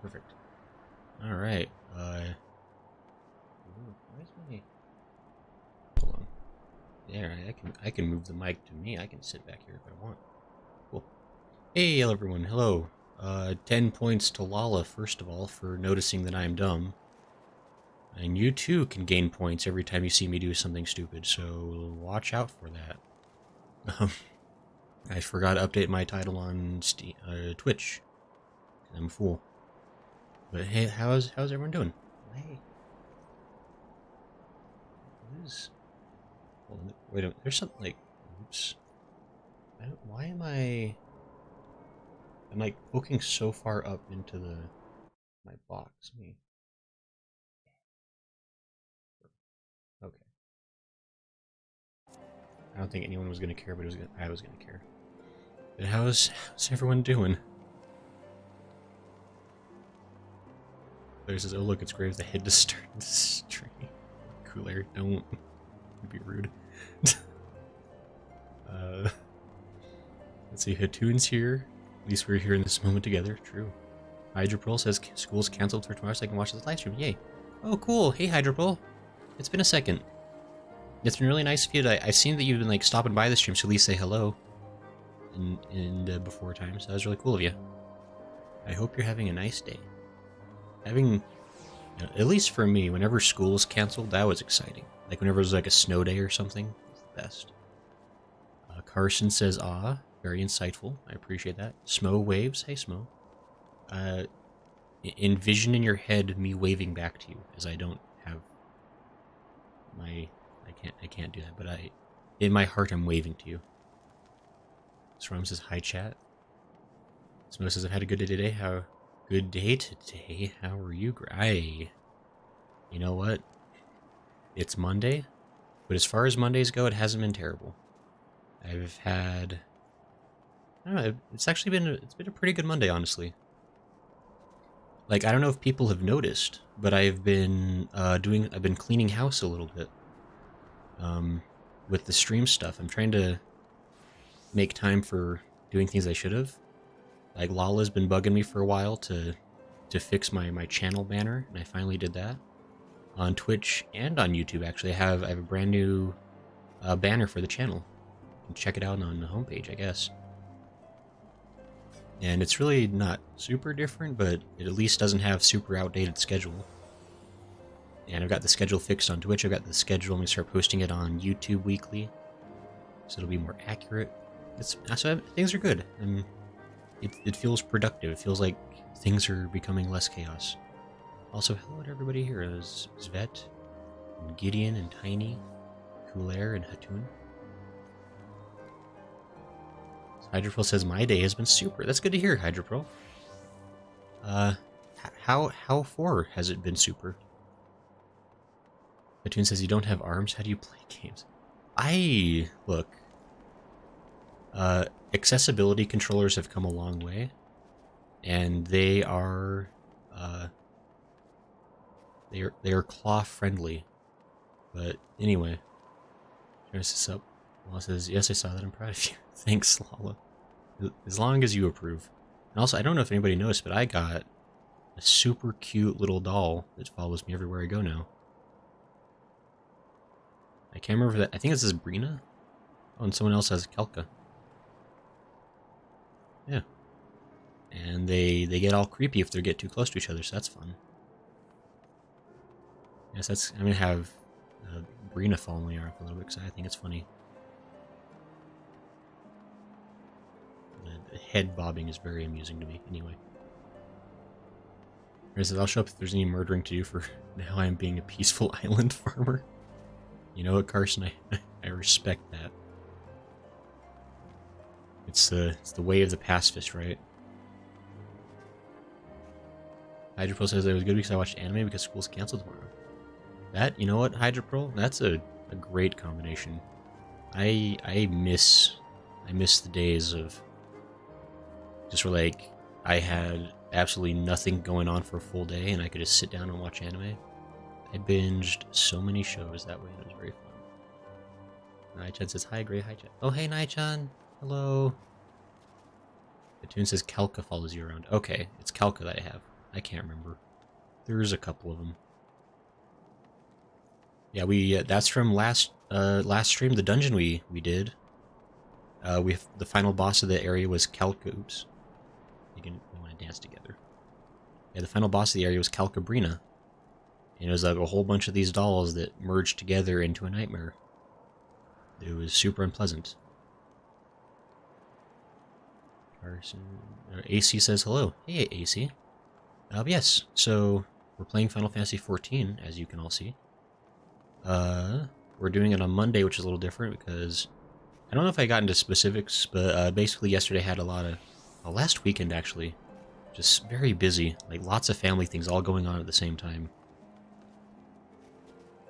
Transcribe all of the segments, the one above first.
Perfect. Alright, where's my... Hold on. There, I can move the mic to me. I can sit back here if I want. Cool. Hey, hello everyone. Hello. 10 points to Lala, first of all, for noticing that I am dumb. And you too can gain points every time you see me do something stupid, so watch out for that. I forgot to update my title on Twitch. I'm a fool. But hey, how's everyone doing? Hey. Hold on, wait a minute. There's something like... Oops. Why am I... I'm like poking so far up into my box. Okay. I don't think anyone was gonna care, but I was gonna care. But how's everyone doing? There says, "Oh look, it's Graves. The head to start this tree." Cool air. Don't be rude. Let's see. Hatoon's here. At least we're here in this moment together. True. Hydroprol says school's canceled for tomorrow, so I can watch this live stream. Yay! Oh, cool. Hey, Hydroprol. It's been a second. It's been really nice of you. I've seen that you've been like stopping by the stream, so at least say hello. In before time, so that was really cool of you. I hope you're having a nice day. At least for me, whenever school was canceled, that was exciting. Like whenever it was like a snow day or something, it's the best. Carson says, "Ah, very insightful. I appreciate that." Smo waves. Hey, Smo. Envision in your head me waving back to you, as I don't have my. I can't do that, but in my heart, I'm waving to you. Srom says, "Hi, chat." Smo says, "I've had a good day today. Good day today. How are you? You know what? It's Monday, but as far as Mondays go, it hasn't been terrible. I've had... I don't know, it's actually been a pretty good Monday, honestly. Like, I don't know if people have noticed, but I've been cleaning house a little bit. With the stream stuff. I'm trying to make time for doing things I should have. Like, Lala's been bugging me for a while to fix my channel banner, and I finally did that. On Twitch and on YouTube, actually, I have a brand new banner for the channel. You can check it out on the homepage, I guess. And it's really not super different, but it at least doesn't have super outdated schedule. And I've got the schedule fixed on Twitch. I've got the schedule. I'm going to start posting it on YouTube weekly, so it'll be more accurate. Things are good. It feels productive. It feels like things are becoming less chaos. Also, hello to everybody here. There's Zvet, and Gideon, and Tiny, Coolair, and Hatoon. Hydroprol says, "My day has been super." That's good to hear, Hydroprol. How far has it been super? Hatoon says, "You don't have arms. How do you play games?" Look. Accessibility controllers have come a long way, and they are claw friendly. But anyway, turn this up. Lala says, "Yes, I saw that. I'm proud of you." Thanks, Lala. As long as you approve. And also, I don't know if anybody noticed, but I got a super cute little doll that follows me everywhere I go now. I can't remember that. I think this is Brina. Oh, and someone else has Kelka. Yeah. And they get all creepy if they get too close to each other, so that's fun. Yes, I'm gonna have Brina follow me around for a little bit because I think it's funny. The head bobbing is very amusing to me, anyway. I'll show up if there's any murdering to do for now. I am being a peaceful island farmer. You know what, Carson? I respect that. It's the way of the pacifist, right? Hydroprol says it was good because I watched anime because school's canceled tomorrow. You know what, Hydroprol? That's a great combination. I miss the days of just where like I had absolutely nothing going on for a full day and I could just sit down and watch anime. I binged so many shows that way and it was very fun. Nai-chan says, "Hi, Gray. Hi, chat." Oh, hey, Nai-chan. Hello. The tune says Kelka follows you around. Okay, it's Kelka that I have. I can't remember. There's a couple of them. Yeah, we that's from last stream. The dungeon we did. The final boss of the area was Oops. We want to dance together. Yeah, the final boss of the area was Calcabrina. And it was like a whole bunch of these dolls that merged together into a nightmare. It was super unpleasant. AC says hello. Hey, AC. Yes, so we're playing Final Fantasy XIV, as you can all see. We're doing it on Monday, which is a little different because I don't know if I got into specifics, but basically yesterday had a lot of, last weekend actually, just very busy, like lots of family things all going on at the same time.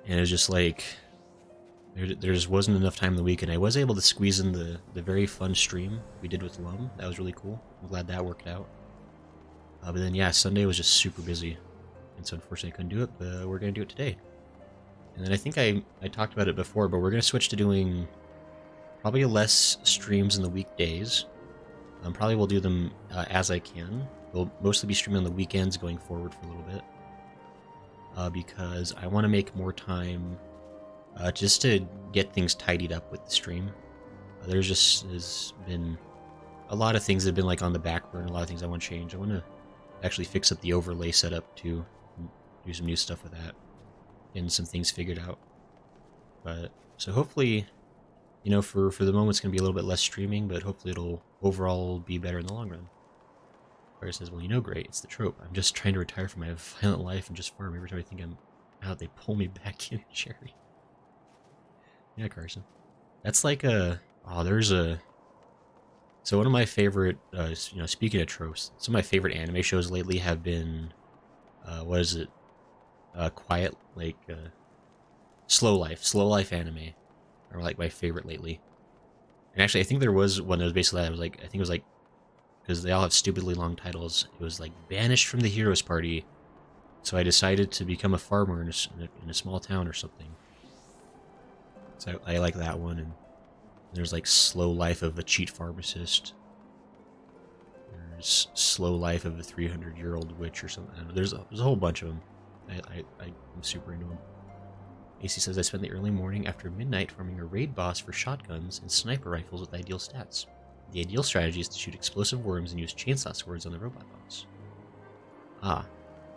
And it was just like, there just wasn't enough time in the weekend. I was able to squeeze in the very fun stream we did with Lum. That was really cool. I'm glad that worked out. But then, yeah, Sunday was just super busy. And so unfortunately I couldn't do it, but we're going to do it today. And then I think I talked about it before, but we're going to switch to doing probably less streams in the weekdays. Probably will do them as I can. We'll mostly be streaming on the weekends going forward for a little bit. Because I want to make more time just to get things tidied up with the stream. There's been a lot of things that have been like on the back burner, a lot of things I want to change. I want to actually fix up the overlay setup too, and do some new stuff with that, and some things figured out. But so hopefully, you know, for the moment it's going to be a little bit less streaming, but hopefully it'll overall be better in the long run. Fire says, well, you know, great, it's the trope. I'm just trying to retire from my violent life and just farm. Every time I think I'm out, they pull me back in, Jerry. Yeah, Carson. That's like a... Oh, there's a... So one of my favorite, you know, speaking of tropes, some of my favorite anime shows lately have been, what is it? Quiet, like, Slow Life anime are like my favorite lately. And actually, I think there was one that was basically that. I think it was like, because they all have stupidly long titles. It was like Banished from the Heroes Party. So I decided to become a farmer in a small town or something. So I like that one. And there's like Slow Life of a Cheat Pharmacist. There's Slow Life of a 300-year-old witch or something. I don't know. There's a whole bunch of them. I'm super into them. AC says, I spent the early morning after midnight farming a raid boss for shotguns and sniper rifles with ideal stats. The ideal strategy is to shoot explosive worms and use chainsaw swords on the robot boss. Ah,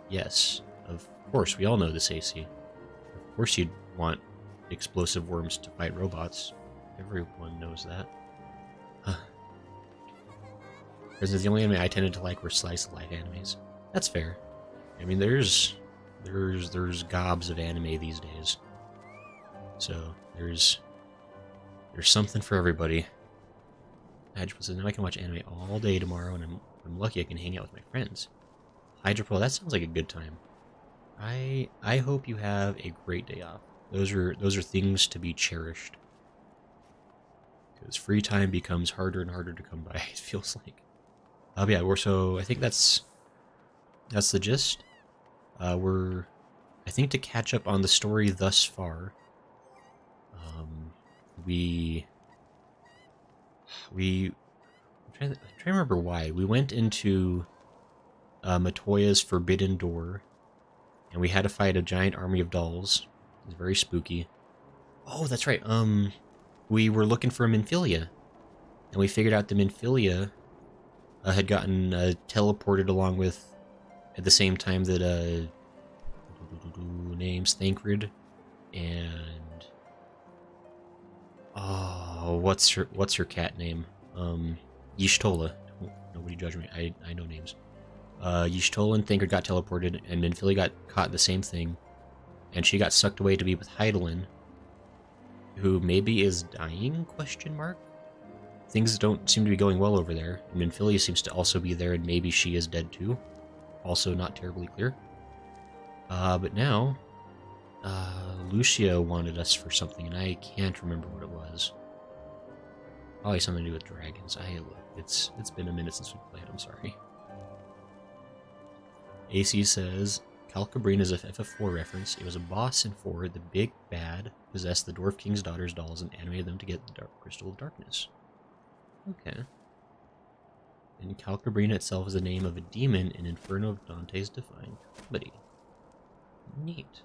yes. Of course, we all know this, AC. Of course you'd want explosive worms to fight robots. Everyone knows that. Huh. The only anime I tended to like were slice of life animes. That's fair. I mean, there's gobs of anime these days. So there's something for everybody. Hydropro says, now I can watch anime all day tomorrow, and I'm lucky I can hang out with my friends. Hydropro, that sounds like a good time. I hope you have a great day off. Those are things to be cherished. Because free time becomes harder and harder to come by, it feels like. Yeah, so I think that's the gist. I think to catch up on the story thus far, I'm trying to remember why. We went into Matoya's Forbidden Door, and we had to fight a giant army of dolls. It was very spooky. Oh, that's right. We were looking for a Minfilia, and we figured out the Minfilia had gotten teleported along with, at the same time that names Thancred and what's her cat name? Y'shtola. Nobody judge me. I know names. Y'shtola and Thancred got teleported, and Minfilia got caught in the same thing, and she got sucked away to be with Hydaelyn, who maybe is dying? Question mark. Things don't seem to be going well over there. And Minfilia seems to also be there, and maybe she is dead too. Also not terribly clear. But now, Lucia wanted us for something, and I can't remember what it was. Probably something to do with dragons. It's been a minute since we played, I'm sorry. AC says, Calcabrina is a FF4 reference. It was a boss in 4. The big bad possessed the Dwarf King's daughter's dolls and animated them to get the Dark Crystal of Darkness. Okay. And Calcabrina itself is the name of a demon in Inferno of Dante's Divine Comedy. Neat.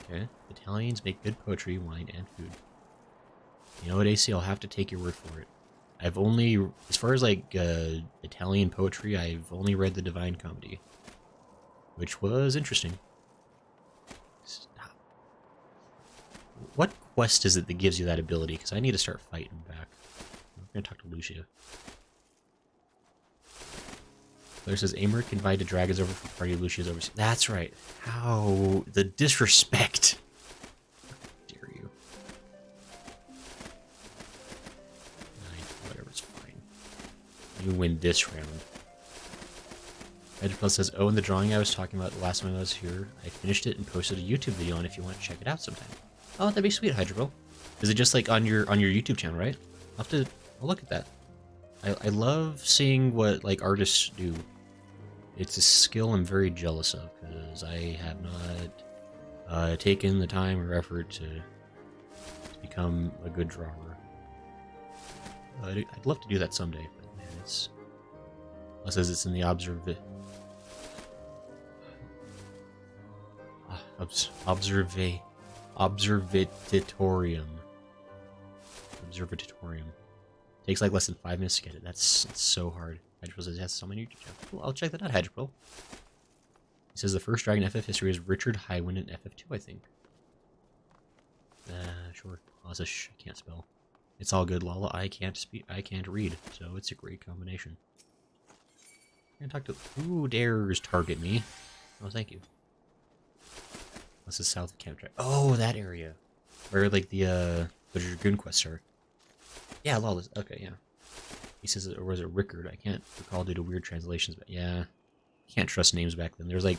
Okay. Italians make good poetry, wine, and food. You know what, AC? I'll have to take your word for it. I've only, as far as like Italian poetry, I've only read the Divine Comedy, which was interesting. Stop. What quest is it that gives you that ability? Because I need to start fighting back. I'm going to talk to Lucia. Claire says, Americ invited dragons over for party. Lucia's overseas. That's right. How the disrespect. How dare you? Whatever's fine. You win this round. Edgeplus says, oh, in the drawing I was talking about the last time I was here, I finished it and posted a YouTube video on if you want to check it out sometime. Oh, that'd be sweet, Hydro. Is it just like on your YouTube channel, right? I'll look at that. I love seeing what like artists do. It's a skill I'm very jealous of because I have not taken the time or effort to become a good drawer. I'd love to do that someday, but man, it says it's in the observatorium. Observatorium. Takes like less than 5 minutes to get it. That's so hard. Hydro says it has so many YouTube channels. Cool, I'll check that out, Hydro. He says the first dragon FF history is Richard Highwind in FF2, I think. Sure. I can't spell. It's all good, Lala. I can't speak. I can't read, so it's a great combination. I'm gonna talk to. Who dares target me? Oh, thank you. This is south of Camp Drive. Oh, that area, where like the Dragoon quests are. Yeah, Lala. Okay, yeah. He says, or was it Rickard? I can't recall due to weird translations, but yeah, can't trust names back then. There's like,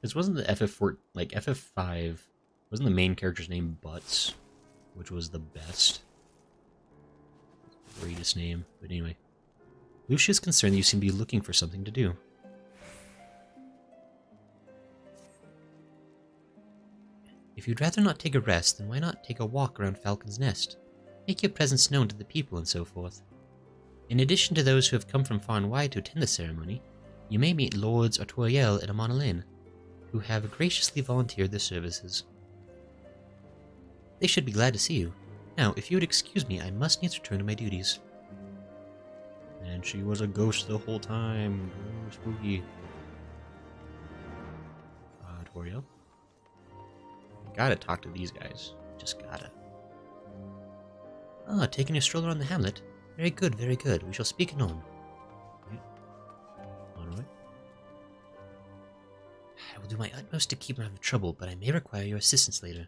this wasn't the FF4, like FF5, wasn't the main character's name Butts, which was the best. Greatest name, but anyway. Lucia's concerned that you seem to be looking for something to do. If you'd rather not take a rest, then why not take a walk around Falcon's Nest? Make your presence known to the people and so forth. In addition to those who have come from far and wide to attend the ceremony, you may meet Lords Artoriel and Amonalyn, who have graciously volunteered their services. They should be glad to see you. Now, if you would excuse me, I must needs return to my duties. And she was a ghost the whole time. Oh, spooky. Artoriel. Gotta talk to these guys. Just gotta. Ah, taking a stroller on the hamlet. Very good, very good. We shall speak anon. Alright. I will do my utmost to keep him out of trouble, but I may require your assistance later.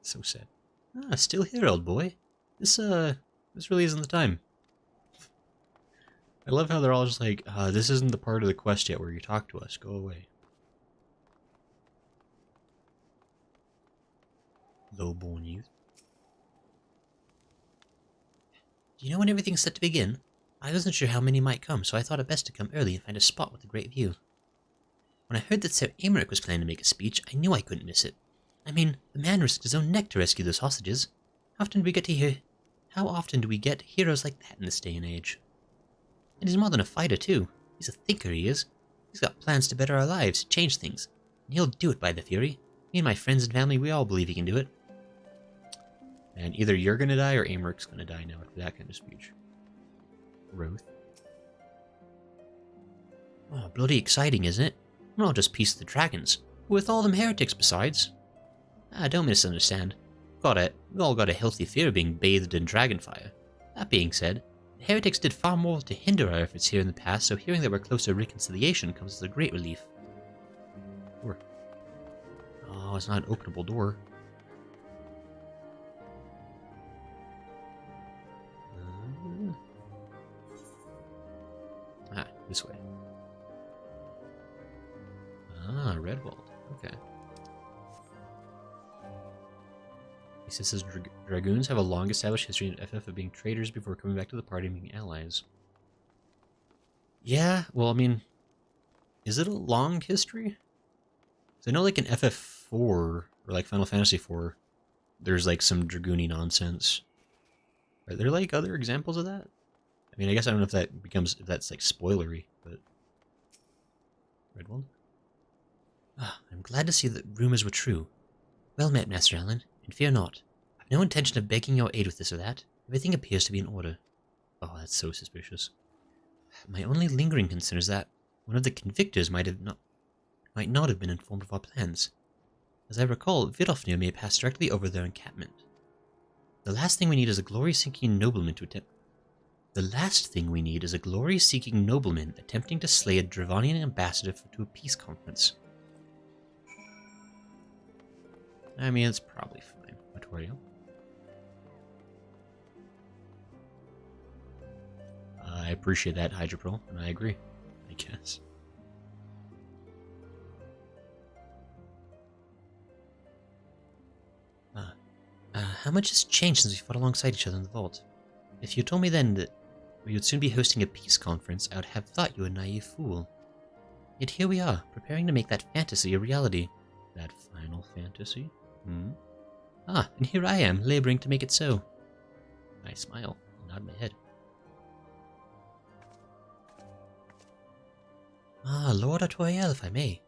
So sad. Ah, still here, old boy. This really isn't the time. I love how they're all just like, this isn't the part of the quest yet where you talk to us. Go away. Low-born youth. Do you know when everything's set to begin? I wasn't sure how many might come, so I thought it best to come early and find a spot with a great view. When I heard that Sir Americ was planning to make a speech, I knew I couldn't miss it. I mean, the man risked his own neck to rescue those hostages. How often do we get heroes like that in this day and age? And he's more than a fighter, too. He's a thinker, he is. He's got plans to better our lives, change things. And he'll do it by the Fury. Me and my friends and family, we all believe he can do it. And either you're gonna die or Americ's gonna die now after that kind of speech. Roth. Oh, bloody exciting, isn't it? We're not just Peace of the Dragons. With all them heretics besides. Don't misunderstand. We all got a healthy fear of being bathed in dragonfire. That being said, the heretics did far more to hinder our efforts here in the past, so hearing that we're close to reconciliation comes as a great relief. Door. Oh, it's not an openable door. This way. Ah, Redwald. Okay. He says Dragoons have a long established history in FF of being traitors before coming back to the party and being allies. Yeah, well, I mean, is it a long history? So I know like in FF4, or like Final Fantasy IV, there's like some Dragoony nonsense. Are there like other examples of that? I mean, I guess I don't know if that's like spoilery, but red one. Ah, I'm glad to see that rumors were true. Well met, Master Allen, and fear not. I've no intention of begging your aid with this or that. Everything appears to be in order. Oh, that's so suspicious. My only lingering concern is that one of the convictors might not have been informed of our plans. As I recall, Vidofnir may pass directly over their encampment. The last thing we need is a glory-seeking nobleman attempting to slay a Dravanian ambassador to a peace conference. I mean, it's probably fine, Vittorio. I appreciate that, Hydroprol, and I agree, I guess. How much has changed since we fought alongside each other in the vault? If you told me then that we would soon be hosting a peace conference, I would have thought you a naive fool. Yet here we are, preparing to make that fantasy a reality. That final fantasy? Ah, and here I am, laboring to make it so. I smile, and nod my head. Ah, Lord Artoriel, if I may.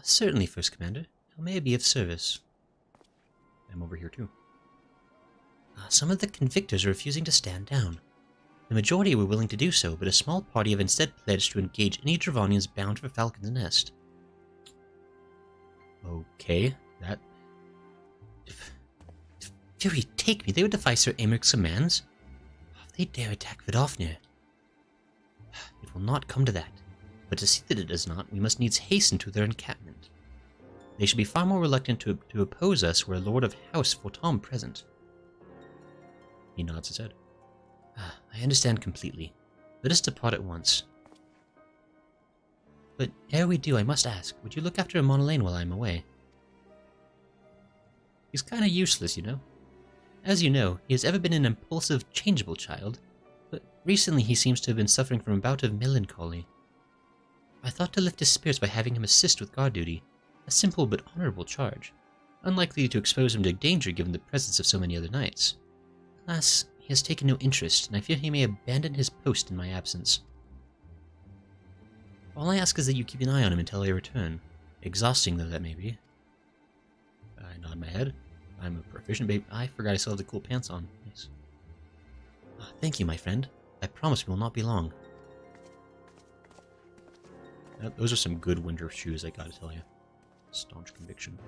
Certainly, First Commander. How may I be of service? I'm over here too. Some of the convictors are refusing to stand down. The majority were willing to do so, but a small party have instead pledged to engage any Dravanians bound for Falcon's Nest. Okay, that... If Fury take me, they would defy Sir Americ's commands. If they dare attack Vidofnir. It will not come to that, but to see that it does not, we must needs hasten to their encampment. They should be far more reluctant to oppose us were a Lord of House Fortom present. He nods his head. I understand completely. Let us depart at once. But ere we do, I must ask, would you look after Monolane while I am away? He's kinda useless, you know. As you know, he has ever been an impulsive, changeable child, but recently he seems to have been suffering from a bout of melancholy. I thought to lift his spirits by having him assist with guard duty, a simple but honorable charge, unlikely to expose him to danger given the presence of so many other knights. Alas, he has taken no interest, and I fear he may abandon his post in my absence. All I ask is that you keep an eye on him until I return, exhausting though that may be. I nod my head. I'm a proficient babe. I forgot I still have the cool pants on. Nice. Thank you, my friend. I promise we will not be long. Those are some good winter shoes, I gotta tell you. Staunch conviction.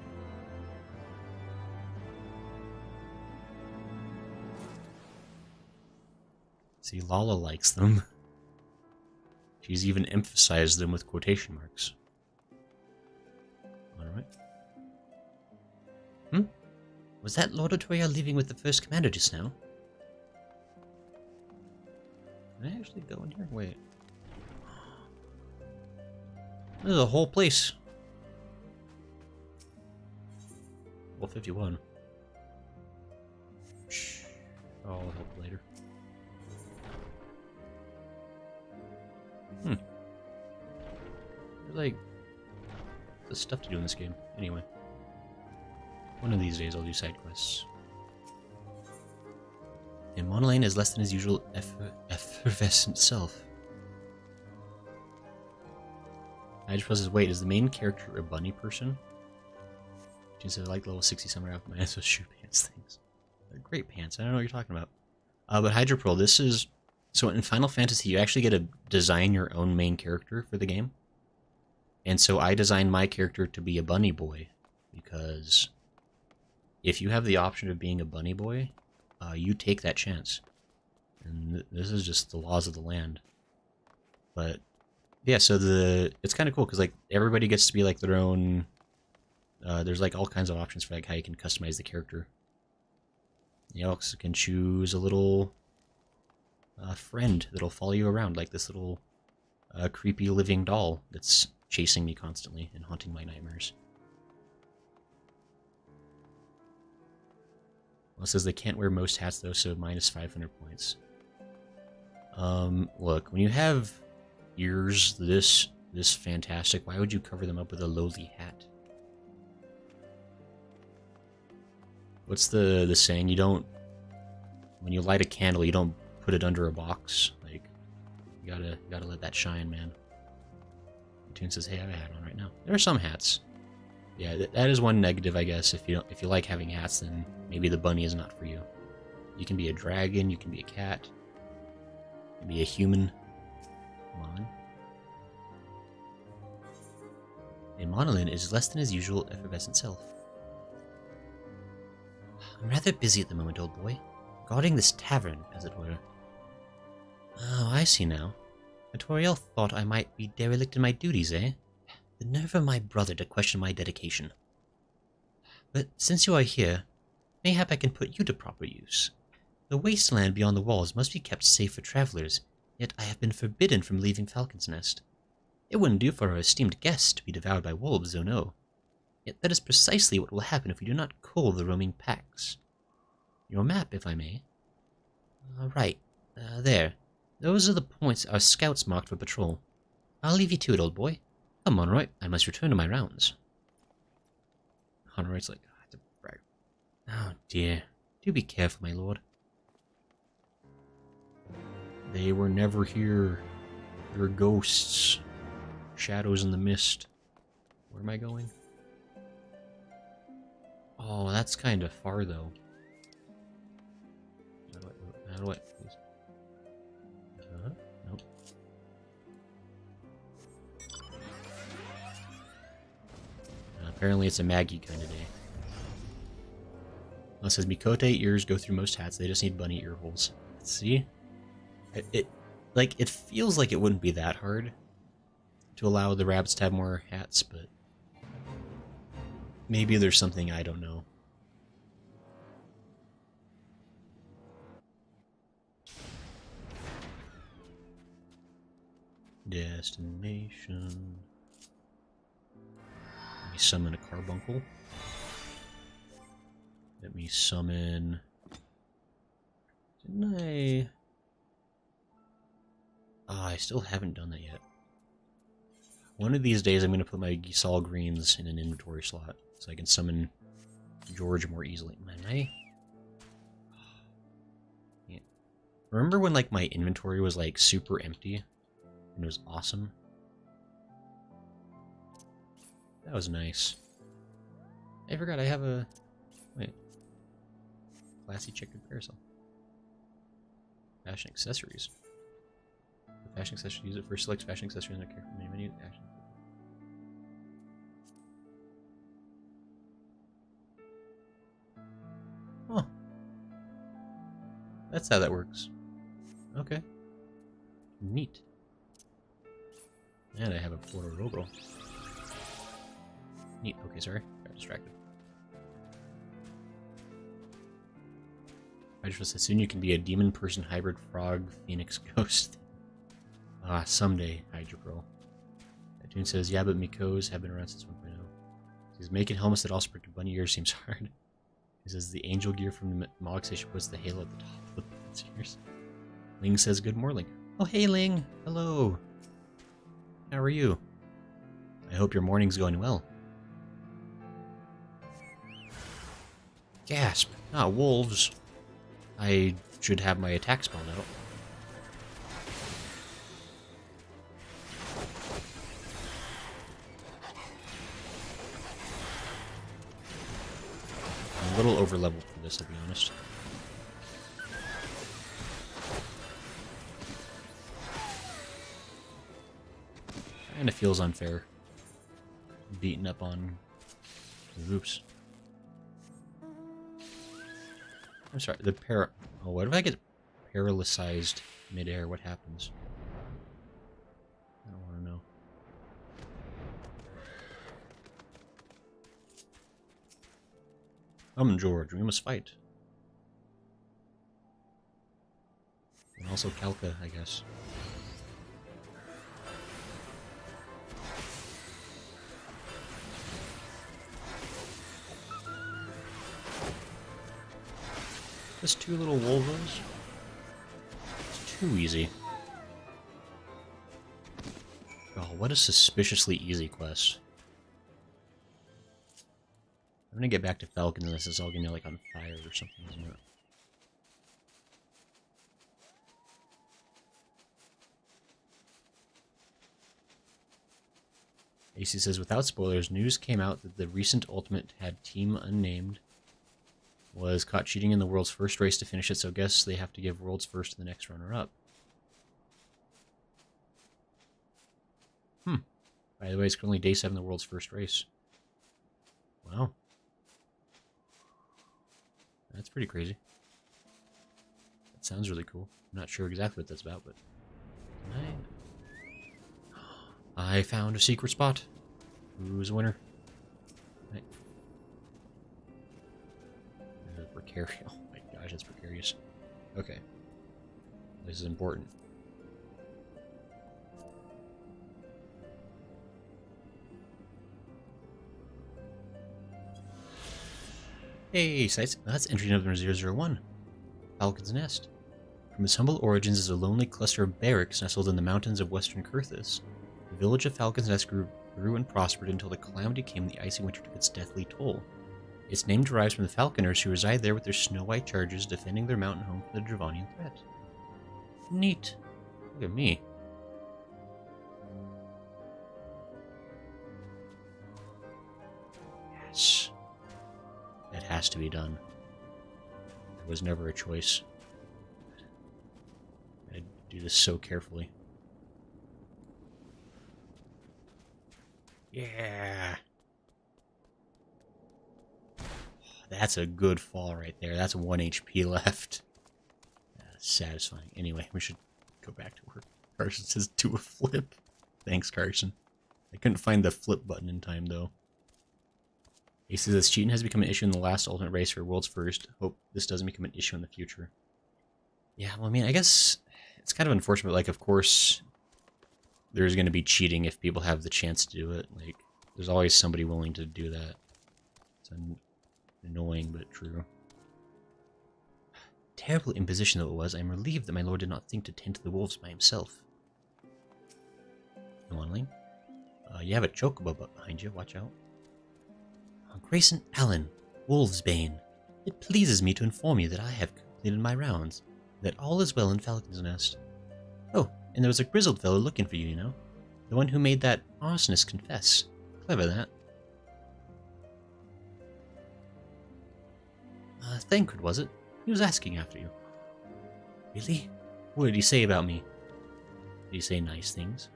See, Lala likes them. She's even emphasized them with quotation marks. Alright. Was that Lord Artoriel leaving with the First Commander just now? Can I actually go in here? Wait. This is a whole place. Well, 51. Shh. I'll help later. There's like... there's stuff to do in this game. Anyway. One of these days I'll do side quests. And Monolane is less than his usual effervescent self. I just says, wait, is the main character a bunny person? She said, like level 60 summer outfit, my those shoe pants things. They're great pants, I don't know what you're talking about. But Hydroprol, this is... so in Final Fantasy, you actually get to design your own main character for the game. And so I designed my character to be a bunny boy, because if you have the option of being a bunny boy, you take that chance. And this is just the laws of the land. But yeah, so it's kind of cool because like everybody gets to be like their own. There's like all kinds of options for like how you can customize the character. You also can choose a little friend that'll follow you around, like this little creepy living doll that's chasing me constantly and haunting my nightmares. Well, it says they can't wear most hats though, so minus 500 points. Look, when you have ears this fantastic, why would you cover them up with a lowly hat? What's the saying? You don't When you light a candle, you don't put it under a box. Like, you gotta let that shine, man. The tune says, "Hey, I have a hat on right now." There are some hats. Yeah, that is one negative, I guess. If you like having hats, then maybe the bunny is not for you. You can be a dragon. You can be a cat. You can be a human. Come on. A monolin is less than his usual effervescent self. I'm rather busy at the moment, old boy. Guarding this tavern, as it were. Oh, I see now. Toriel thought I might be derelict in my duties, eh? The nerve of my brother to question my dedication. But since you are here, mayhap I can put you to proper use. The wasteland beyond the walls must be kept safe for travelers, yet I have been forbidden from leaving Falcon's Nest. It wouldn't do for our esteemed guest to be devoured by wolves, oh no. Yet that is precisely what will happen if we do not cull the roaming packs. Your map, if I may. Right. There. Those are the points our scouts marked for patrol. I'll leave you to it, old boy. Come, Monroy, I must return to my rounds. Monroy's like, oh dear. Do be careful, my lord. They were never here. They're ghosts. Shadows in the mist. Where am I going? Oh, that's kind of far, though. How do I... Please. Nope. Apparently it's a Maggie kind of day. Well, it says, Mikote ears go through most hats. They just need bunny ear holes. Let's see. It feels like it wouldn't be that hard to allow the rabbits to have more hats, but maybe there's something I don't know. Destination. Let me summon a carbuncle. Let me summon... Didn't I... Ah, I still haven't done that yet. One of these days I'm going to put my Gisal greens in an inventory slot so I can summon George more easily. Man, yeah. Remember when like my inventory was like super empty? And it was awesome? That was nice. I forgot I have a... Wait. Classy checkered parasol. Fashion accessories. The fashion accessories, use it for select fashion accessories in the character menu. Action. Oh. That's how that works. Okay. Neat. And I have a Porto Rogo. Neat. Okay, sorry. Got distracted. I just said soon you can be a demon person hybrid frog phoenix ghost. Ah, someday, Hydra Pro. That tune says, yeah, but Mikos have been around since 1.0. Says, making helmets that also protect bunny ears seems hard. He says, the angel gear from the Mog Station puts the halo at the top of the bunny's ears. Ling says, good morning. Oh, hey, Ling. Hello. How are you? I hope your morning's going well. Gasp. Ah, wolves. I should have my attack spell out. I'm a little over-leveled for this, to be honest. Kinda feels unfair. Beating up on... Oops. I'm sorry, the Oh, what if I get paralyzed midair? What happens? I don't want to know. Come, George, we must fight. And also Kalka, I guess. Just two little wolves. It's too easy. Oh, what a suspiciously easy quest. I'm gonna get back to Falcon unless it's all gonna like on fire or something, isn't it? AC says, without spoilers, news came out that the recent Ultimate had Team Unnamed was caught cheating in the world's first race to finish it, so I guess they have to give world's first to the next runner-up. By the way, it's currently day 7 of the world's first race. Wow. That's pretty crazy. That sounds really cool. I'm not sure exactly what that's about, but... I found a secret spot. Who's a winner? Right. Precarious. Oh my gosh, that's precarious. Okay. This is important. Hey, sites. That's entry number 001. Falcon's Nest. From its humble origins as a lonely cluster of barracks nestled in the mountains of western Kurthis, the village of Falcon's Nest grew and prospered until the calamity came and the icy winter took its deathly toll. Its name derives from the falconers who reside there with their snow-white chargers defending their mountain home from the Dravanian threat. Neat. Look at me. Yes. That has to be done. There was never a choice. I do this so carefully. Yeah. That's a good fall right there. That's 1 HP left. That's satisfying. Anyway, we should go back to work. Carson says do a flip. Thanks, Carson. I couldn't find the flip button in time, though. He says this cheating has become an issue in the last Ultimate race for World's First. Hope this doesn't become an issue in the future. Yeah, well, I mean, I guess it's kind of unfortunate. Like, of course, there's going to be cheating if people have the chance to do it. Like, there's always somebody willing to do that. It's annoying, but true. Terrible imposition though it was, I am relieved that my lord did not think to tend to the wolves by himself. Come on, Ling. You have a chocobo behind you, watch out. Grayson Allen, Wolvesbane. It pleases me to inform you that I have completed my rounds, that all is well in Falcon's Nest. Oh, and there was a grizzled fellow looking for you, you know. The one who made that arsonist confess. Clever, that. Thancred, was it? He was asking after you. Really? What did he say about me? Did he say nice things?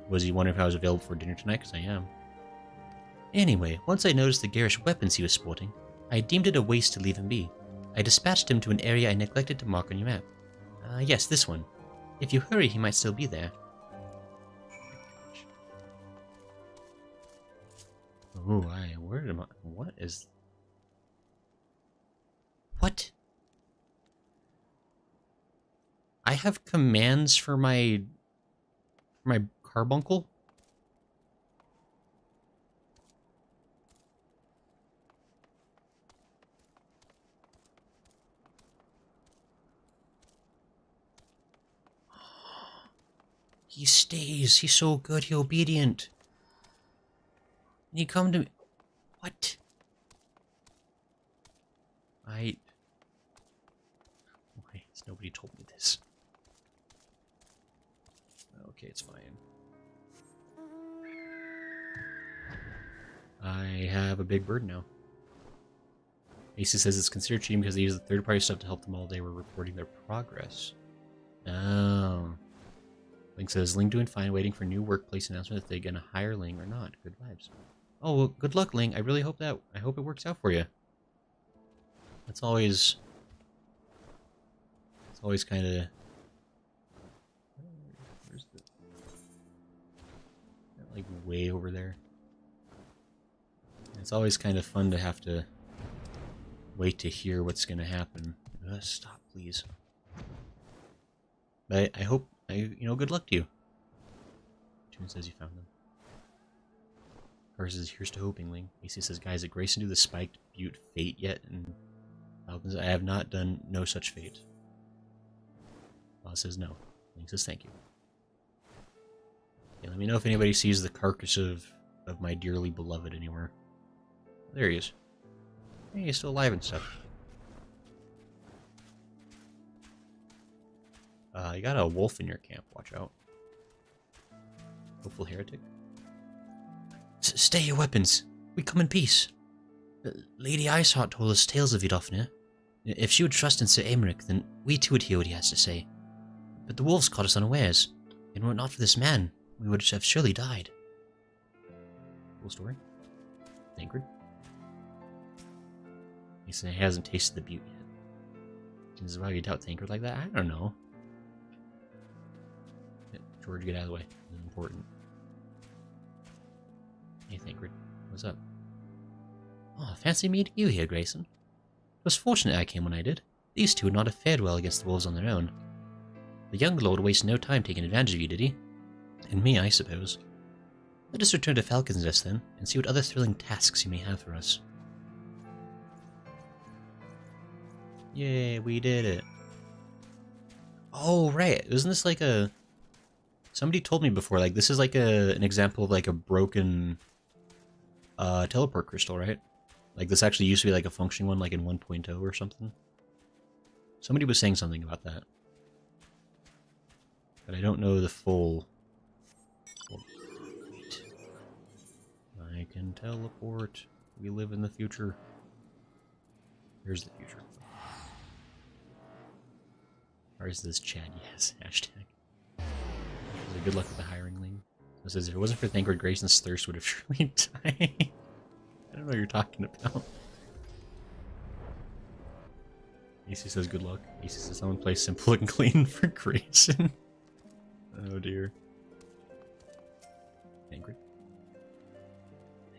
Was he wondering if I was available for dinner tonight? Because I am. Anyway, once I noticed the garish weapons he was sporting, I deemed it a waste to leave him be. I dispatched him to an area I neglected to mark on your map. Yes, this one. If you hurry, he might still be there. Oh, where am I? What is... What? I have commands for my carbuncle? He stays. He's so good. He's obedient. And he come to me. What? Why has nobody told me this? Okay, it's fine. I have a big bird now. Macy says it's considered cheating because they use the third-party stuff to help them all day. We're reporting their progress. Oh. Ling says, Ling doing fine, waiting for new workplace announcement if they're gonna hire Ling or not. Good vibes. Oh, well, good luck, Ling. I really hope that... I hope it works out for you. That's always... It's always kind of... Where's the... Like, way over there. It's always kind of fun to have to wait to hear what's gonna happen. Stop, please. But I hope... you know, good luck to you. Toon says you found them. Cars says, here's to hoping, Ling. AC says, guys, did Grayson do the spiked butte fate yet? And Falcon says, I have not done no such fate. Boss says no. Ling says, thank you. Okay, let me know if anybody sees the carcass of my dearly beloved anywhere. There he is. Hey, he's still alive and stuff. You got a wolf in your camp, watch out. Hopeful heretic. Stay your weapons. We come in peace. Lady Iceheart told us tales of Yda. If she would trust in Sir Aymeric, then we too would hear what he has to say. But the wolves caught us unawares, and were it not for this man, we would have surely died. Cool story. Tancred? He said he hasn't tasted the butte yet. This is why you doubt Tancred like that? I don't know. George, get out of the way. This is important. Hey, Tancred. What's up? Oh, fancy meeting you here, Grayson. It was fortunate I came when I did. These two would not have fared well against the wolves on their own. The young lord wasted no time taking advantage of you, did he? And me, I suppose. Let us return to Falcon's Nest, then, and see what other thrilling tasks you may have for us. Yay, we did it. Oh, right. Isn't this like a... Somebody told me before, like, this is like an example of, like, a broken teleport crystal, right? Like, this actually used to be, like, a functioning one, like, in 1.0 or something. Somebody was saying something about that. But I don't know the full... Wait. I can teleport. We live in the future. Here's the future. Or is this Chad? Yes, hashtag. So good luck with the hiring link. So it says, if it wasn't for Tancred, Grayson's thirst would have surely died. I don't know what you're talking about. AC says good luck. AC says someone play simple and clean for Grayson. Oh dear. Tancred?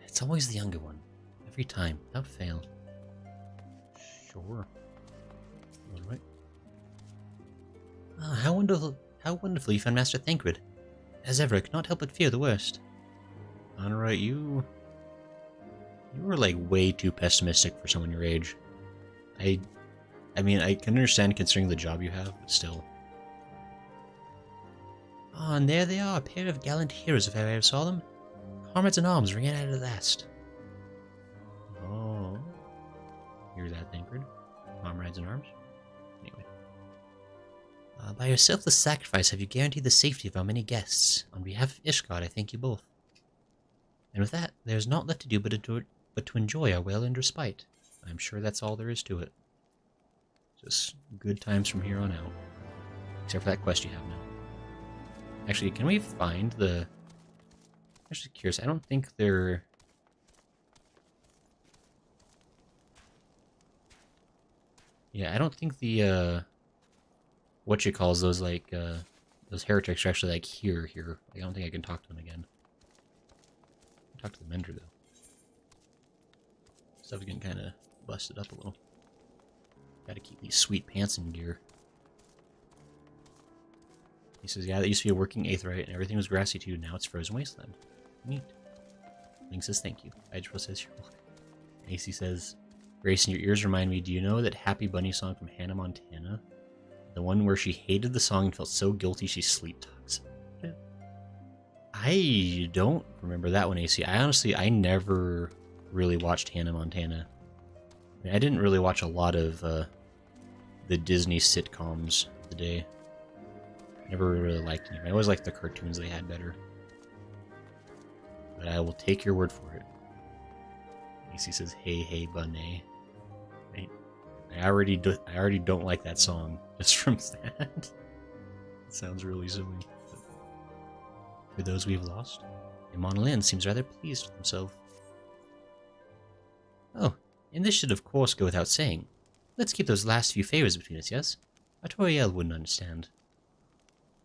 It's always the younger one. Every time, without fail. Sure. Alright. Ah, how wonderful you found Master Tancred. As ever, I could not help but fear the worst. Alright, you were like way too pessimistic for someone your age. I mean, I can understand considering the job you have, but still. Ah, and there they are, a pair of gallant heroes if I ever saw them. Comrades in arms, reunited at last. Oh. Hear that, Tancred? Comrades in arms? Anyway. By your selfless sacrifice have you guaranteed the safety of our many guests. On behalf of Ishgard, I thank you both. And with that, there is naught left to do but to enjoy our well-earned respite. I'm sure that's all there is to it. Just good times from here on out. Except for that quest you have now. Actually, can we find the... I'm just curious, I don't think they're... Yeah, I don't think the, what you calls those, like, those heretics are actually, like, here. I don't think I can talk to them again. Talk to the Mender, though. Stuff getting kind of busted up a little. Gotta keep these sweet pants in gear. He says, yeah, that used to be a working aetheryte, and everything was grassy too. Now it's frozen wasteland. Neat. Link says, thank you. Idril says, you're welcome. AC says, Grayson, your ears remind me, do you know that Happy Bunny song from Hannah Montana? The one where she hated the song and felt so guilty she sleep talks about it? I don't remember that one, AC. I never really watched Hannah Montana. I mean, I didn't really watch a lot of the Disney sitcoms of the day. I never really liked them. I always liked the cartoons they had better. But I will take your word for it. AC says, hey, bunny. I already don't like that song, just from that. It sounds really silly. But for those we've lost, Imanolin seems rather pleased with himself. Oh, and this should of course go without saying. Let's keep those last few favors between us, yes? Artoriel wouldn't understand.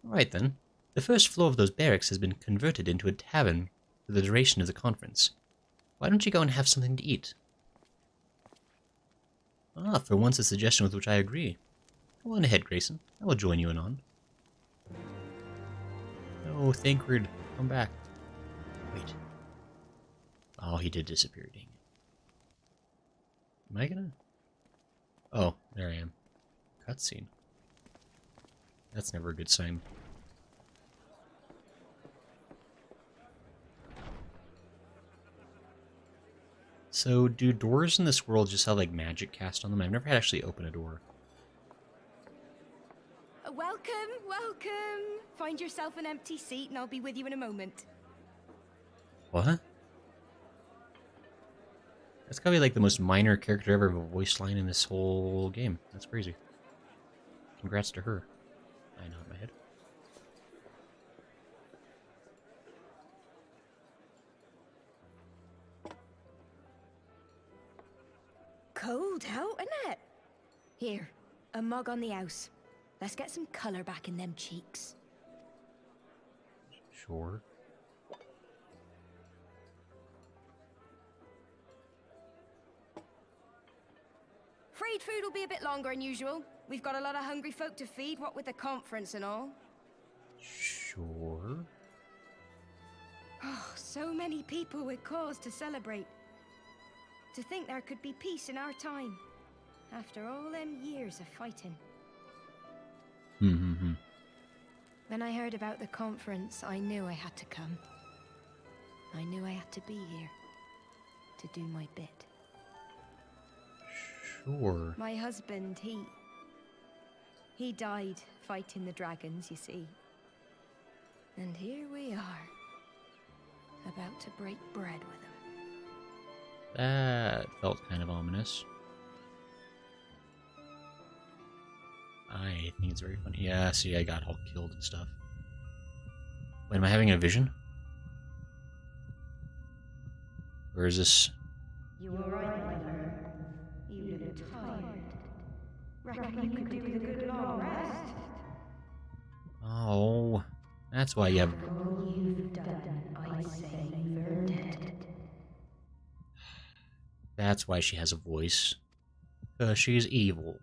Alright then. The first floor of those barracks has been converted into a tavern for the duration of the conference. Why don't you go and have something to eat? Ah, for once a suggestion with which I agree. Go on ahead, Grayson. I will join you anon. No, Tancred, come back. Wait. Oh, he did disappear, dang it. Am I gonna... Oh, there I am. Cutscene. That's never a good sign. So, do doors in this world just have, like, magic cast on them? I've never had actually open a door. Welcome, welcome. Find yourself an empty seat and I'll be with you in a moment. What? That's gotta be like the most minor character ever of a voice line in this whole game. That's crazy. Congrats to her. I know in my head. Cold out, isn't it? Here, a mug on the house. Let's get some colour back in them cheeks. Sure. Freed food will be a bit longer than usual. We've got a lot of hungry folk to feed, what with the conference and all. Sure. Oh, so many people with cause to celebrate. To think there could be peace in our time, after all them years of fighting. When I heard about the conference, I knew I had to come. I knew I had to be here, to do my bit. Sure. My husband, he died fighting the dragons, you see. And here we are, about to break bread with him. That felt kind of ominous. I think it's very funny. Yeah, see, I got all killed and stuff. Wait, am I having a vision? Or is this... You were right, mother. You look tired. Reckon you could do with a good long rest. Oh, that's why you have... All you've done, I say you've earned it. That's why she has a voice. Because she's evil.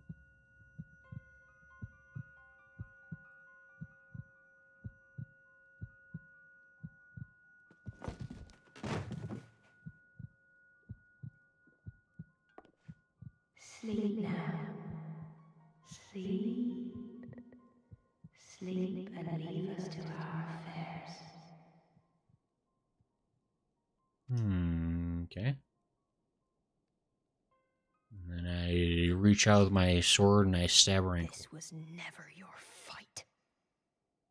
Sleep now. Sleep. Sleep and leave us to our affairs. Okay. And then I reach out with my sword and I stab her ankle. This was never your fight.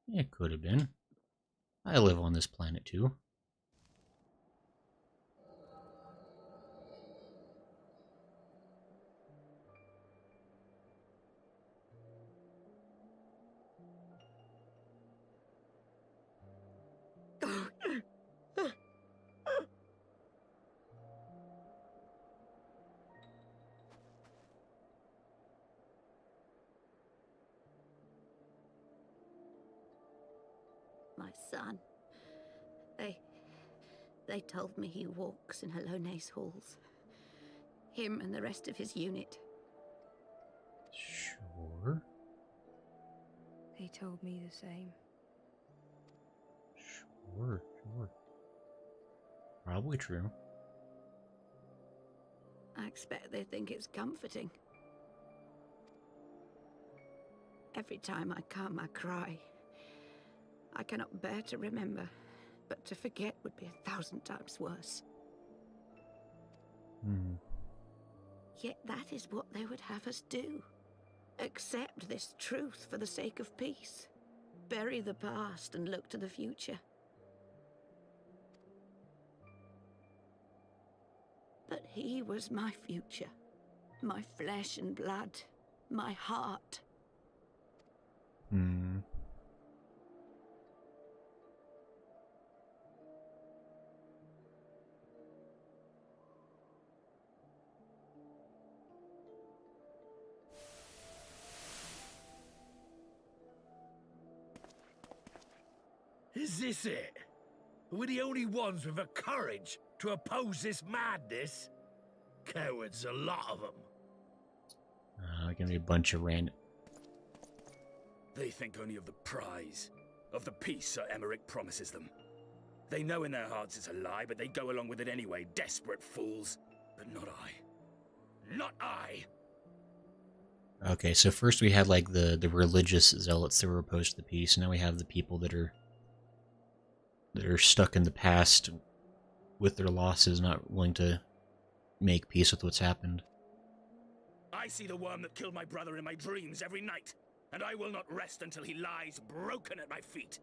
It could have been. I live on this planet too. My son. They told me he walks in Helonne's halls. Him and the rest of his unit. Sure. They told me the same. Sure. Probably true. I expect they think it's comforting. Every time I come, I cry. I cannot bear to remember, but to forget would be 1,000 times worse. Yet that is what they would have us do. Accept this truth for the sake of peace. Bury the past and look to the future. But he was my future. My flesh and blood. My heart. Is this it? We're the only ones with the courage to oppose this madness? Cowards, a lot of them. Gonna be a bunch of random... They think only of the prize, of the peace Sir Emmerich promises them. They know in their hearts it's a lie, but they go along with it anyway, desperate fools. But not I. Not I! Okay, so first we had like the religious zealots that were opposed to the peace, and now we have the people that are stuck in the past with their losses, not willing to make peace with what's happened. I see the worm that killed my brother in my dreams every night, and I will not rest until he lies broken at my feet.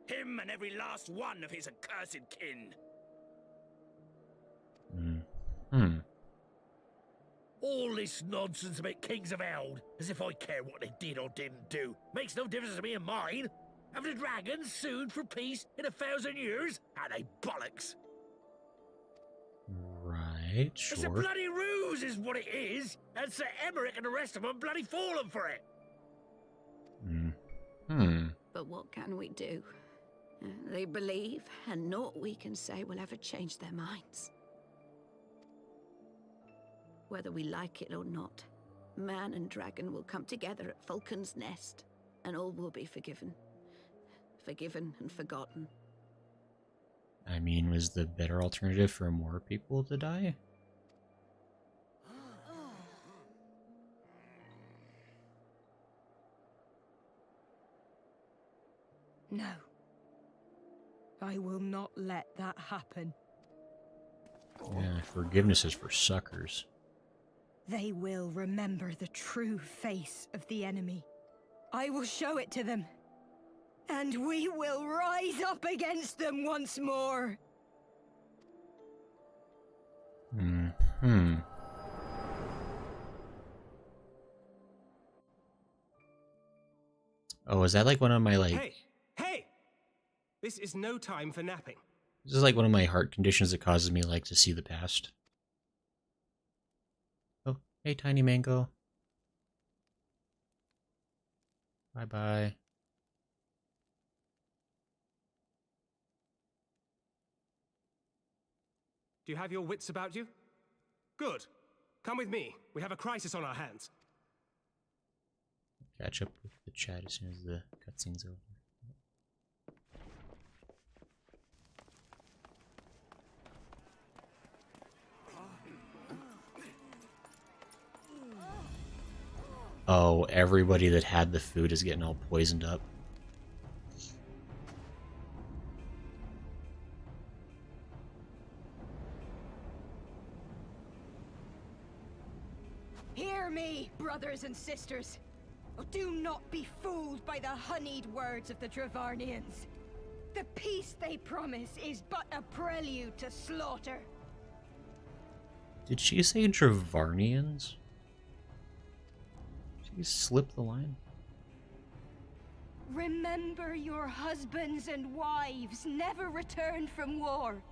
Him and every last one of his accursed kin. All this nonsense about kings of Eld, as if I care what they did or didn't do. Makes no difference to me and mine. Have the dragons sued for peace in 1,000 years? Are they bollocks? Right, It's a sure. bloody ruse is what it is, and Sir Emmerich and the rest of them bloody fallen for it. But what can we do? They believe, and naught we can say will ever change their minds. Whether we like it or not, man and dragon will come together at Vulcan's Nest, and all will be forgiven. Forgiven and forgotten. I mean, was the better alternative for more people to die? No. I will not let that happen. Yeah, forgiveness is for suckers. They will remember the true face of the enemy. I will show it to them. And we will rise up against them once more. Oh, is that like one of my, like... Hey! Hey! This is no time for napping. This is like one of my heart conditions that causes me, like, to see the past. Oh, hey, Tiny Mango. Bye-bye. Do you have your wits about you? Good. Come with me. We have a crisis on our hands. Catch up with the chat as soon as the cutscene's over. Oh, everybody that had the food is getting all poisoned up. Hear me, brothers and sisters. Oh, do not be fooled by the honeyed words of the Dravarnians. The peace they promise is but a prelude to slaughter. Did she say Dravarnians? Did she slip the line? Remember your husbands and wives never returned from war.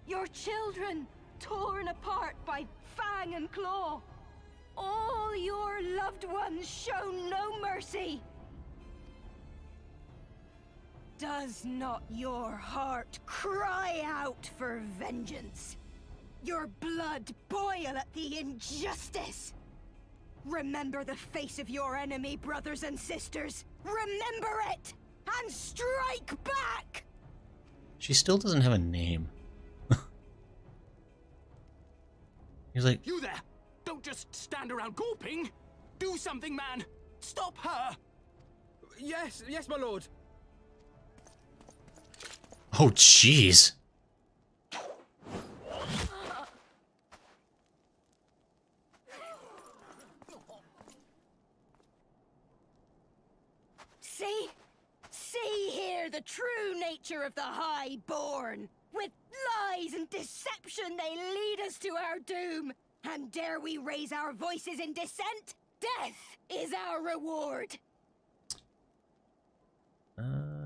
Your children torn apart by fang and claw. All your loved ones shown no mercy. Does not your heart cry out for vengeance? Your blood boil at the injustice? Remember the face of your enemy, brothers and sisters. Remember it, and strike back! She still doesn't have a name. He's like, You there! Don't just stand around gawping! Do something, man! Stop her! Yes, my lord. oh jeez. See here the true nature of the Highborn. With lies and deception they lead us to our doom. And dare we raise our voices in dissent? Death is our reward.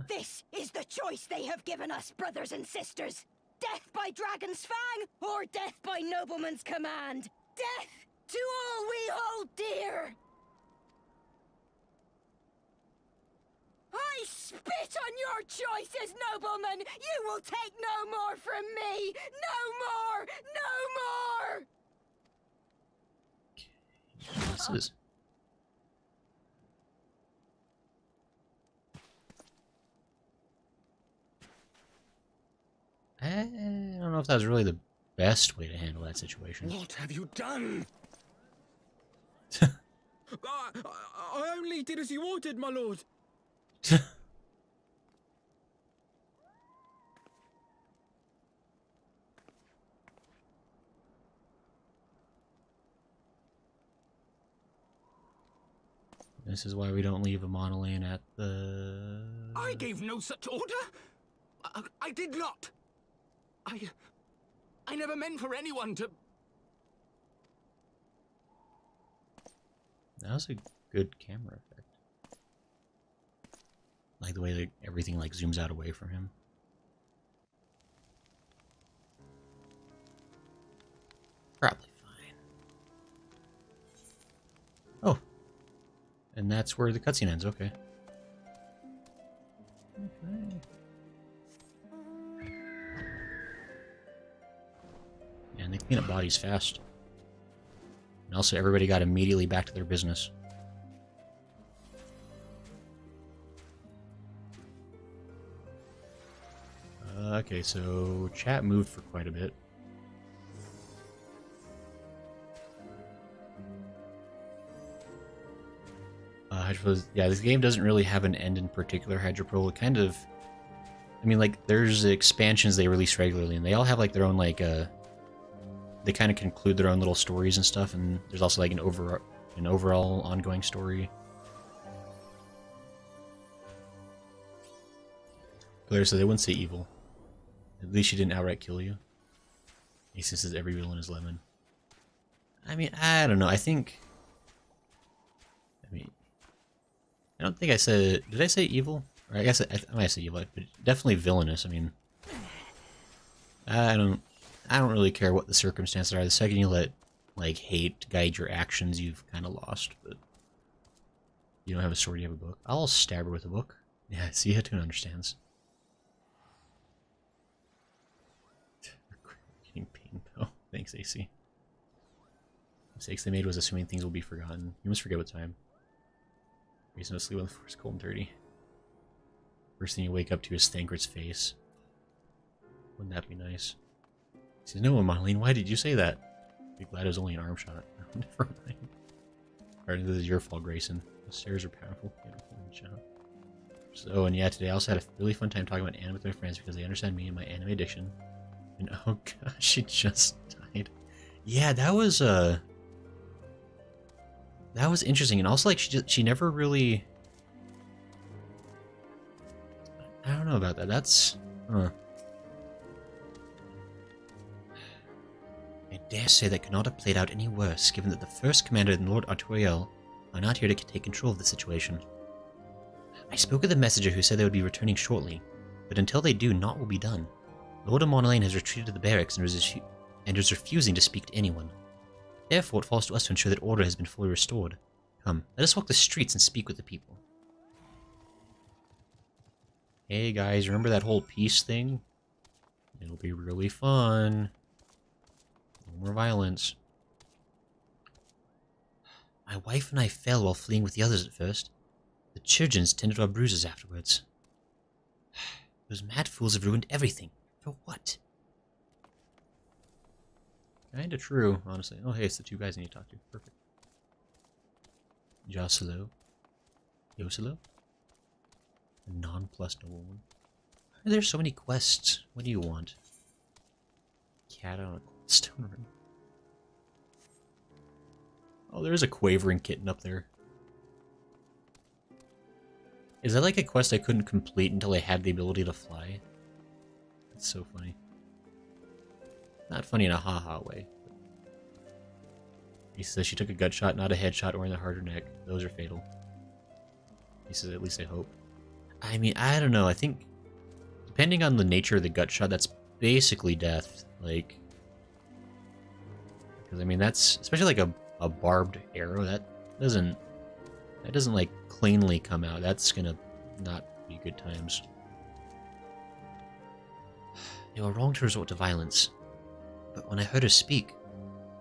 This is the choice they have given us, brothers and sisters. Death by dragon's fang, or death by nobleman's command. Death to all we hold dear. I spit on your choices, noblemen! You will take no more from me! No more! No more! This is... I don't know if that's really the best way to handle that situation. What have you done? I only did as you ordered, my lord. This is why we don't leave a monolane at the... I gave no such order! I did not! I never meant for anyone to... That was a good camera effect. Like the way that everything like zooms out away from him. Probably fine. Oh. And that's where the cutscene ends, okay. Okay. And they clean up bodies fast. And also everybody got immediately back to their business. Okay, so chat moved for quite a bit. Yeah, this game doesn't really have an end in particular, Hydropro. It kind of... I mean, like, there's expansions they release regularly, and they all have, like, their own, like, they kind of conclude their own little stories and stuff, and there's also, like, an overall ongoing story. Claire said they wouldn't say evil. At least she didn't outright kill you. Ace says every villain is lemon. I mean, I don't know. I don't think I said... Did I say evil? Or I guess I might say evil, but definitely villainous. I mean, I don't really care what the circumstances are. The second you let, like, hate guide your actions, you've kind of lost. But you don't have a sword, you have a book. I'll stab her with a book. Yeah, see, Hatun understands. Getting pain, though. Thanks, AC. Mistakes they made was assuming things will be forgotten. You must forget with time. Reason to sleep on the floor is cold and dirty. First thing you wake up to is Thancred's face. Wouldn't that be nice? He says, no, Marlene, why did you say that? Be glad it was only an arm shot. Never mind. Alright, this is your fault, Grayson. The stairs are powerful. So, and yeah, today I also had a really fun time talking about anime with my friends because they understand me and my anime addiction. And oh gosh, she just died. Yeah, that was interesting, and also like she never really... I don't know about that. That's I dare say that could not have played out any worse, given that the first commander and Lord Arturiel are not here to take control of the situation. I spoke with the messenger who said they would be returning shortly, but until they do, naught will be done. Lord Amonelaine has retreated to the barracks and is refusing to speak to anyone. Therefore, it falls to us to ensure that order has been fully restored. Come, let us walk the streets and speak with the people. Hey guys, remember that whole peace thing? It'll be really fun. No more violence. My wife and I fell while fleeing with the others at first. The Churgeons tended to our bruises afterwards. Those mad fools have ruined everything. For what? Kinda true, honestly. Oh, hey, it's the two guys I need to talk to. Perfect. Joselo. Yoselo? A non-plus nobleman. Why are there so many quests? What do you want? Cat on a stone ring. Oh, there's a quavering kitten up there. Is that like a quest I couldn't complete until I had the ability to fly? That's so funny. Not funny in a haha way. He says she took a gut shot, not a headshot or in the heart or neck. Those are fatal. He says, at least I hope. I mean, I don't know. I think, depending on the nature of the gut shot, that's basically death. Like, because I mean, that's especially like a barbed arrow. That doesn't like cleanly come out. That's gonna not be good times. They were wrong to resort to violence, but when I heard her speak,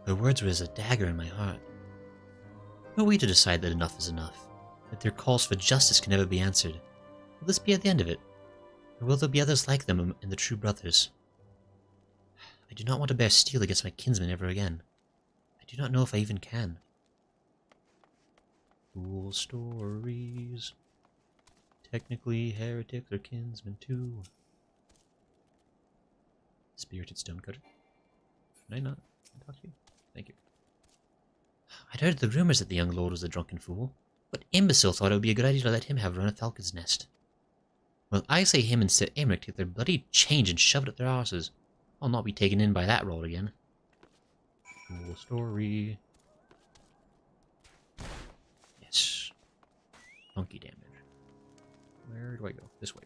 her words were as a dagger in my heart. Who are we to decide that enough is enough? That their calls for justice can never be answered? Will this be at the end of it? Or will there be others like them and the true brothers? I do not want to bear steel against my kinsmen ever again. I do not know if I even can. Cool stories. Technically, heretics are kinsmen too. Spirited stonecutter. Can I not talk to you? Thank you. I'd heard the rumors that the young lord was a drunken fool. What imbecile thought it would be a good idea to let him have run a falcon's nest? Well, I say him and Sir Aymeric take their bloody change and shove it up their arses. I'll not be taken in by that role again. Cool story. Funky damage. Where do I go? This way.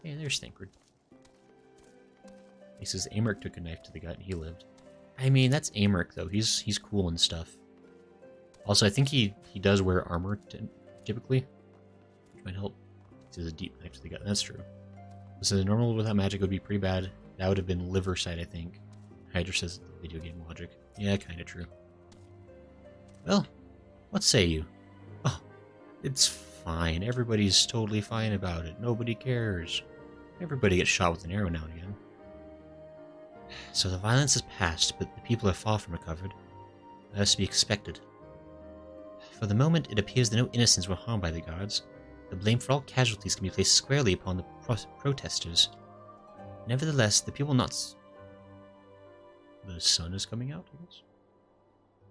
Hey, there's Thancred. He says Amric took a knife to the gut and he lived. I mean, that's Amric, though. He's cool and stuff. Also, I think he does wear armor typically, which might help. This is a deep knife to the gut. That's true. So the normal without magic would be pretty bad. That would have been liver side, I think. Hydra says video game logic. Yeah, kind of true. Well, what say you? Oh, it's fine. Everybody's totally fine about it. Nobody cares. Everybody gets shot with an arrow now and again. So the violence has passed, but the people are far from recovered. That is to be expected. For the moment, it appears that no innocents were harmed by the guards. The blame for all casualties can be placed squarely upon the protesters. Nevertheless, the people not... The sun is coming out, I guess?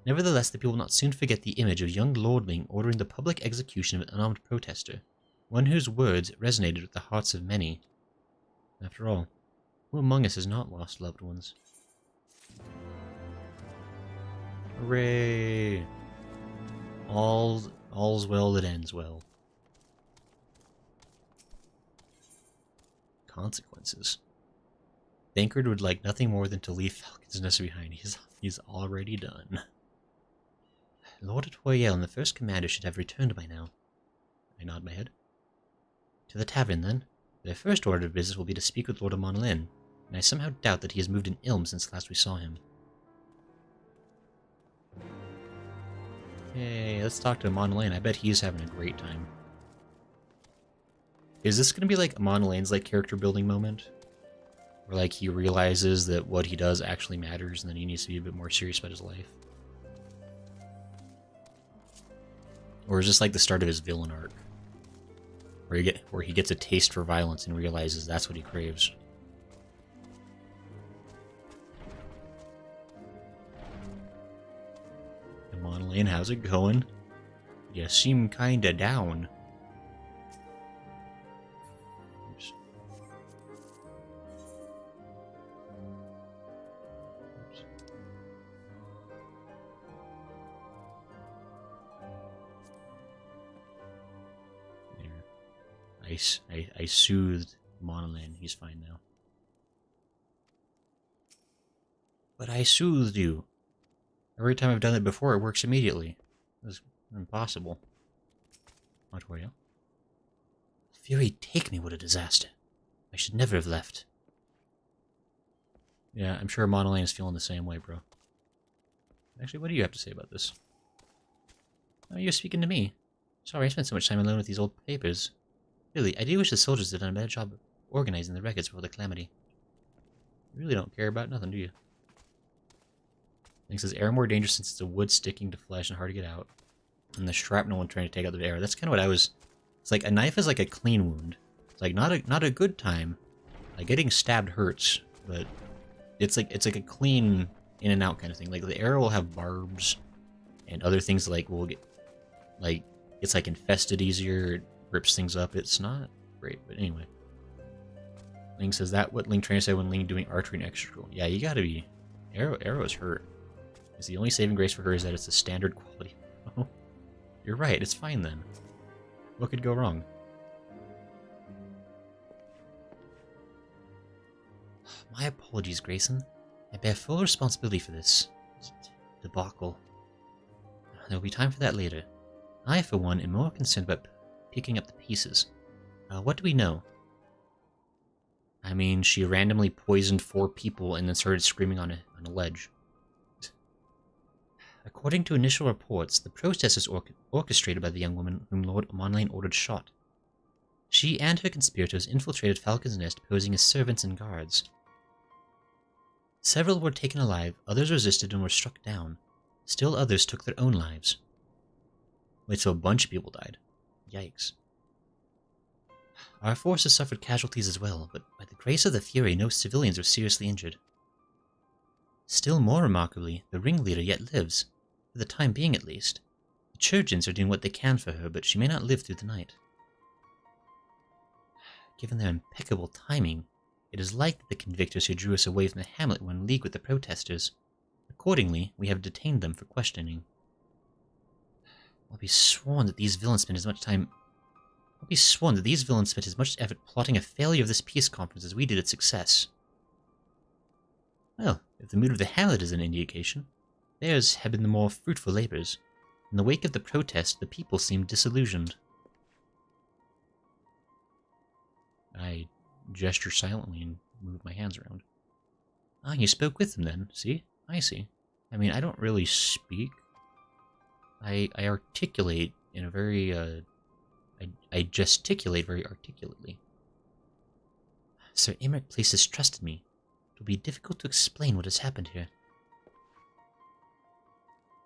Nevertheless, the people will not soon forget the image of young lordling ordering the public execution of an unarmed protester, one whose words resonated with the hearts of many. After all, who among us has not lost loved ones? Hooray! All's well that ends well. Consequences. Thancred would like nothing more than to leave Falcon's nest behind. He's already done. Lord Atoyel and the first commander should have returned by now. I nod my head. To the tavern, then. Their first order of business will be to speak with Lord Amonlin, and I somehow doubt that he has moved an ilm since last we saw him. Hey, let's talk to Amonlin. I bet he's having a great time. Is this going to be like Amonlin's like character building moment? Where like he realizes that what he does actually matters and then he needs to be a bit more serious about his life? Or is this like the start of his villain arc? Where he gets a taste for violence and realizes that's what he craves. Amonlin, how's it going? You seem kinda down. Oops. Oops. There. I soothed Amonlin. He's fine now. But I soothed you. Every time I've done it before, it works immediately. It's impossible. What were you? Fury, take me, what a disaster. I should never have left. Yeah, I'm sure Amonlin is feeling the same way, bro. Actually, what do you have to say about this? Oh, you're speaking to me. Sorry, I spent so much time alone with these old papers. Really, I do wish the soldiers had done a better job of organizing the records before the calamity. You really don't care about nothing, do you? It says, arrow more dangerous since it's a wood sticking to flesh and hard to get out. And the shrapnel one trying to take out the arrow. That's kind of what I was... It's like, a knife is like a clean wound. It's like, not a good time. Like, getting stabbed hurts, but... It's like a clean in and out kind of thing. Like, the arrow will have barbs, and other things like will get... Like, it's like infested easier, it rips things up. It's not great, but anyway. Ling says, that what Ling Trainer said when Ling doing archery and extra. Yeah, you gotta be... Arrows hurt. The only saving grace for her is that it's a standard quality. Oh, you're right, it's fine then. What could go wrong? My apologies, Grayson. I bear full responsibility for this debacle. There will be time for that later. I, for one, am more concerned about picking up the pieces. What do we know? I mean, she randomly poisoned 4 people and then started screaming on a ledge. According to initial reports, the protest is orchestrated by the young woman whom Lord Amonlin ordered shot. She and her conspirators infiltrated Falcon's Nest posing as servants and guards. Several were taken alive, others resisted and were struck down. Still others took their own lives. Wait, so a bunch of people died. Yikes. Our forces suffered casualties as well, but by the grace of the Fury, no civilians were seriously injured. Still more remarkably, the ringleader yet lives, for the time being at least. The Trojans are doing what they can for her, but she may not live through the night. Given their impeccable timing, it is likely the convictors who drew us away from the hamlet were in league with the protesters. Accordingly, we have detained them for questioning. I'll be sworn that these villains spent as much time... I'll be sworn that these villains spent as much effort plotting a failure of this peace conference as we did its success. Well, if the mood of the Hamlet is an indication, theirs have been the more fruitful labors. In the wake of the protest, the people seemed disillusioned. I gesture silently and move my hands around. Ah, you spoke with them then, see? I see. I mean, I don't really speak. I articulate in a very, I gesticulate very articulately. Sir Aymeric placed his trust in me. It will be difficult to explain what has happened here.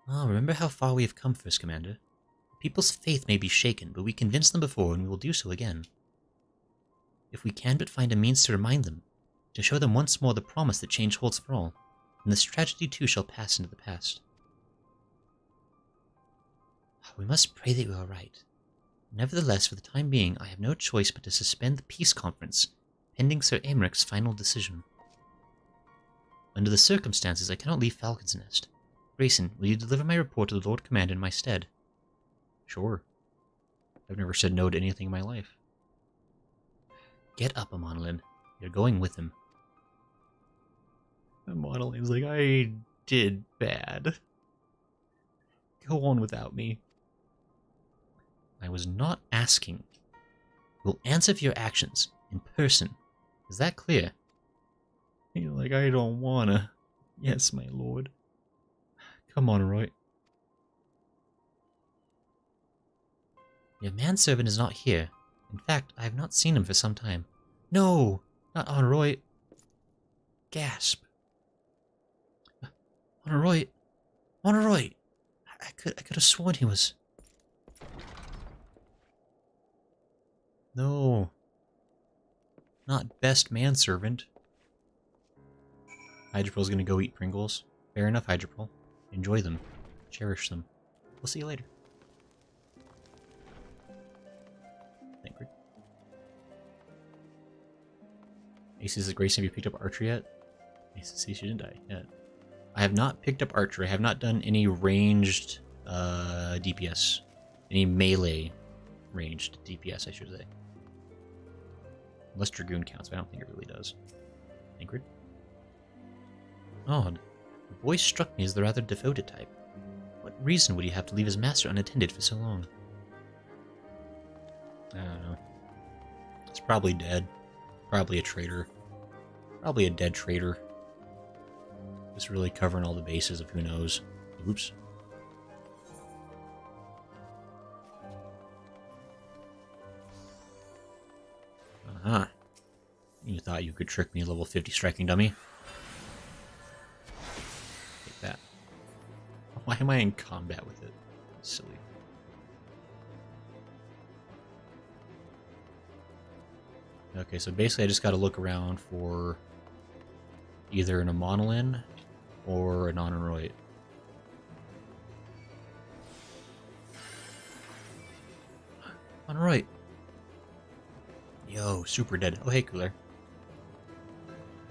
Ah, remember how far we have come, First Commander. The people's faith may be shaken, but we convinced them before, and we will do so again. If we can but find a means to remind them, to show them once more the promise that change holds for all, then this tragedy too shall pass into the past. We must pray that you are right. Nevertheless, for the time being, I have no choice but to suspend the peace conference, pending Sir Aymeric's final decision. Under the circumstances, I cannot leave Falcon's Nest. Grayson, will you deliver my report to the Lord Commander in my stead? Sure. I've never said no to anything in my life. Get up, Amonolin. You're going with him. Amanolin's like, I did bad. Go on without me. I was not asking. We'll answer for your actions, in person. Is that clear? You're like, I don't wanna. Yes, my lord. Come on, Roy. Your manservant is not here. In fact, I have not seen him for some time. No! Not Honoroi. Gasp. Honoroi. Honoroi! I could have sworn he was... No. Not best manservant. Hydropol's gonna go eat Pringles. Fair enough, Hydropol. Enjoy them. Cherish them. We'll see you later. Thank you. Ace says, Grayson, have you picked up archery yet? Ace says, she didn't die yet. I have not picked up archery. I have not done any ranged DPS. Any melee ranged DPS, I should say. Unless Dragoon counts, but I don't think it really does. Ingrid? Odd. The boy struck me as the rather devoted type. What reason would he have to leave his master unattended for so long? I don't know. He's probably dead. Probably a traitor. Probably a dead traitor. Just really covering all the bases of who knows. Oops. Uh-huh. You thought you could trick me, level 50 striking dummy? Take that. Why am I in combat with it? That's silly. Okay, so basically I just gotta look around for either an Amonolin or an Honoroi. Honoroi! Yo, super dead. Oh, hey, Cooler.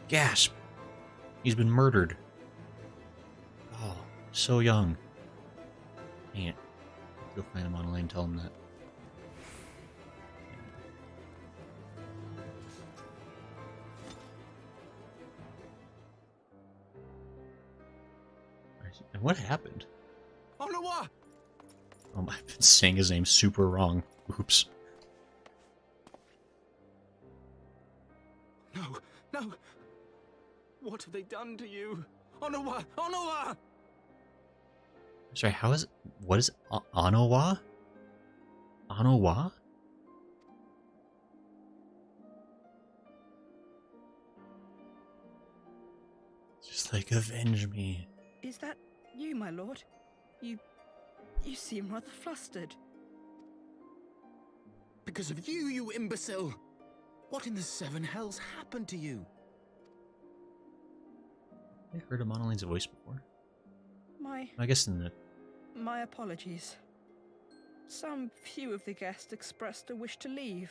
Gasp! He's been murdered. Oh, so young. Dang it. Go find him on a lane, tell him that. And what happened? Onawa! Oh, I've been saying his name super wrong. Oops. No, no! What have they done to you? Onawa! Onawa! Sorry, how is it? What is Onawa? Onawa? Just like, avenge me. Is that you, my lord? You seem rather flustered. Because of you, you imbecile! What in the seven hells happened to you? I heard a Monolin's voice before. My I guess in the... My apologies. Some few of the guests expressed a wish to leave,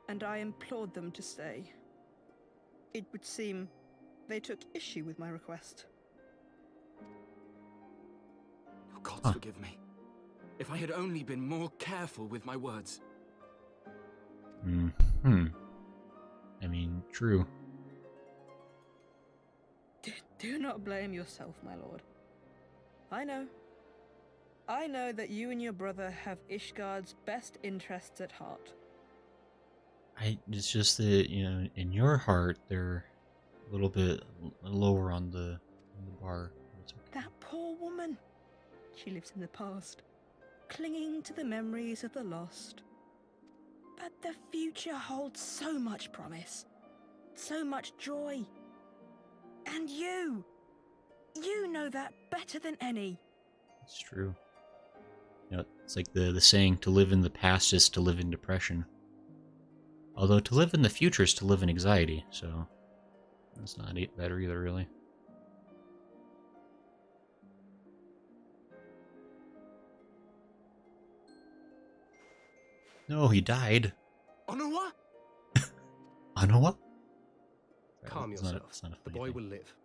and I implored them to stay. It would seem they took issue with my request. Oh, gods forgive me. If I had only been more careful with my words. I mean, true. Do not blame yourself, my lord. I know. I know that you and your brother have Ishgard's best interests at heart. It's just that, you know, in your heart, they're a little bit lower on the bar. It's okay. That poor woman. She lives in the past, clinging to the memories of the lost. But the future holds so much promise, so much joy. And you know that better than any. It's true. You know, it's like the saying, to live in the past is to live in depression. Although to live in the future is to live in anxiety, so that's not better either, really. No, he died. Onawa? Onawa? Calm It's not yourself. a The funny boy thing. will live.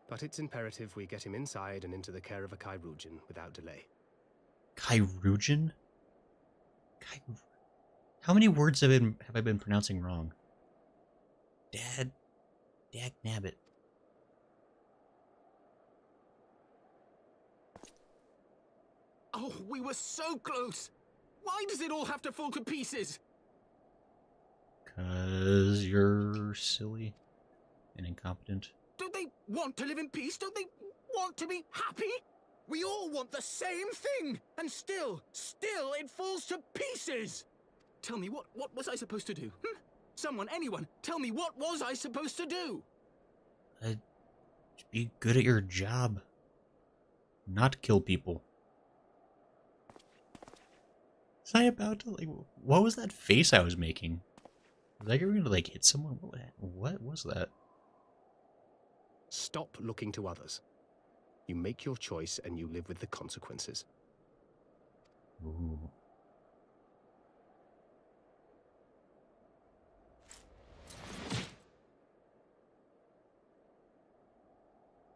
But it's imperative we get him inside and into the care of a Chirurgeon without delay. Chirurgeon? How many words have I been pronouncing wrong? Dag nabbit. Oh, we were so close! Why does it all have to fall to pieces? 'Cause you're silly and incompetent. Don't they want to live in peace? Don't they want to be happy? We all want the same thing! And still it falls to pieces! Tell me, what was I supposed to do? Someone, anyone, tell me, what was I supposed to do? Be good at your job. Not kill people. Was I about to, like, what was that face I was making? Was I going to, like, hit someone? What was that? Stop looking to others. You make your choice and you live with the consequences. Ooh.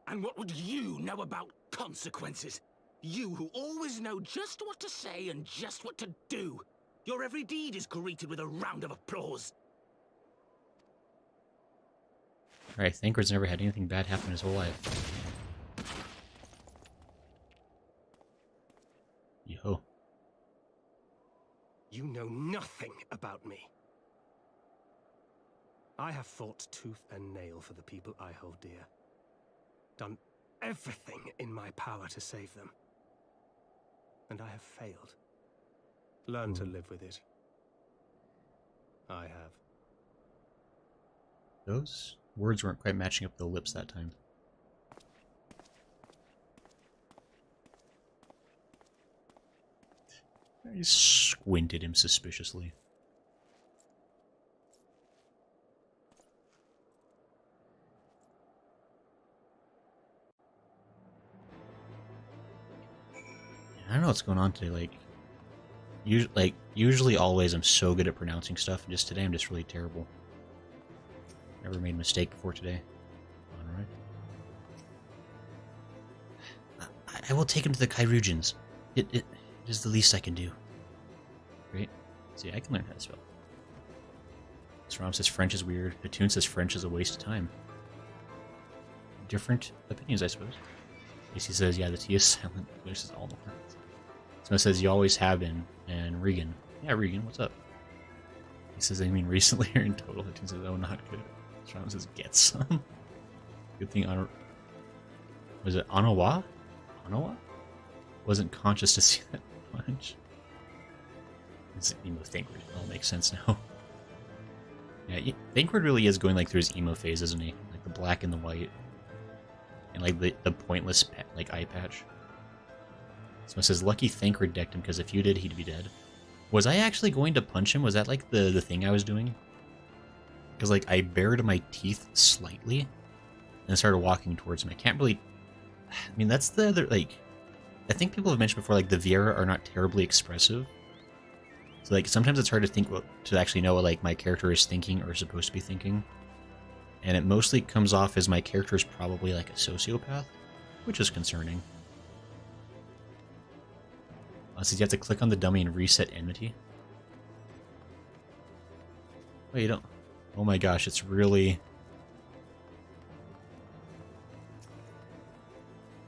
And what would you know about consequences? You who always know just what to say and just what to do. Your every deed is greeted with a round of applause. Alright, Thancred's never had anything bad happen in his whole life. Yo. You know nothing about me. I have fought tooth and nail for the people I hold dear. Done everything in my power to save them. And I have failed. Learn to live with it. I have. Those words weren't quite matching up the lips that time. I squinted him suspiciously. I don't know what's going on today. Usually, always, I'm so good at pronouncing stuff, and just today, I'm just really terrible. Never made a mistake before today. Alright. I will take him to the Chirurgeons. It is the least I can do. Great. See, I can learn how to spell. Sram says French is weird. Hatun says French is a waste of time. Different opinions, I suppose. AC says, yeah, the T is silent. This is all the words. Someone says, you always have been. And Regan. Yeah, Regan, what's up? He says, I mean recently or in total. Hatun says, oh, not good. Sram says, get some. Good thing was it Onawa? Onawa? Wasn't conscious to see that punch. It's emo Thancred. It all makes sense now. Yeah, Thancred really is going like through his emo phase, isn't he? Like the black and the white. And like the pointless like eye patch. Someone says, lucky Thancred decked him, because if you did, he'd be dead. Was I actually going to punch him? Was that like the thing I was doing? Because like I bared my teeth slightly and started walking towards him. I can't really... I mean, that's the other, like... I think people have mentioned before, like, the Viera are not terribly expressive. So, like, sometimes it's hard to think to actually know what, like, my character is thinking or supposed to be thinking. And it mostly comes off as my character is probably, like, a sociopath, which is concerning. Oh, so you have to click on the dummy and reset enmity? Wait, you don't... Oh my gosh, it's really...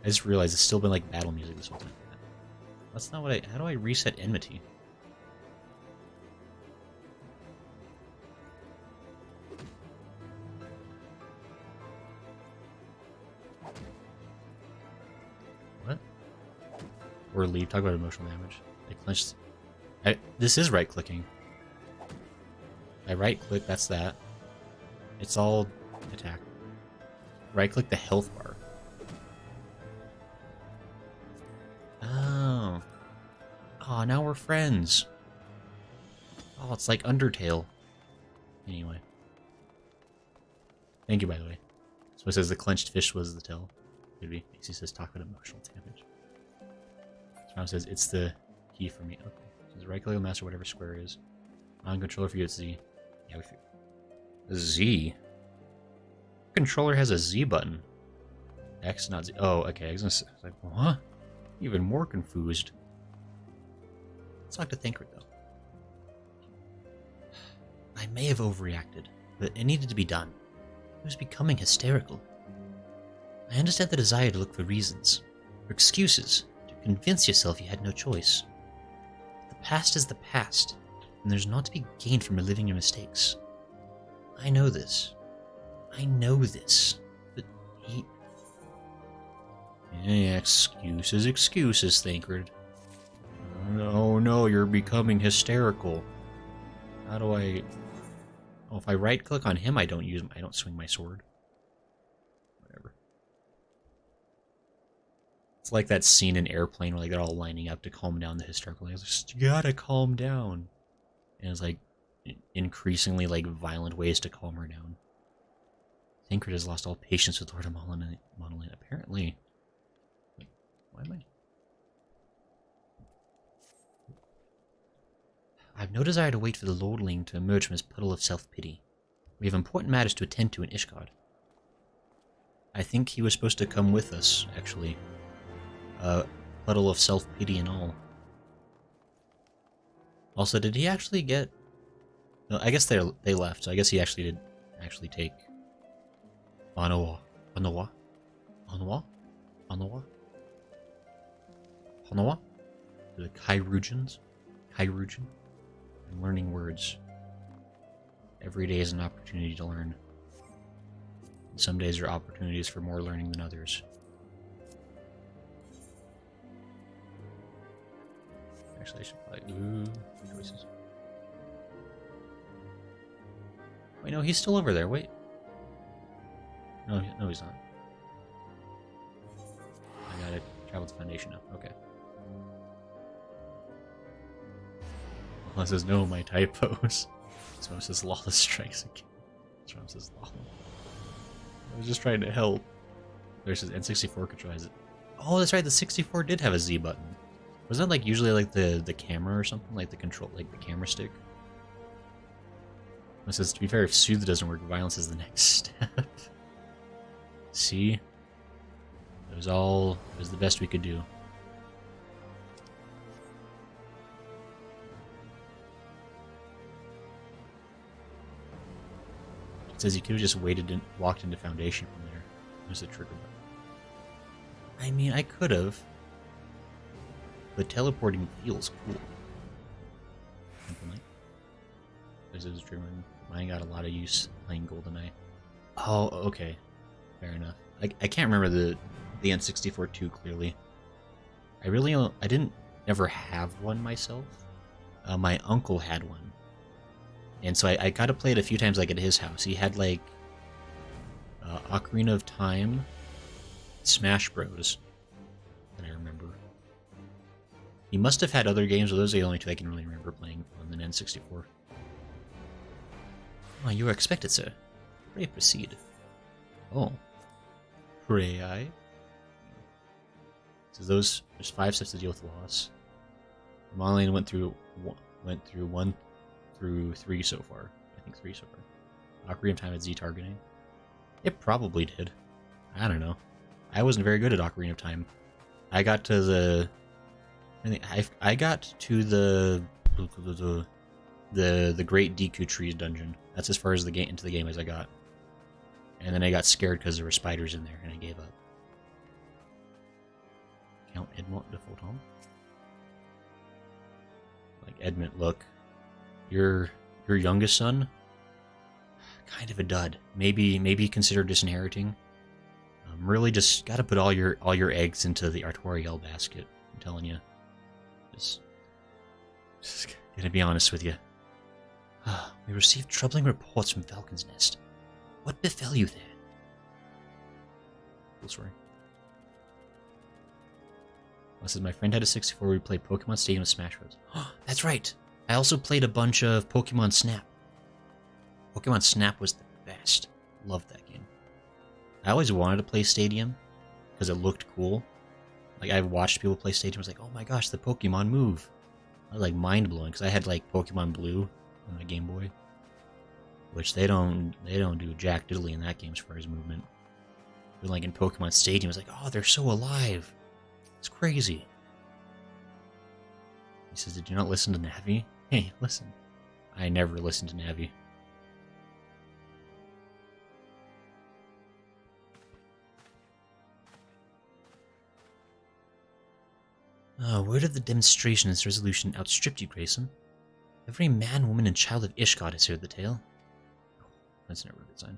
I just realized it's still been like battle music this whole time. That's not what I... How do I reset enmity? What? Or leave. Talk about emotional damage. I clenched... This is right-clicking. I right-click, that's that. It's all attack. Right-click the health bar. Oh. Oh, now we're friends. Oh, it's like Undertale. Anyway. Thank you, by the way. So it says the clenched fist was the tell. Could be. He says talk about emotional damage. So says it's the key for me. Okay. It says right click on master whatever square is. On controller for you it's Z. Yeah, we Z? Controller has a Z button. X, not Z. Oh, okay. I was gonna say, like, what? Even more confused. Let's talk to Thancred, though. I may have overreacted, but it needed to be done. It was becoming hysterical. I understand the desire to look for reasons, for excuses, to convince yourself you had no choice. The past is the past, and there's not to be gained from reliving your mistakes. I know this. I know this. But he... Yeah, excuses, Thancred. Oh no, you're becoming hysterical. How do I... Oh, if I right-click on him, I don't swing my sword. Whatever. It's like that scene in Airplane where like, they're all lining up to calm down the hysterical. Like, you gotta calm down. And it's like increasingly like violent ways to calm her down. Thancred has lost all patience with Lord of Monolin, apparently. Wait, why am I... I have no desire to wait for the lordling to emerge from his puddle of self-pity. We have important matters to attend to in Ishgard. I think he was supposed to come with us, actually. Puddle of self-pity and all. Also, did he actually get... No, I guess they left, so I guess he actually did take... Onawa. To the Kairugians? Kairugian? I'm learning words. Every day is an opportunity to learn. And some days are opportunities for more learning than others. Actually, I should probably... choices. Wait, no, he's still over there. Wait. No, he's not. I gotta travel to Foundation now. Okay. Well, it says no, my typos. So it says Lawless strikes again. So it says Lawless. I was just trying to help. There says N64 controls it. Oh, that's right. The 64 did have a Z button. Wasn't that like usually like the camera or something, like the control, like the camera stick? It says to be fair, if soothe doesn't work, violence is the next step. See, it was the best we could do. It says you could have just waited and walked into Foundation from there. There's the trigger button. I mean, I could have, but teleporting feels cool. There's a German. Mine got a lot of use playing GoldenEye. Oh, okay. Fair enough. I can't remember the N64 too clearly. I didn't ever have one myself. My uncle had one. And so I got to play it a few times like at his house. He had like Ocarina of Time, Smash Bros. That I remember. He must have had other games, but those are the only two I can really remember playing on the N64. Oh, you were expected, sir. Pray proceed. Oh. Pray I? So there's 5 steps to deal with loss. Monolin went through 1 through 3 so far. I think 3 so far. Ocarina of Time at Z targeting. It probably did. I don't know. I wasn't very good at Ocarina of Time. I got to I think I got to the Great Deku Tree dungeon. That's as far as into the game as I got. And then I got scared because there were spiders in there, and I gave up. Count Edmont de Photon. Like Edmont, look, your youngest son, kind of a dud. Maybe consider disinheriting. Really, just gotta put all your eggs into the Artoriel basket. I'm telling you, just gonna be honest with you. We received troubling reports from Falcon's Nest. What befell you there? Cool story. Well, says my friend had a 64 where we played Pokemon Stadium with Smash Bros. That's right. I also played a bunch of Pokemon Snap. Pokemon Snap was the best. Loved that game. I always wanted to play Stadium because it looked cool. Like, I've watched people play Stadium. I was like, oh my gosh, the Pokemon move. I was like mind blowing because I had like Pokemon Blue on my Game Boy, which they don't do jack diddly in that game as far as movement. But like in Pokemon Stadium, it's like, oh, they're so alive. It's crazy. He says, did you not listen to Navi? Hey, listen. I never listened to Navi. Word of the demonstration and its resolution outstripped you, Grayson. Every man, woman, and child of Ishgard has heard the tale. Oh, that's never a good sign.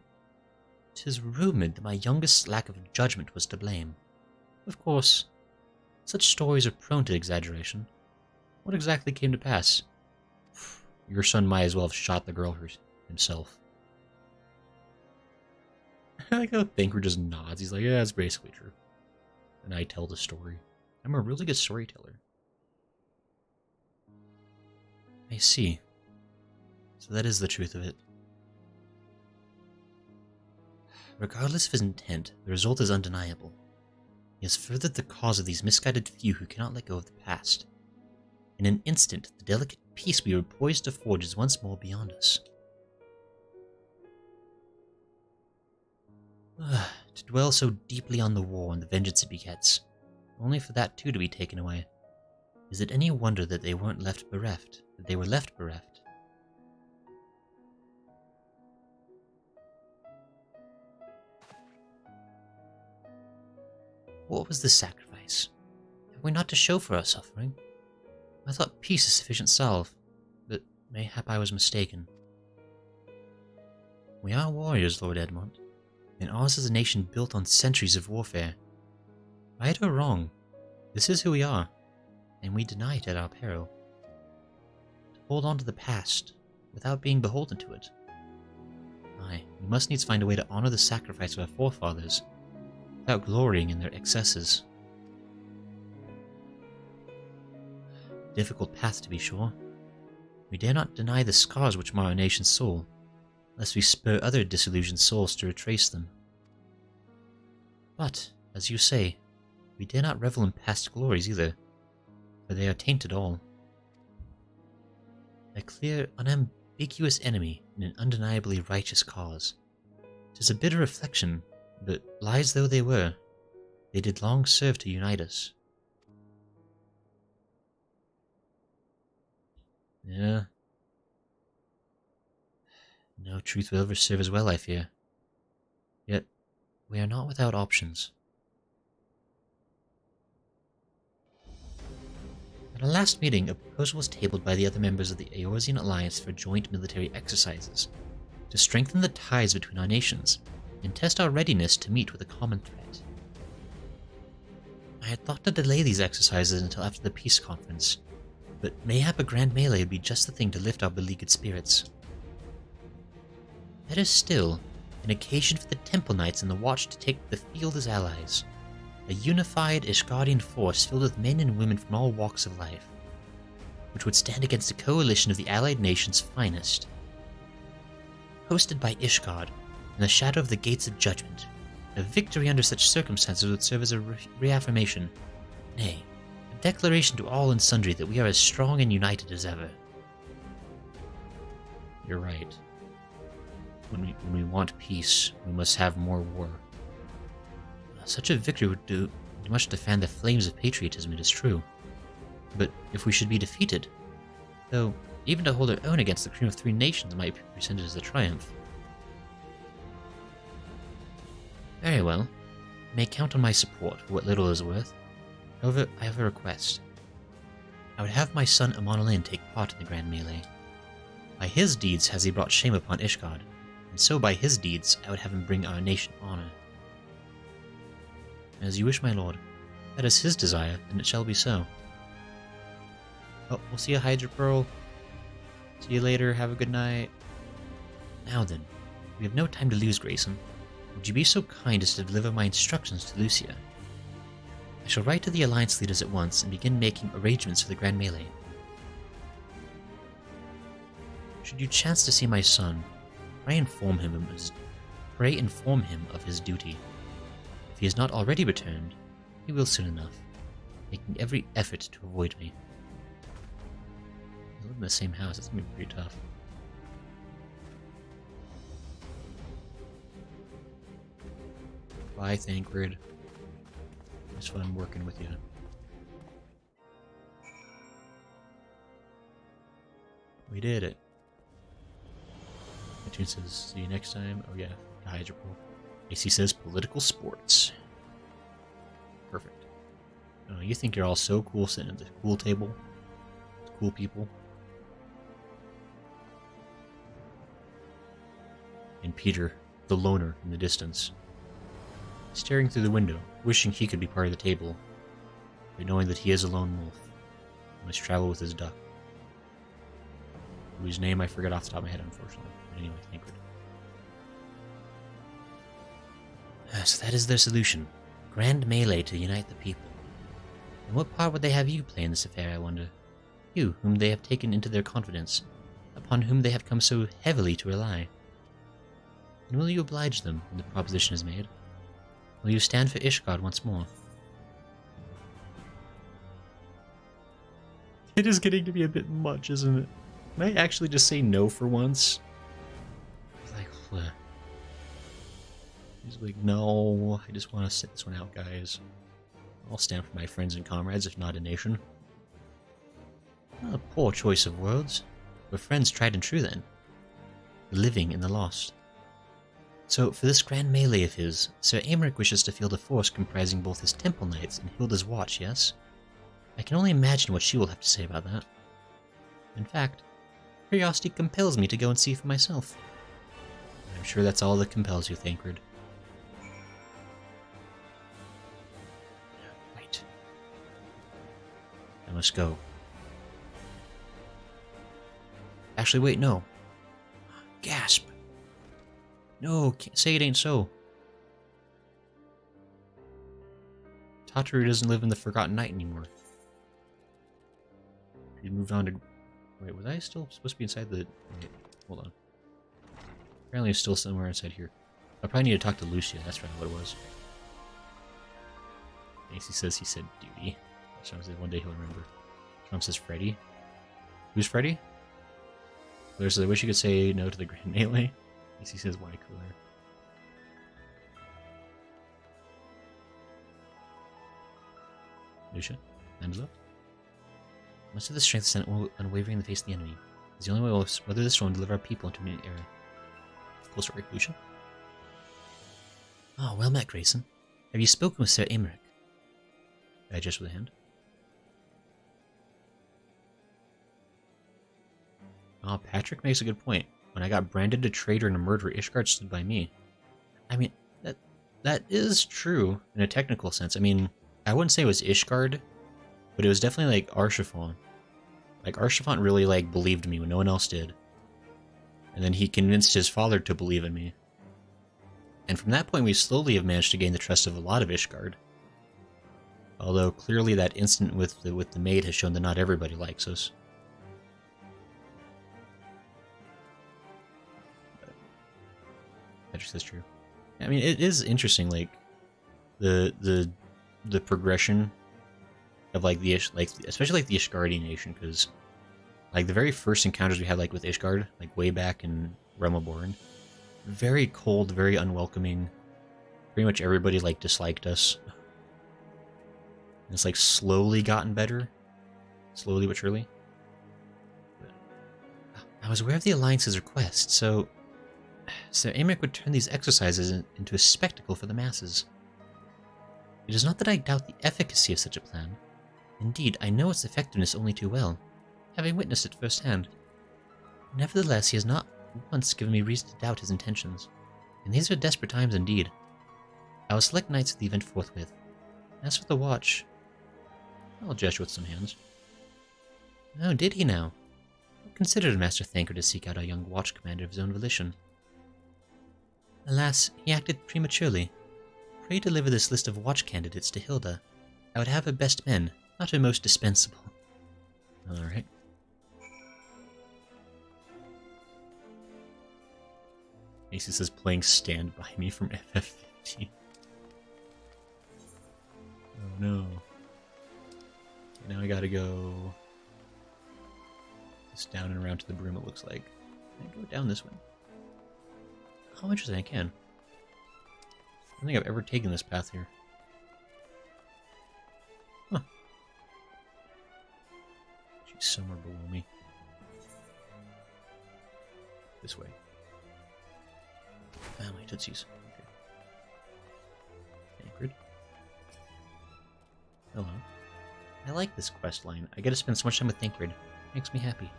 'Tis rumored that my youngest's lack of judgment was to blame. Of course, such stories are prone to exaggeration. What exactly came to pass? Your son might as well have shot the girl himself. I like how Thinker just nods. He's like, yeah, that's basically true. And I tell the story. I'm a really good storyteller. I see. So that is the truth of it. Regardless of his intent, the result is undeniable. He has furthered the cause of these misguided few who cannot let go of the past. In an instant, the delicate peace we were poised to forge is once more beyond us. To dwell so deeply on the war and the vengeance it begets, only for that too to be taken away. Is it any wonder that they weren't left bereft, that they were left bereft? What was the sacrifice? Have we not to show for our suffering? I thought peace a sufficient salve, but mayhap I was mistaken. We are warriors, Lord Edmond, and ours is a nation built on centuries of warfare. Right or wrong, this is who we are, and we deny it at our peril. To hold on to the past, without being beholden to it. Aye, we must needs find a way to honor the sacrifice of our forefathers, without glorying in their excesses. Difficult path, to be sure. We dare not deny the scars which mar our nation's soul, lest we spur other disillusioned souls to retrace them. But, as you say, we dare not revel in past glories either, for they are tainted all. A clear, unambiguous enemy in an undeniably righteous cause. 'Tis a bitter reflection, but lies though they were, they did long serve to unite us. Yeah. No truth will ever serve as well, I fear. Yet, we are not without options. At our last meeting, a proposal was tabled by the other members of the Eorzean Alliance for joint military exercises, to strengthen the ties between our nations, and test our readiness to meet with a common threat. I had thought to delay these exercises until after the peace conference, but mayhap a grand melee would be just the thing to lift our beleaguered spirits. Better still, an occasion for the Temple Knights and the Watch to take the field as allies. A unified Ishgardian force filled with men and women from all walks of life, which would stand against a coalition of the allied nations' finest. Hosted by Ishgard, in the shadow of the Gates of Judgment, a victory under such circumstances would serve as a reaffirmation, nay, a declaration to all and sundry that we are as strong and united as ever. You're right. When we want peace, we must have more war. Such a victory would do much to fan the flames of patriotism, it is true. But if we should be defeated, though even to hold our own against the cream of 3 nations might be presented as a triumph. Very well. You may count on my support for what little is worth. However, I have a request. I would have my son Amonolin take part in the grand melee. By his deeds has he brought shame upon Ishgard, and so by his deeds I would have him bring our nation honor. As you wish, my lord. That is his desire, and it shall be so. Oh, we'll see you, Hydra Pearl. See you later, have a good night. Now then, we have no time to lose, Grayson. Would you be so kind as to deliver my instructions to Lucia? I shall write to the Alliance leaders at once and begin making arrangements for the grand melee. Should you chance to see my son, pray inform him of his duty. If he has not already returned, he will soon enough, making every effort to avoid me. We live in the same house, it's gonna be pretty tough. Bye, Thancred. It's fun working with you. We did it. iTunes says, see you next time. Oh yeah, Hydra Pearl. AC says, political sports. Perfect. Oh, you think you're all so cool sitting at the cool table? Cool people. And Peter, the loner in the distance, staring through the window, wishing he could be part of the table, but knowing that he is a lone wolf, and must travel with his duck, whose name I forget off the top of my head, unfortunately. But anyway, Thancred. So that is their solution. Grand melee to unite the people. And what part would they have you play in this affair, I wonder? You, whom they have taken into their confidence, upon whom they have come so heavily to rely. And will you oblige them when the proposition is made? Will you stand for Ishgard once more? It is getting to be a bit much, isn't it? Can I actually just say no for once? Like, bleh. He's like, no, I just want to sit this one out, guys. I'll stand for my friends and comrades, if not a nation. A poor choice of words. We're friends tried and true, then. The living and the lost. So, for this grand melee of his, Sir Aymeric wishes to field a force comprising both his Temple Knights and Hilda's Watch, yes? I can only imagine what she will have to say about that. In fact, curiosity compels me to go and see for myself. I'm sure that's all that compels you, Thancred. Right. I must go. Actually, wait, no. Gasp. No, can't say it ain't so. Tataru doesn't live in the Forgotten Night anymore. He moved on to... Wait, was I still supposed to be inside the... Wait, hold on. Apparently it's still somewhere inside here. I probably need to talk to Lucia, that's probably what it was. AC says he said duty. So one day he'll remember. Trump says Freddy. Who's Freddy? There's I wish you could say no to the Grand Melee. AC says why cooler. Lucia, Angela. Must have the strength to stand unwavering in the face of the enemy. It's the only way we'll weather the storm and deliver our people into a new era. Cool story, Lucia. Oh, well met, Grayson. Have you spoken with Sir Aymeric? I just with a hand. Oh, Patrick makes a good point. When I got branded a traitor and a murderer, Ishgard stood by me. I mean, that is true in a technical sense. I mean, I wouldn't say it was Ishgard, but it was definitely like Arshafon. Like Arshafon really like believed me when no one else did. And then he convinced his father to believe in me. And from that point we slowly have managed to gain the trust of a lot of Ishgard. Although clearly that incident with the maid has shown that not everybody likes us. Patrick says true. I mean, it is interesting, like the progression of like especially like the Ishgardi nation, because like the very first encounters we had like with Ishgard, like way back in Realm Reborn, very cold, very unwelcoming. Pretty much everybody like disliked us. And it's like slowly gotten better. slowly but surely. I was aware of the Alliance's request, so Sir Aymeric would turn these exercises into a spectacle for the masses. It is not that I doubt the efficacy of such a plan. Indeed, I know its effectiveness only too well, having witnessed it firsthand. Nevertheless, he has not once given me reason to doubt his intentions, and these are desperate times indeed. I will select knights for the event forthwith. As for the watch, I'll gesture with some hands. Oh, did he now? What considered Master Thanker to seek out a young watch commander of his own volition? Alas, he acted prematurely. Pray deliver this list of watch candidates to Hilda. I would have her best men, not her most dispensable. Alright. Macy says playing Stand By Me from FF15. Oh no. Okay, now I gotta go just down and around to the broom, it looks like. Can I go down this way? Oh, interesting, I can. I don't think I've ever taken this path here. Huh. She's somewhere below me. This way. Ah, my tootsies. Okay. Anchored. Hello. I like this quest line. I get to spend so much time with Thancred. Makes me happy.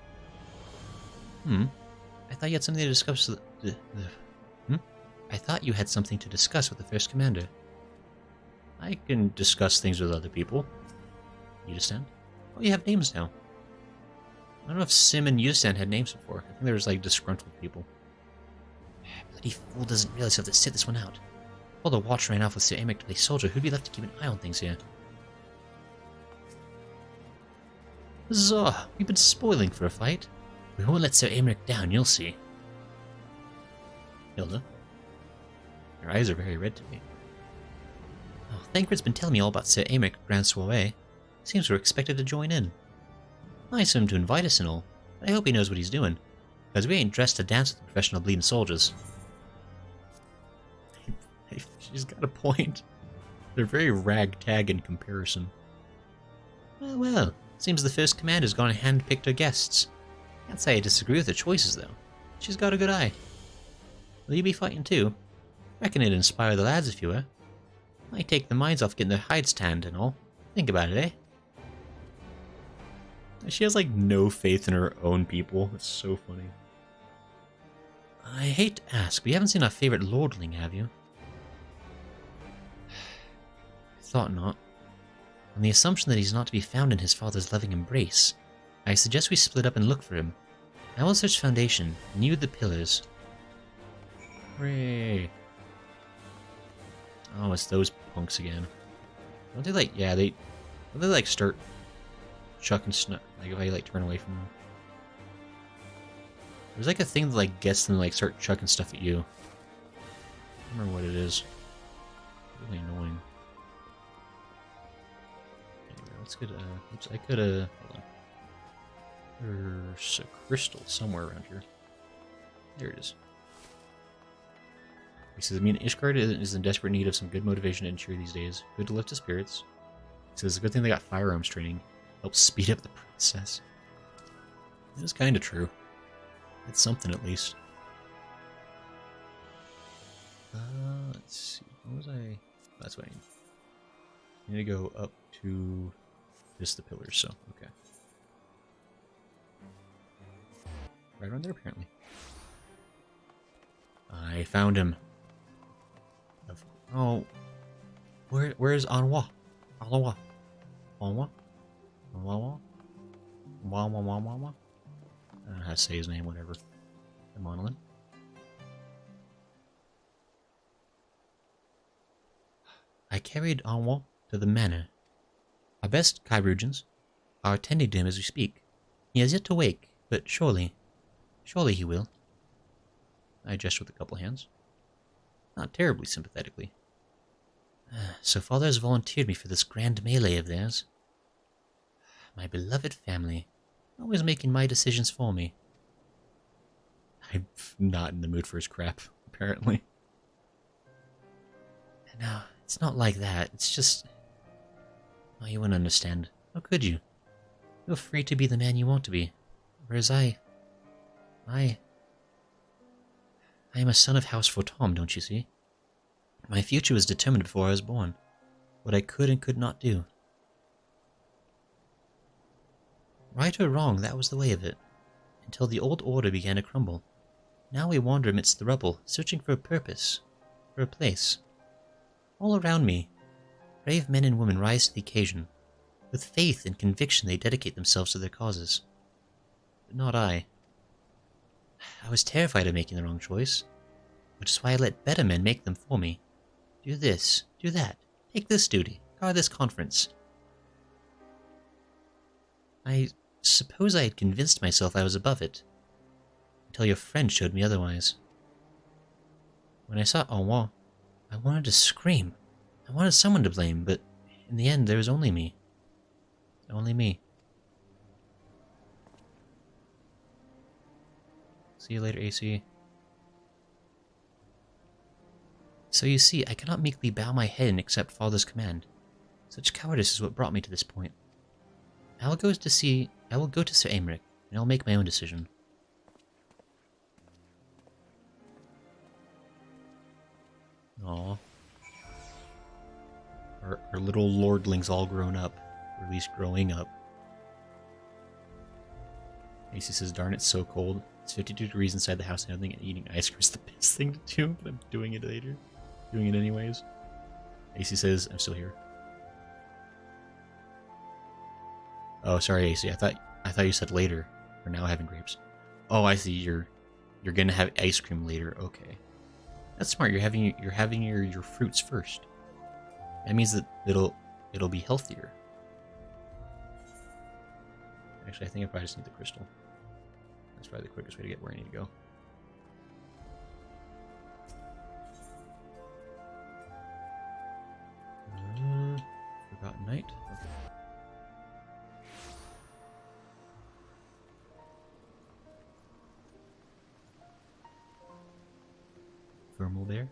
I thought you had something to discuss. I thought you had something to discuss with the First Commander. I can discuss things with other people. Yda? Oh, you have names now. I don't know if Sim and Yda had names before. I think there was like disgruntled people. Bloody fool doesn't realize he'll have to sit this one out. While the watch ran off with Sir Aymeric to play soldier, who'd be left to keep an eye on things here? Huzzah! We've been spoiling for a fight. We won't let Sir Aymeric down, you'll see. Hilda? Your eyes are very red to me. Oh, Thancred's been telling me all about Sir Aymeric at Grand Soiree. Seems we're expected to join in. Nice of him to invite us and all, but I hope he knows what he's doing, because we ain't dressed to dance with the professional bleeding soldiers. She's got a point. They're very ragtag in comparison. Well, seems the First Commander's gone and hand-picked her guests. Can't say I disagree with her choices, though. She's got a good eye. Will you be fighting too? Reckon it'd inspire the lads if you were. Might take the minds off getting their hides tanned and all. Think about it, eh? She has like no faith in her own people. It's so funny. I hate to ask, but you haven't seen our favorite lordling, have you? I thought not. On the assumption that he's not to be found in his father's loving embrace, I suggest we split up and look for him. I will search Foundation, and you with the pillars. Hooray. Oh, it's those punks again. Don't they like, yeah, don't they like start chucking snuff, like if I like turn away from them? There's like a thing that like gets them to like start chucking stuff at you. I don't remember what it is. Really annoying. Anyway, let's get oops, I could hold on. There's a crystal somewhere around here. There it is. He says, I mean, Ishgard is in desperate need of some good motivation and cheer these days. Good to lift his spirits. He says, it's a good thing they got firearms training. Helps speed up the process. It is kind of true. It's something at least. Let's see. What was I? That's what I need. I need to go up to just the pillars, so, okay. Right around there, apparently. I found him. Oh, where's Anwa? Anwa? Anwa? Anwa? Anwa? I don't know how to say his name, whatever. The Monolin. I carried Anwa to the manor. Our best Chirurgeons are attending to him as we speak. He has yet to wake, but surely he will. I gesture with a couple hands. Not terribly sympathetically. So father has volunteered me for this grand melee of theirs. My beloved family, always making my decisions for me. I'm not in the mood for his crap, apparently. No, it's not like that. It's just... Oh, you wouldn't understand. How could you? Feel free to be the man you want to be. Whereas I am a son of House Fortom, don't you see? My future was determined before I was born. What I could and could not do. Right or wrong, that was the way of it. Until the old order began to crumble. Now we wander amidst the rubble, searching for a purpose, for a place. All around me, brave men and women rise to the occasion. With faith and conviction they dedicate themselves to their causes. But not I. I was terrified of making the wrong choice, which is why I let better men make them for me. Do this, do that, take this duty, guard this conference. I suppose I had convinced myself I was above it, until your friend showed me otherwise. When I saw Anwan, I wanted to scream. I wanted someone to blame, but in the end there was only me. Only me. See you later, AC. So you see, I cannot meekly bow my head and accept Father's command. Such cowardice is what brought me to this point. I will go to Sir Aymeric, and I'll make my own decision. Aw. Our little lordlings all grown up. Or at least growing up. AC says, darn, it's so cold. It's 52 degrees inside the house and everything, and eating ice cream is the best thing to do, but I'm doing it later. Doing it anyways. AC says, I'm still here. Oh, sorry, AC. I thought you said later. We're now having grapes. Oh, I see. You're gonna have ice cream later. Okay. That's smart. You're having your fruits first. That means that it'll be healthier. Actually, I think I probably just need the crystal. That's probably the quickest way to get where I need to go. Forgotten Night. Okay. Thermal Bear.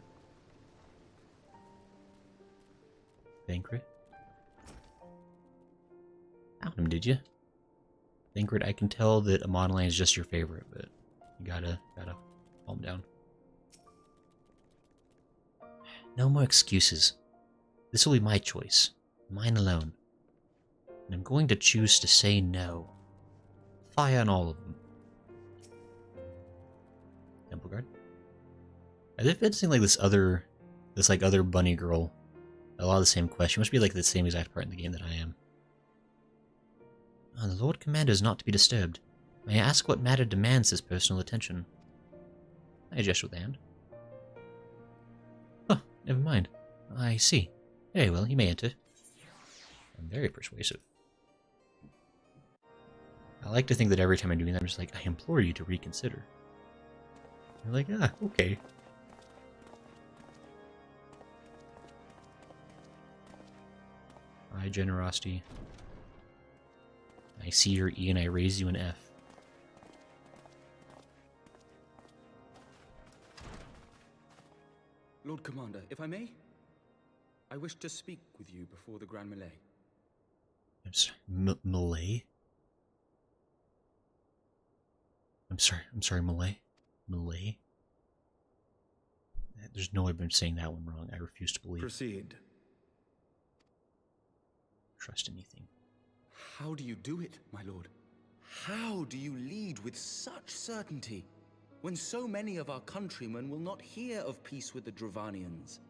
Banquet. Found him, did you? Ingrid, I can tell that Amonline is just your favorite, but you gotta calm down. No more excuses. This will be my choice. Mine alone. And I'm going to choose to say no. Fire on all of them. Temple Guard. I've been seeing like this other bunny girl. A lot of the same question. She must be like the same exact part in the game that I am. Oh, the Lord Commander is not to be disturbed. May I ask what matter demands his personal attention? I gesture with the hand. Oh, never mind. I see. Very well, you may enter. I'm very persuasive. I like to think that every time I'm doing that, I'm just like, I implore you to reconsider. You're like, ah, okay. I generosity. I see your E and I raise you an F. Lord Commander, if I may, I wish to speak with you before the Grand Melee. I'm sorry, Malay? I'm sorry, Malay? Malay? There's no way I'm saying that one wrong. I refuse to believe. Proceed. Trust anything. How do you do it, my lord? How do you lead with such certainty, when so many of our countrymen will not hear of peace with the Dravanians?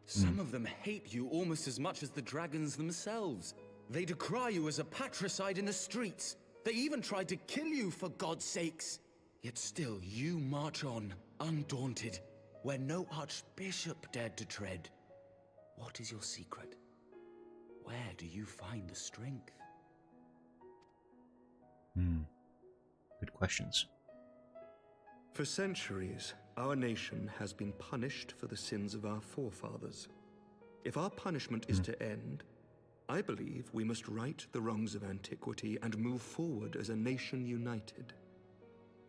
Some of them hate you almost as much as the dragons themselves. They decry you as a patricide in the streets. They even tried to kill you, for God's sakes. Yet still you march on, undaunted, where no archbishop dared to tread. What is your secret? Where do you find the strength? Good questions. For centuries, our nation has been punished for the sins of our forefathers. If our punishment is to end, I believe we must right the wrongs of antiquity and move forward as a nation united.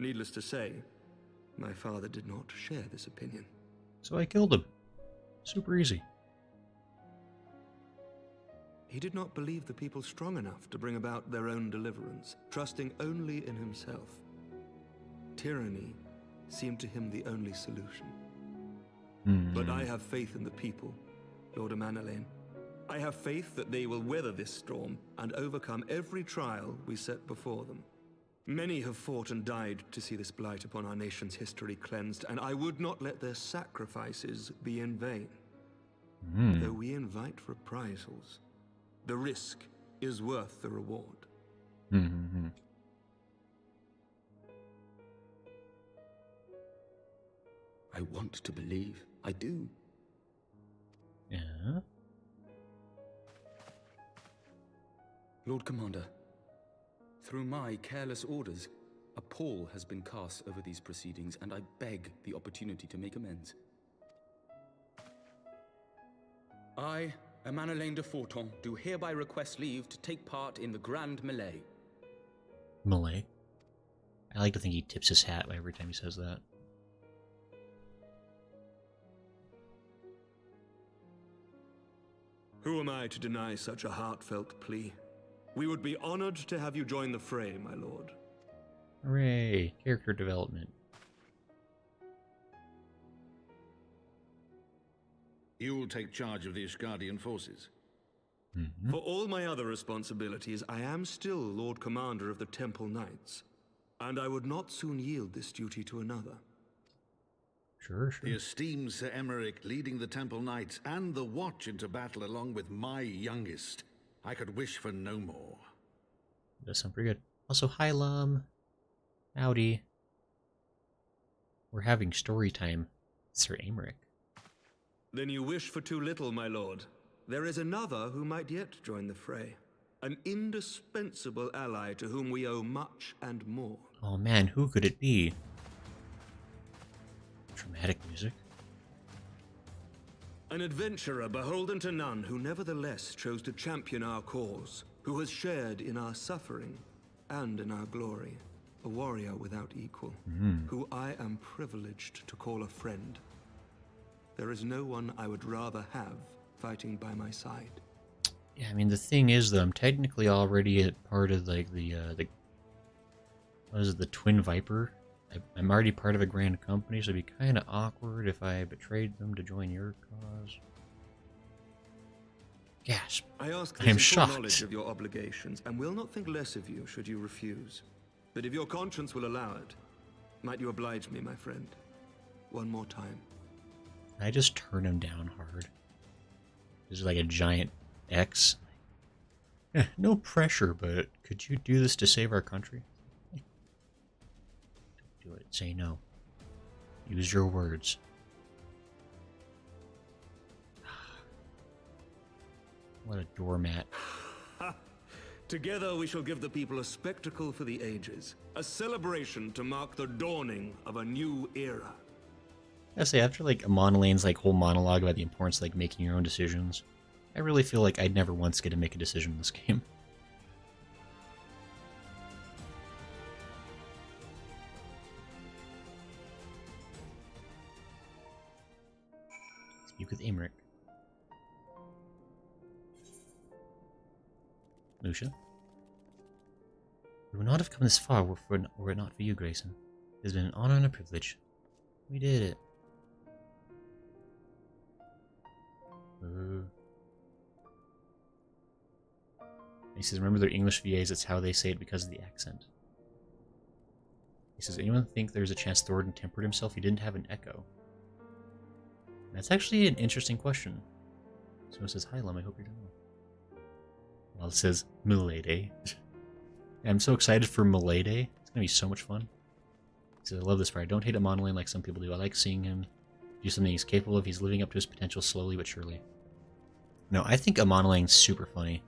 Needless to say, my father did not share this opinion. So I killed him. Super easy. He did not believe the people strong enough to bring about their own deliverance, trusting only in himself. Tyranny seemed to him the only solution. But I have faith in the people, Lord Amanalain. I have faith that they will weather this storm and overcome every trial we set before them. Many have fought and died to see this blight upon our nation's history cleansed, and I would not let their sacrifices be in vain. Though we invite reprisals, the risk is worth the reward. I want to believe. I do. Yeah? Lord Commander, through my careless orders, a pall has been cast over these proceedings, and I beg the opportunity to make amends. I, Amanalain de Forton, do hereby request leave to take part in the Grand Melee. Malay. I like to think he tips his hat every time he says that. Who am I to deny such a heartfelt plea? We would be honored to have you join the fray, my lord. Hooray! Character development. You will take charge of the Ishgardian forces. For all my other responsibilities, I am still Lord Commander of the Temple Knights, and I would not soon yield this duty to another. Sure. The esteemed Sir Emmerich leading the Temple Knights and the Watch into battle along with my youngest. I could wish for no more. Does sound pretty good. Also, hi Lum. Howdy. We're having story time, Sir Emmerich. Then you wish for too little, my lord. There is another who might yet join the fray. An indispensable ally to whom we owe much and more. Oh man, who could it be? Dramatic music. An adventurer beholden to none, who nevertheless chose to champion our cause, who has shared in our suffering and in our glory. A warrior without equal, who I am privileged to call a friend. There is no one I would rather have fighting by my side. Yeah, I mean, the thing is, though, I'm technically already a part of, like, the what is it, the Twin Viper? I'm already part of a grand company, so it'd be kind of awkward if I betrayed them to join your cause. Gasp. I ask I am this in full shocked. knowledge of your obligations, and will not think less of you should you refuse. But if your conscience will allow it, might you oblige me, my friend? One more time. I just turn him down hard. This is like a giant X. No pressure, but could you do this to save our country? Don't do it. Say no. Use your words. What a doormat. Together we shall give the people a spectacle for the ages. A celebration to mark the dawning of a new era. I say, after like Amanalain's like whole monologue about the importance of like making your own decisions, I really feel like I'd never once get to make a decision in this game. Speak with Emmerich. Lucia? We would not have come this far were it not for you, Grayson. It has been an honor and a privilege. We did it. He says, remember their English VAs, it's how they say it because of the accent. He says, anyone think there's a chance Thoradin tempered himself? He didn't have an echo. That's actually an interesting question. Someone says, hi Lum, I hope you're doing well. Well, it says, Milady. I'm so excited for Milady. It's gonna be so much fun. He says, I love this part. I don't hate Amanalain like some people do. I like seeing him do something he's capable of. He's living up to his potential slowly but surely. No, I think Amanalain's super funny.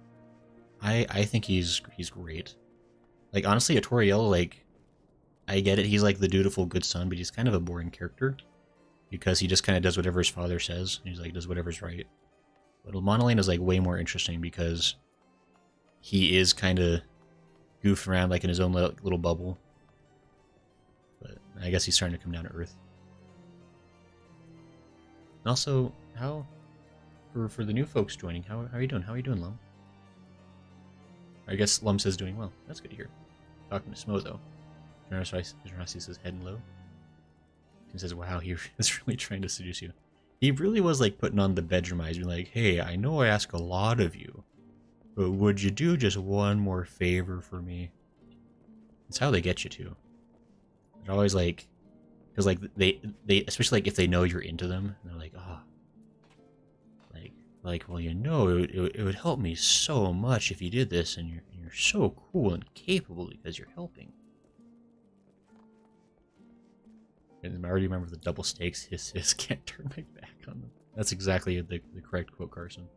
I think he's great. Like, honestly, Atoriel, like, I get it, he's like the dutiful good son, but he's kind of a boring character. Because he just kind of does whatever his father says. He's like, does whatever's right. But Amanalain is like way more interesting because he is kind of goofing around like in his own little bubble. But I guess he's starting to come down to earth. And also, how for the new folks joining, how are you doing? How are you doing, Lum? I guess Lum says doing well. That's good to hear. Talking to Smo, though. Generosity says head and low. He says, wow, he is really trying to seduce you. He really was like putting on the bedroom eyes, being like, hey, I know I ask a lot of you, but would you do just one more favor for me? That's how they get you to. They're always like, because like they especially like if they know you're into them, and they're like, oh, well, you know, it would help me so much if you did this, and you're so cool and capable because you're helping. And I already remember the double stakes. Hiss, can't turn my back on them. That's exactly the correct quote, Carson.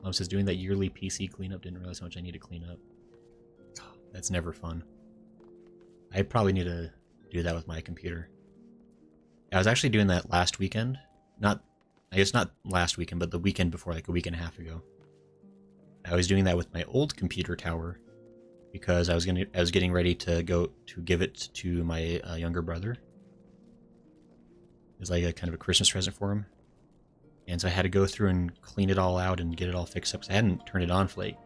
Mom says, doing that yearly PC cleanup, didn't realize how much I need to clean up. Oh, that's never fun. I probably need to do that with my computer. I was actually doing that last weekend. I guess not last weekend, but the weekend before, like a week and a half ago. I was doing that with my old computer tower because I was getting ready to go to give it to my younger brother. It was like a kind of a Christmas present for him. And so I had to go through and clean it all out and get it all fixed up because I hadn't turned it on for like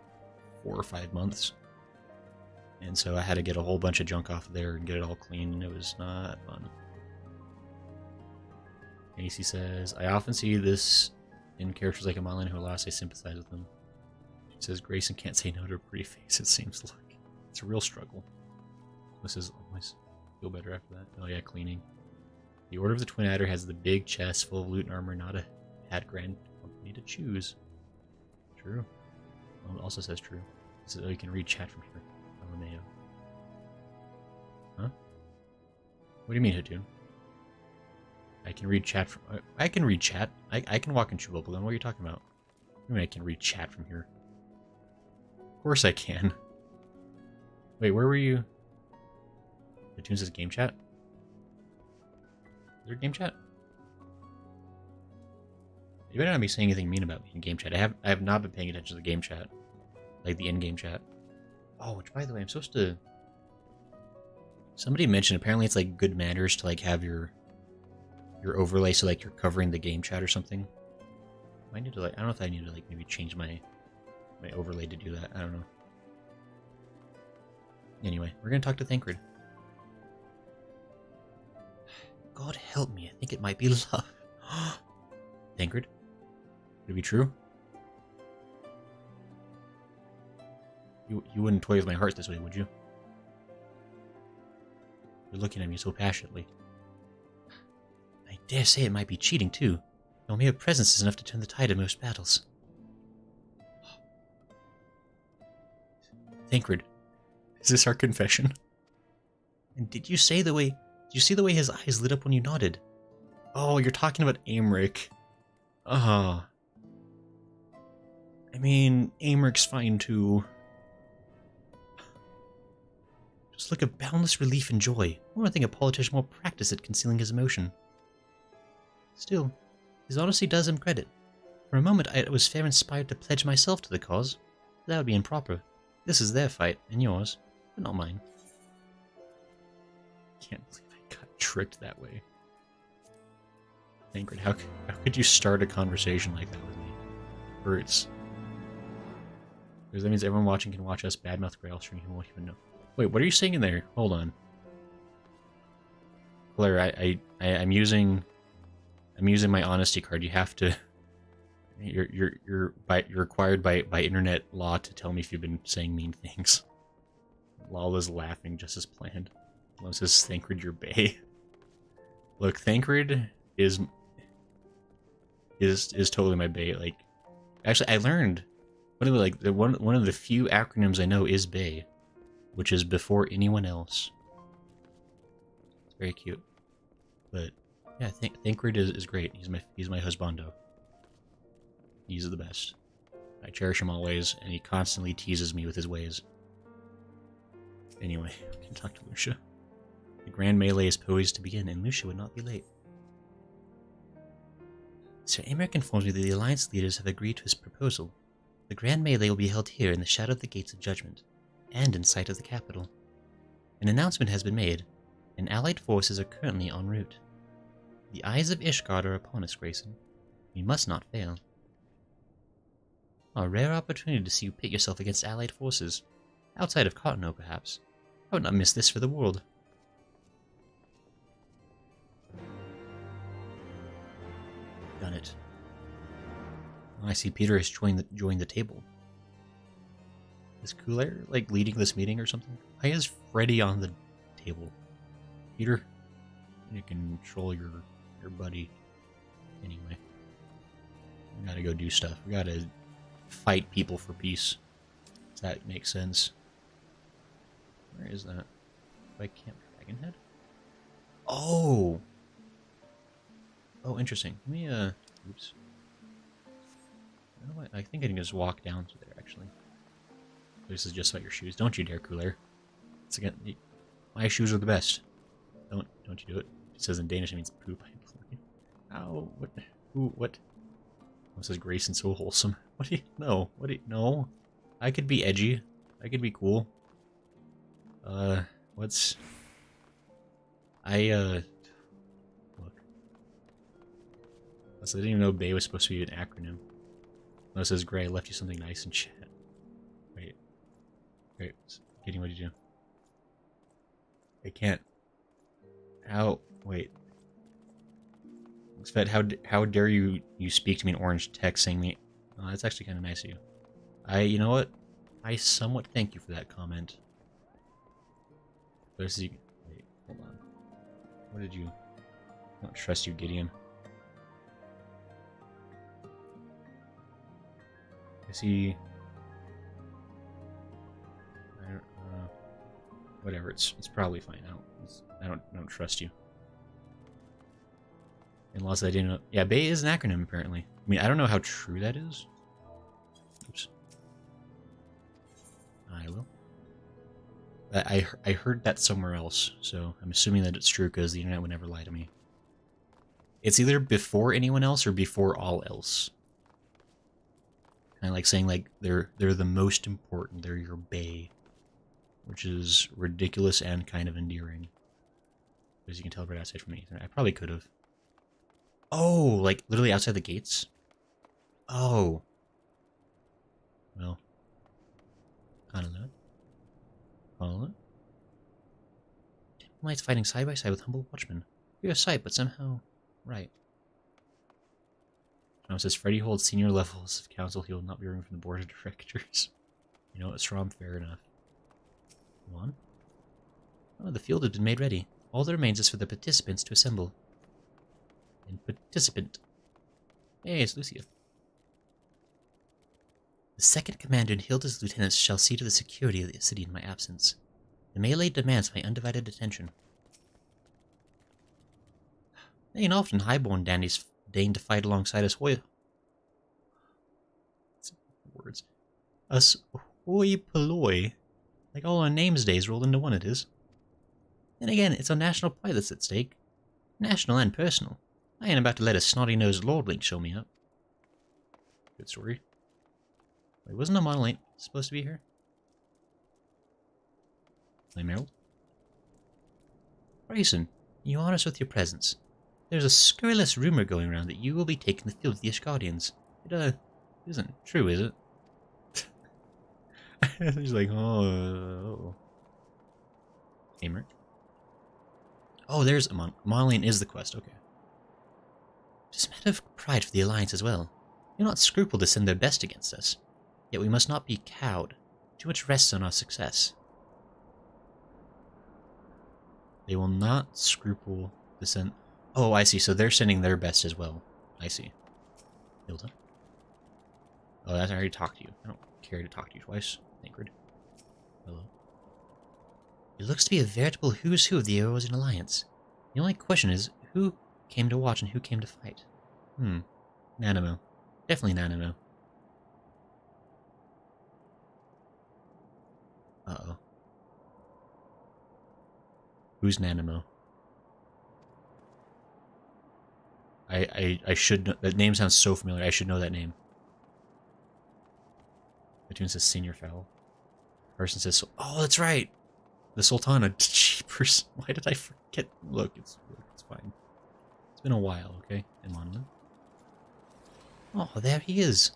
4 or 5 months. And so I had to get a whole bunch of junk off of there and get it all clean, and it was not fun. AC says, I often see this in characters like Amalin who allows I sympathize with them. She says, Grayson can't say no to a pretty face, it seems like. It's a real struggle. This is always feel better after that. Oh yeah, cleaning. The Order of the Twin Adder has the big chest full of loot and armor, not a hat grand company to choose. True. Well, it also says true. It says, oh, you can read chat from here. LMAO. Huh? What do you mean, Hitoon? I can read chat from... I can read chat. I can walk and chew bubble gum. What are you talking about? What do you mean I can read chat from here? Of course I can. Wait, where were you? Hitoon says game chat? Is there game chat? You better not be saying anything mean about me in game chat. I have not been paying attention to the game chat. Like the in-game chat. Oh, which by the way, I'm supposed to... Somebody mentioned apparently it's like good manners to like have your overlay so like you're covering the game chat or something. I need to like... I don't know if I need to like maybe change my overlay to do that. I don't know. Anyway, we're gonna talk to Thancred. God help me, I think it might be love. Thancred? Would it be true? You wouldn't toy with my heart this way, would you? You're looking at me so passionately. I dare say it might be cheating, too. Your mere presence is enough to turn the tide in most battles. Thancred, is this our confession? And did you see the way his eyes lit up when you nodded? Oh, you're talking about Aymeric. I mean, Aymric's fine too. Just look at boundless relief and joy. I don't think a politician will practice at concealing his emotion. Still, his honesty does him credit. For a moment I was fair inspired to pledge myself to the cause. But that would be improper. This is their fight, and yours, but not mine. Can't believe I got tricked that way. Thancred, how could you start a conversation like that with me? Hurts. Because that means everyone watching can watch us badmouth Grail stream, who won't even know. Wait, what are you saying in there? Hold on. Claire, I'm using my honesty card. You have to... You're required by internet law to tell me if you've been saying mean things. Lala's laughing just as planned. Lala says, Thancred, you're bae. Look, Thancred is totally my bae. Like, actually, I learned one of the few acronyms I know is bae, which is before anyone else. It's very cute. But yeah, Thancred is great. He's my husbando. He's the best. I cherish him always, and he constantly teases me with his ways. Anyway, we can talk to Lucia. The grand melee is poised to begin, and Lucia would not be late. Sir Aymeric informs me that the Alliance leaders have agreed to his proposal. The grand melee will be held here in the shadow of the Gates of Judgment, and in sight of the capital. An announcement has been made, and allied forces are currently en route. The eyes of Ishgard are upon us, Grayson. We must not fail. A rare opportunity to see you pit yourself against allied forces. Outside of Cottonwood, perhaps. I would not miss this for the world. Done it. I see Peter has joined the table. Is Cooler like leading this meeting or something? Why is Freddy on the table? Peter, you control your buddy. Anyway, we gotta go do stuff. We gotta fight people for peace. Does that make sense? Where is that? By Camp Dragonhead? Oh! Oh, interesting. Let me, oops. I think I can just walk down to there, actually. This is just about your shoes. Don't you dare, Cooler. It's again, my shoes are the best. Don't you do it. It says in Danish it means poop. Ow, what? Ooh, what? Oh, it says Grayson so wholesome. What do you, no, what do you, no. I could be edgy. I could be cool. What's... look. So I didn't even know Bay was supposed to be an acronym. No, it says Gray, I left you something nice in chat. Wait. Wait, Gideon, what did you do? I can't... How... Wait. Svet, how dare you speak to me in orange text saying me... Oh, that's actually kind of nice of you. You know what? I somewhat thank you for that comment. Wait, hold on. What did you... I don't trust you, Gideon. Is he... whatever, it's probably fine. I don't trust you. Unless I didn't know... Yeah, Bay is an acronym, apparently. I mean, I don't know how true that is. Oops. I will. I heard that somewhere else, so I'm assuming that it's true because the internet would never lie to me. It's either before anyone else or before all else. Kind of like saying like they're the most important. They're your Bay, which is ridiculous and kind of endearing. As you can tell right outside from me, I probably could have. Oh, like literally outside the gates. Oh. Well. Kind of that. Follow it. Knights fighting side by side with humble watchmen. You're a sight, but somehow right. Now it says Freddy holds senior levels of council. He will not be removed from the board of directors. You know what, Strom, fair enough. Go on. Oh, the field has been made ready. All that remains is for the participants to assemble. And participant. Hey, it's Lucia. The second commander and Hilda's lieutenants shall see to the security of the city in my absence. The melee demands my undivided attention. They ain't often highborn dandies deign to fight alongside us words. Us hoi polloi. Like all our names days rolled into one it is. Then again, it's our national pride that's at stake. National and personal. I ain't about to let a snotty-nosed lordling show me up. Good story. Wait, wasn't a monolith supposed to be here? Flame Herald? Grayson, you honor us with your presence. There's a scurrilous rumor going around that you will be taking the field with the Ishgardians. It, isn't true, is it? He's like, oh. Gamer. Oh, there's a Monolith is the quest, okay. It is a matter of pride for the Alliance as well. They will not scruple to send their best against us. Yet we must not be cowed. Too much rests on our success. They will not scruple to send... Oh, I see. So they're sending their best as well. I see. Hilda? Oh, I already talked to you. I don't care to talk to you twice. Ingrid. Hello. It looks to be a veritable who's who of the Eorzean Alliance. The only question is, who came to watch and who came to fight? Nanimo. Definitely Nanimo. Uh-oh. Who's Nanimo? I should know. That name sounds so familiar. I should know that name. The tune says Senior Fowl. Person says, oh, that's right. The Sultana. Jeepers. Why did I forget? Look, it's fine. It's been a while, okay? In Monolith. Oh, there he is.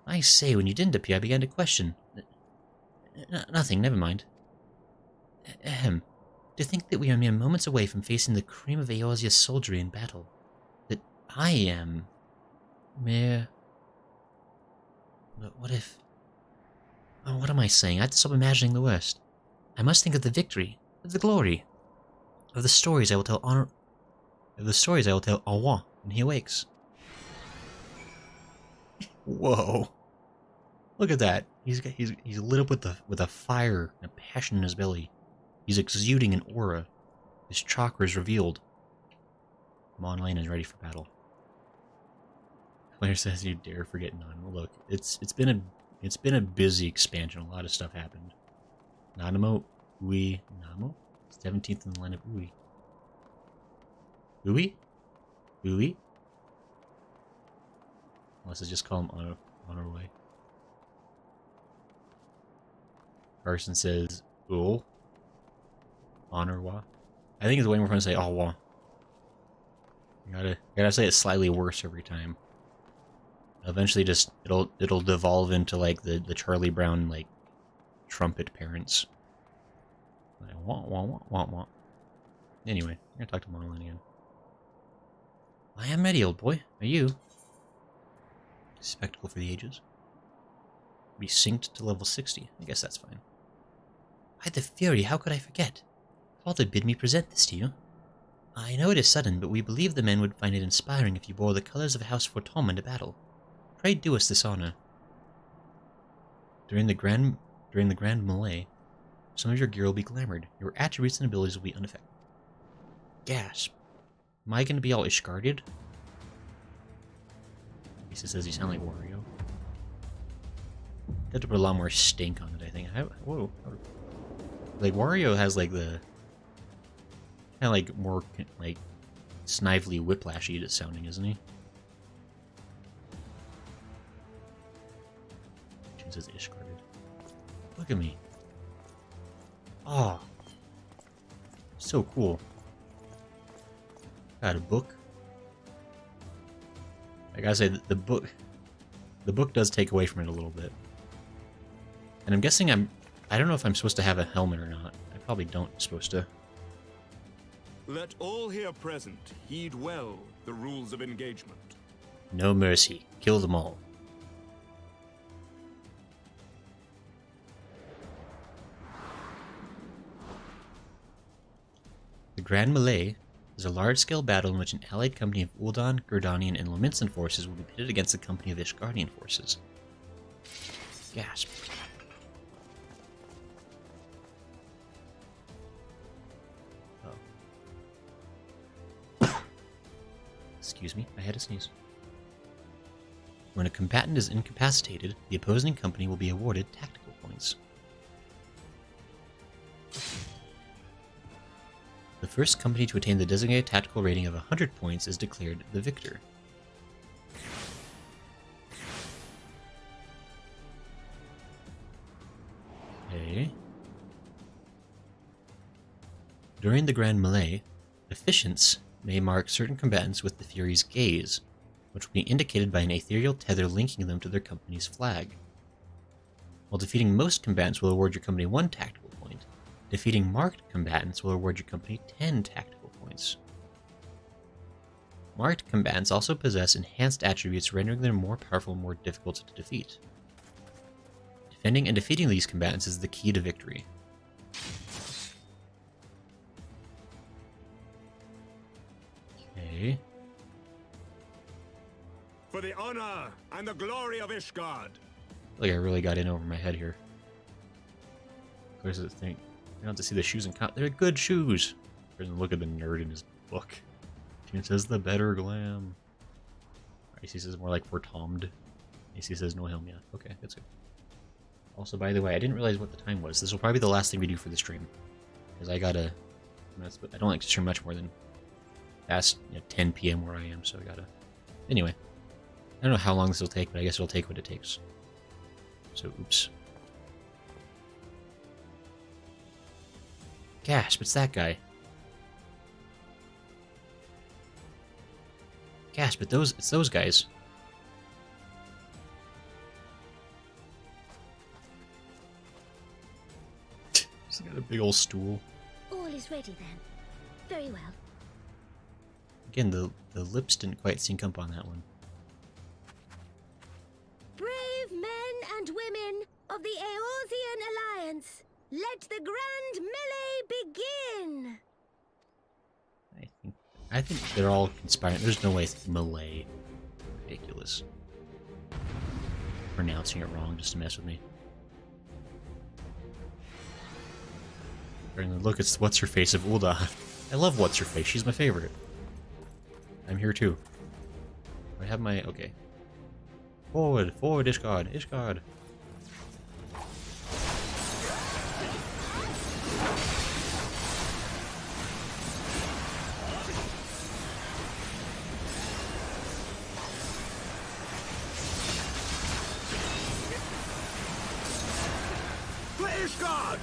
I say, when you didn't appear, I began to question. Nothing, never mind. Ahem. To think that we are mere moments away from facing the cream of Eorzea's soldiery in battle. That I am... mere... But what if... Oh, what am I saying? I have to stop imagining the worst. I must think of the victory, of the glory, of the stories I will tell Arwa when he awakes. Whoa. Look at that. He's lit up with a fire and a passion in his belly. He's exuding an aura. His chakra is revealed. Mon Lane is ready for battle. Claire says you dare forget none. Well, look, it's been a busy expansion. A lot of stuff happened. Nanamo, Ui, Namo? 17th in the line of Ui. Ui? Ui? Unless I just call him Honor Way. Carson says, Ul. Honor Wa. I think it's way more fun to say Wa. You gotta say it slightly worse every time. Eventually just it'll devolve into like the Charlie Brown like trumpet parents. Like, wah. Anyway, I'm gonna talk to Monolin again. I am ready, old boy. Are you? Spectacle for the ages. Be synced to level 60. I guess that's fine. By the Fury, how could I forget? Father bid me present this to you. I know it is sudden, but we believe the men would find it inspiring if you bore the colors of House Fortom into battle. Pray do us this honor. During the Grand Melee, some of your gear will be glamored. Your attributes and abilities will be unaffected. Gasp. Am I going to be all Ishgarded? He says you sound like Wario. They have to put a lot more stink on it, I think. Whoa. Like, Wario has, like, the... kind of, like, more, like, snively whiplashy sounding, isn't he? She says Ishgarded. Look at me. Oh. So cool. Got a book. I gotta say, the book does take away from it a little bit. And I'm guessing I don't know if I'm supposed to have a helmet or not. I probably don't supposed to. Let all here present heed well the rules of engagement. No mercy. Kill them all. The Grand Melee is a large-scale battle in which an allied company of Uldan, Gerdanian, and Lominsan forces will be pitted against a company of Ishgardian forces. Gasp. Oh. Excuse me, I had to sneeze. When a combatant is incapacitated, the opposing company will be awarded tactical points. The first company to attain the designated tactical rating of 100 points is declared the victor. Okay. During the Grand Melee, efficients may mark certain combatants with the Fury's gaze, which will be indicated by an ethereal tether linking them to their company's flag. While defeating most combatants will award your company 1 tactical point, defeating marked combatants will award your company 10 tactical points. Marked combatants also possess enhanced attributes rendering them more powerful and more difficult to defeat. Defending and defeating these combatants is the key to victory. Okay. For the honor and the glory of Ishgard. Like I really got in over my head here. Where's the thing? You don't have to see the shoes and they're good shoes. Look at the nerd in his book. Tune says the better glam. AC says more like fortomed. AC says no helm yet. Okay, that's good. Also, by the way, I didn't realize what the time was. This will probably be the last thing we do for the stream. Because I gotta... I don't like to stream much more than past 10 p.m. where I am, so I gotta... Anyway. I don't know how long this will take, but I guess it'll take what it takes. So, oops. Gasp, it's that guy. Gasp, it's those guys. He's got a big old stool. All is ready then. Very well. Again, the lips didn't quite sync up on that one. Brave men and women of the Eorzean Alliance, let the grand melee begin! I think they're all conspiring. There's no way it's melee. Ridiculous. Pronouncing it wrong just to mess with me. Look, it's what's her face of Ulda. I love what's her face. She's my favorite. I'm here too. I have my okay. Forward, Ishgard, Ishgard. Ishgard!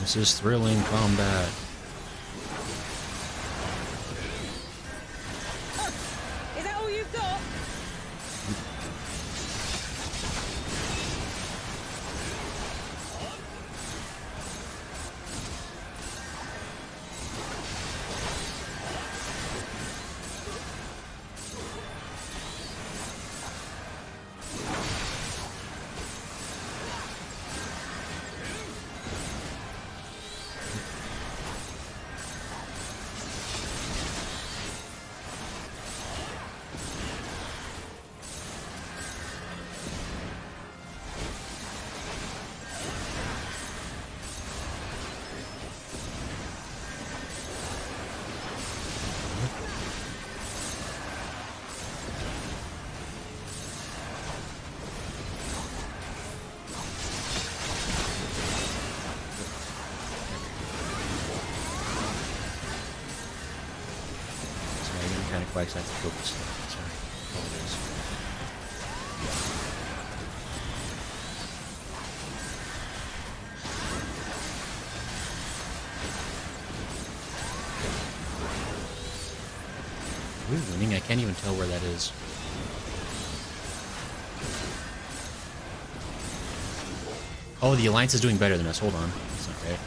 This is thrilling combat. Is that all you've got? Kind of quite excited to focus. Sorry, apologize. Are we winning? I can't even tell where that is. Oh, the Alliance is doing better than us. Hold on. That's not right.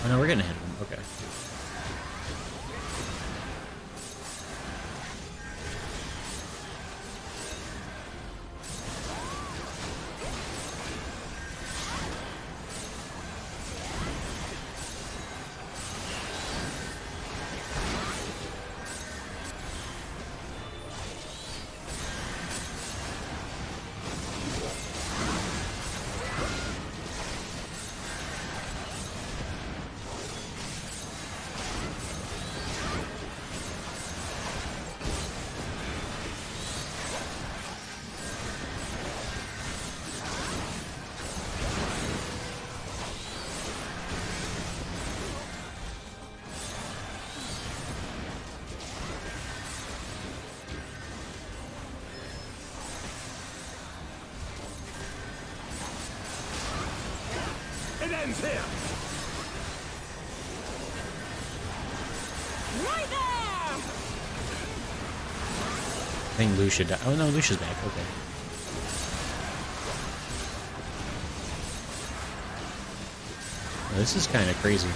Oh no, we're getting ahead of them. Okay. It ends here! Right there! I think Lucia died. Oh no, Lucia's back. Okay. Oh, this is kind of crazy.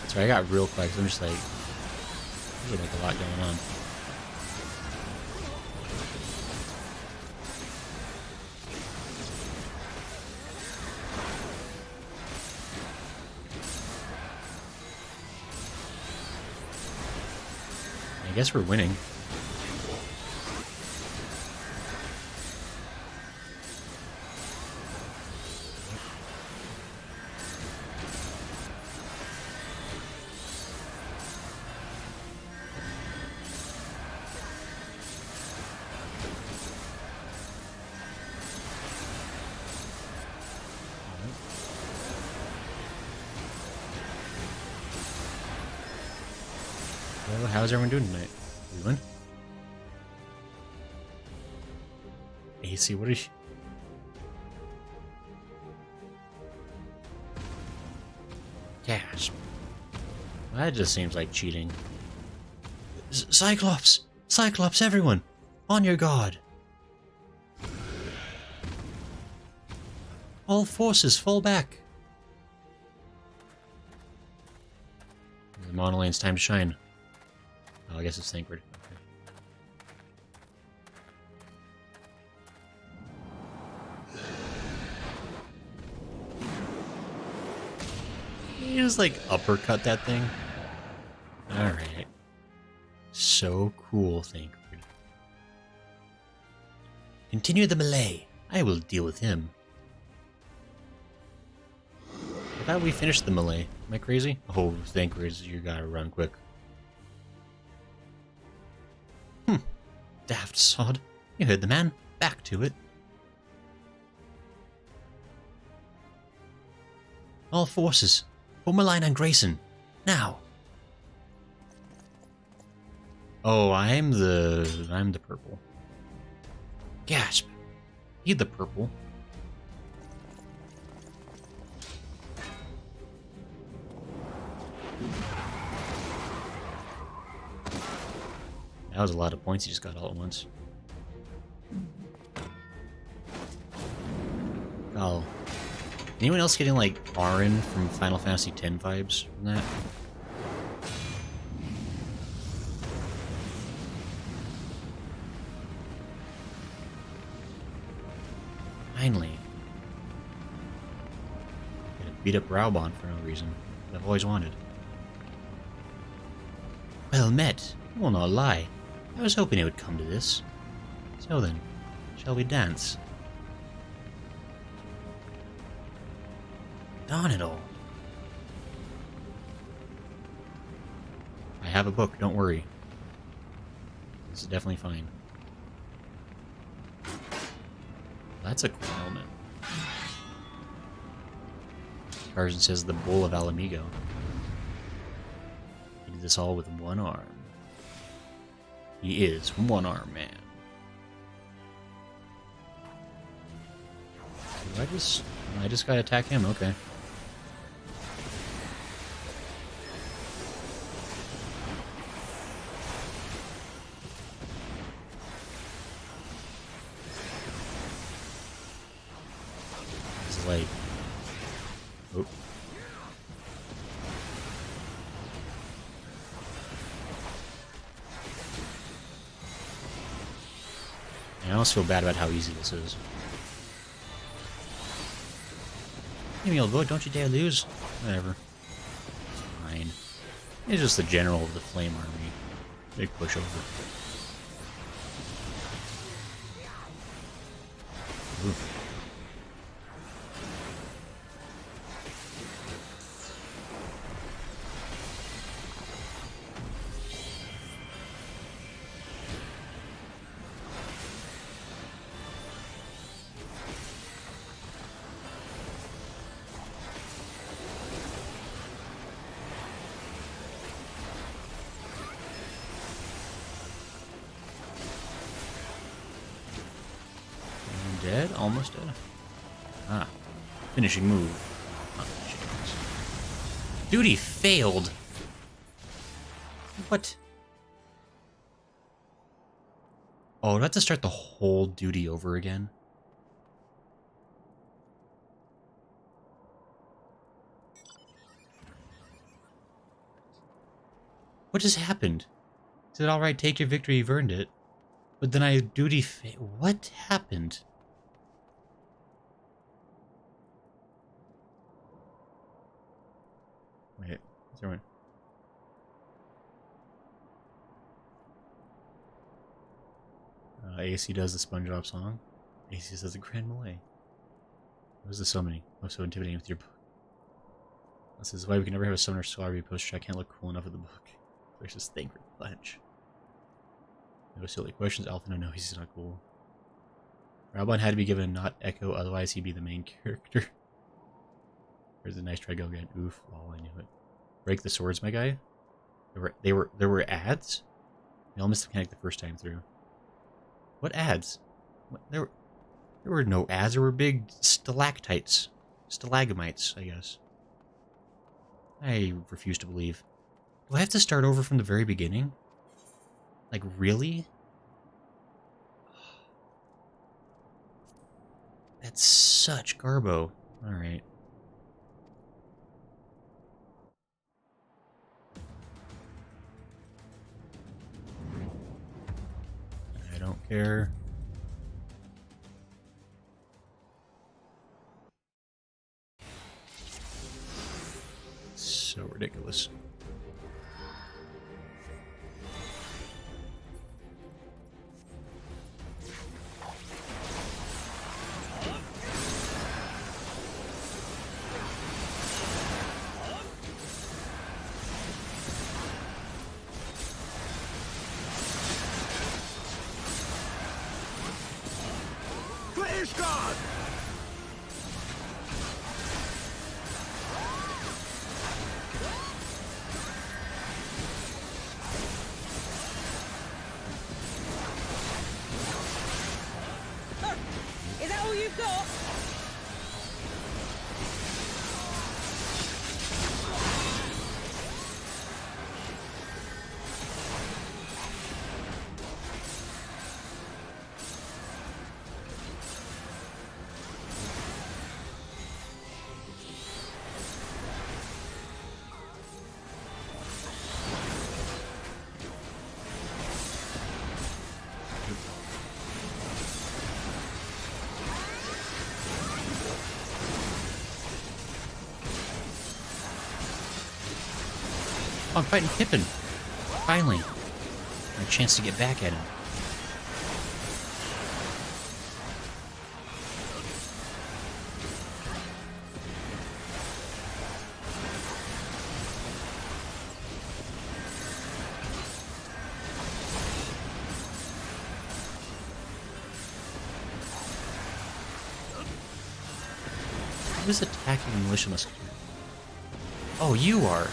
Sorry, I got real quiet. I'm just like, there's like a lot going on. I guess we're winning. So, how's everyone doing tonight? Doing? AC, what is... Gasp. That just seems like cheating. Cyclops! Cyclops, everyone! On your guard! All forces, fall back! The monolane's time to shine. Oh, I guess it's Thancred. You just like uppercut that thing. Alright. So cool, Thancred. Continue the melee. I will deal with him. I thought we finished the melee. Am I crazy? Oh, Thancred, you gotta run quick. Daft sod. You heard the man. Back to it. All forces. For Malign and Grayson. Now. Oh, I'm the purple. Gasp. Heed the purple. That was a lot of points you just got all at once. Oh. Anyone else getting, like, Arin from Final Fantasy X vibes from that? Finally. Gonna beat up Raubon for no reason. I've always wanted. Well met. I will not lie. I was hoping it would come to this. So then, shall we dance? Darn it all. I have a book, don't worry. This is definitely fine. That's a cool helmet. Tarzan says the Bull of Alamigo. He did this all with one arm. He is one-arm man. Do I just gotta attack him, okay. It's like... Oh. I almost feel bad about how easy this is. Give me old boy, don't you dare lose. Whatever. It's fine. He's just the general of the Flame Army. Big pushover. Ooh. Dead? Almost dead. Ah. Finishing move. Not finishing moves. Duty failed. What? Oh, do I have to start the whole duty over again? What just happened? Is it alright, take your victory, you've earned it? But then I duty what happened? Wait, is there one? AC does the SpongeBob song. AC says the Grand Malay. What is this so many? Oh, so intimidating with your book. This is why we can never have a summoner Swarby poster. I can't look cool enough with the book. There's this thing for the bunch. No silly questions. Alphinaud, no, he's not cool. Raubon had to be given not Echo, otherwise he'd be the main character. There's a nice try go again. Oof. Oh, I knew it. Break the swords, my guy. There were ads? I almost disconnected the first time through. What ads? What, there were no ads. There were big stalactites. Stalagmites, I guess. I refuse to believe. Do I have to start over from the very beginning? Like, really? That's such garbo. Alright. I don't care. So ridiculous. Ishgard! Is that all you've got? Oh, I'm fighting Pippin. Finally. A chance to get back at him. Who's attacking the militia musketeer? Oh, you are.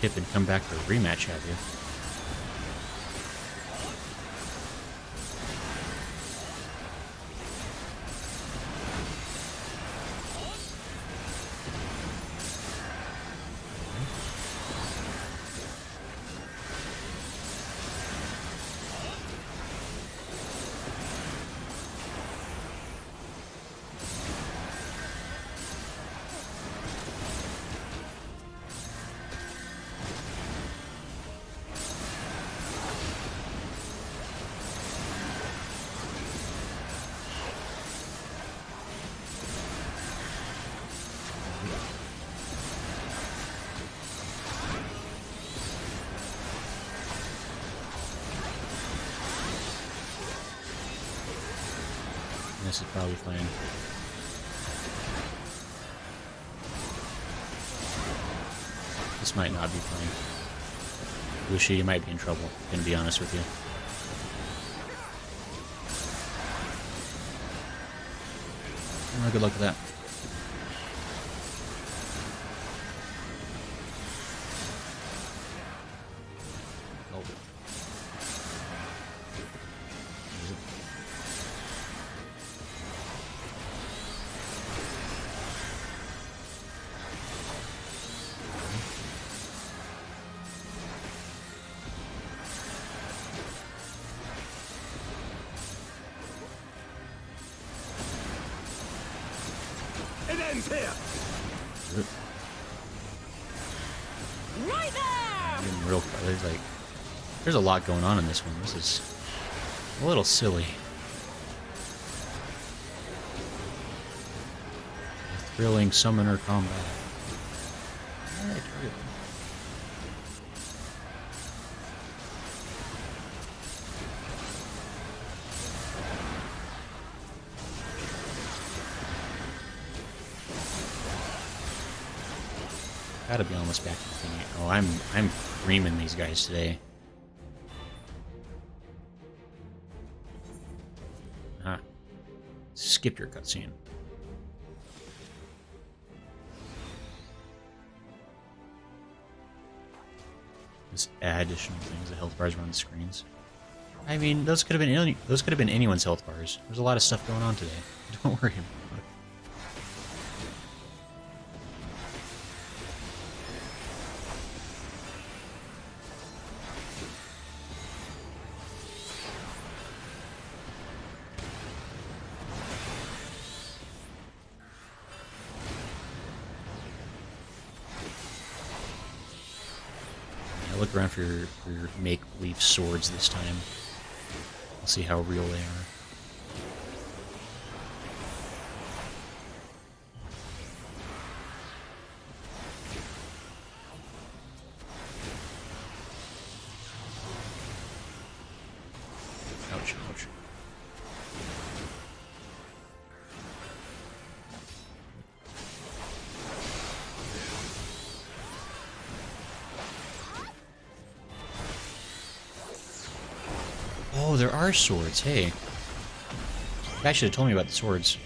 Pippin, come back for a rematch, have you? This is probably fine. This might not be fine. Lucia, you might be in trouble, gonna be honest with you. Oh, good luck with that. It ends here! Right there! There's a lot going on in this one. This is a little silly. Thrilling summoner combat. Alright, Gotta be almost back to the thing. Oh, I'm creaming these guys today. Ah. Skip your cutscene. Just add additional things, the health bars around the screens. I mean, those could have been anyone's health bars. There's a lot of stuff going on today. Don't worry about it. Look around for your make-believe swords this time. We'll see how real they are. Ouch, ouch. Oh, there are swords. Hey. You guys should have told me about the swords.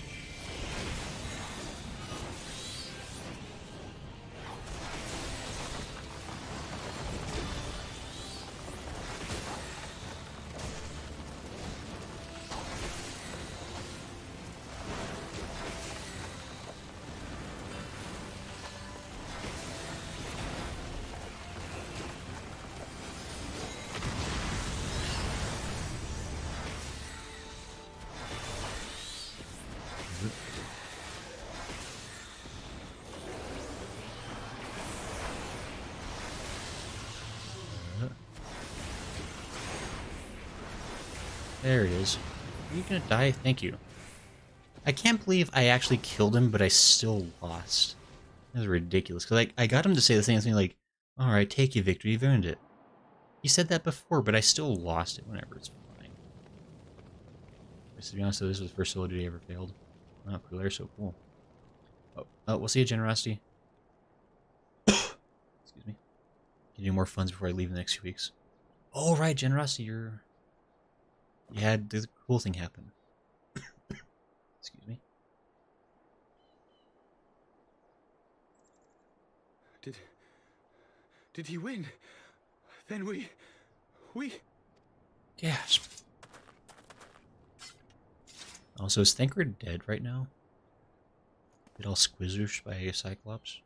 There it is. Are you gonna die? Thank you. I can't believe I actually killed him, but I still lost. That was ridiculous. Because I got him to say the same thing like, alright, take your victory, you've earned it. He said that before, but I still lost it whenever it's fine. To be honest, though, this was the first solo duty I ever failed. Oh, cool, they're so cool. Oh, we'll see you, Generosity. Excuse me. Can you do more funds before I leave in the next 2 weeks? Oh, right, Generosity, you had the cool thing happen. Excuse me. Did he win? Then we... Gasp. Also, is Thancred dead right now? Get all squizzoshed by a Cyclops?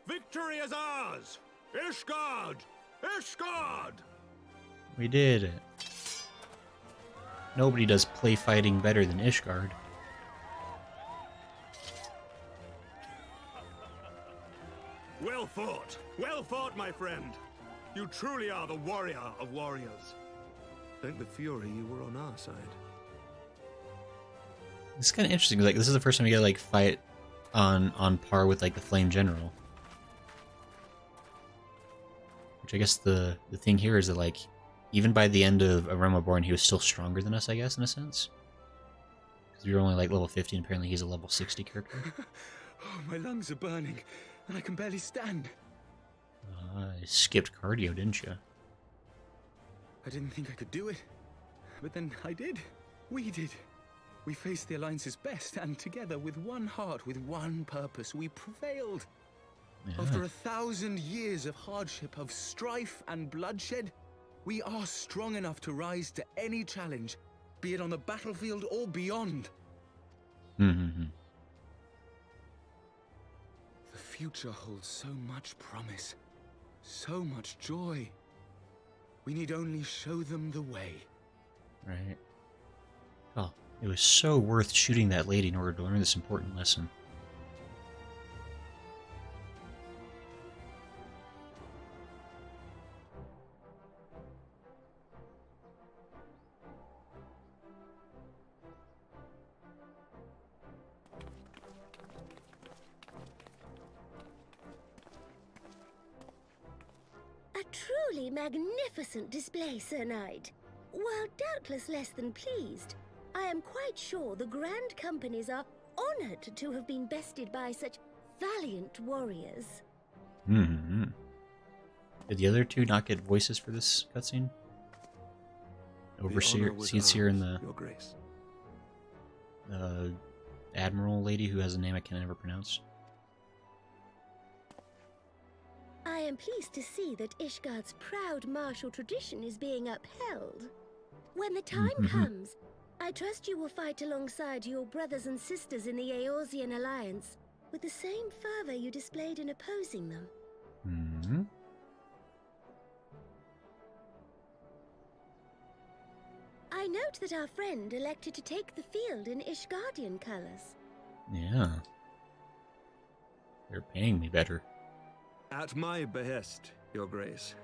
Victory is ours! Ishgard! Ishgard! We did it. Nobody does play fighting better than Ishgard. Well fought, my friend. You truly are the warrior of warriors. Thank the Fury you were on our side. It's kind of interesting. Like, this is the first time you get like fight on par with like the Flame General. Which I guess the thing here is that like even by the end of A Realm Reborn, he was still stronger than us, I guess, in a sense. Because we were only like level 50, and apparently he's a level 60 character. Oh, my lungs are burning, and I can barely stand. You skipped cardio, didn't you? I didn't think I could do it, but then I did. We did. We faced the Alliance's best, and together, with one heart, with one purpose, we prevailed. Yeah. After 1,000 years of hardship, of strife and bloodshed, we are strong enough to rise to any challenge, be it on the battlefield or beyond. Mm-hmm. The future holds so much promise, so much joy. We need only show them the way. Right. Oh, it was so worth shooting that lady in order to learn this important lesson. A truly magnificent display, Sir Knight. While doubtless less than pleased, I am quite sure the Grand Companies are honored to have been bested by such valiant warriors. Mm-hmm. Did the other two not get voices for this cutscene? Overseer, Seer, and the Your Grace. Admiral lady who has a name I can never pronounce. I am pleased to see that Ishgard's proud martial tradition is being upheld. When the time comes, I trust you will fight alongside your brothers and sisters in the Eorzean Alliance with the same fervor you displayed in opposing them. Mm-hmm. I note that our friend elected to take the field in Ishgardian colors. Yeah. They're paying me better. At my behest, Your Grace.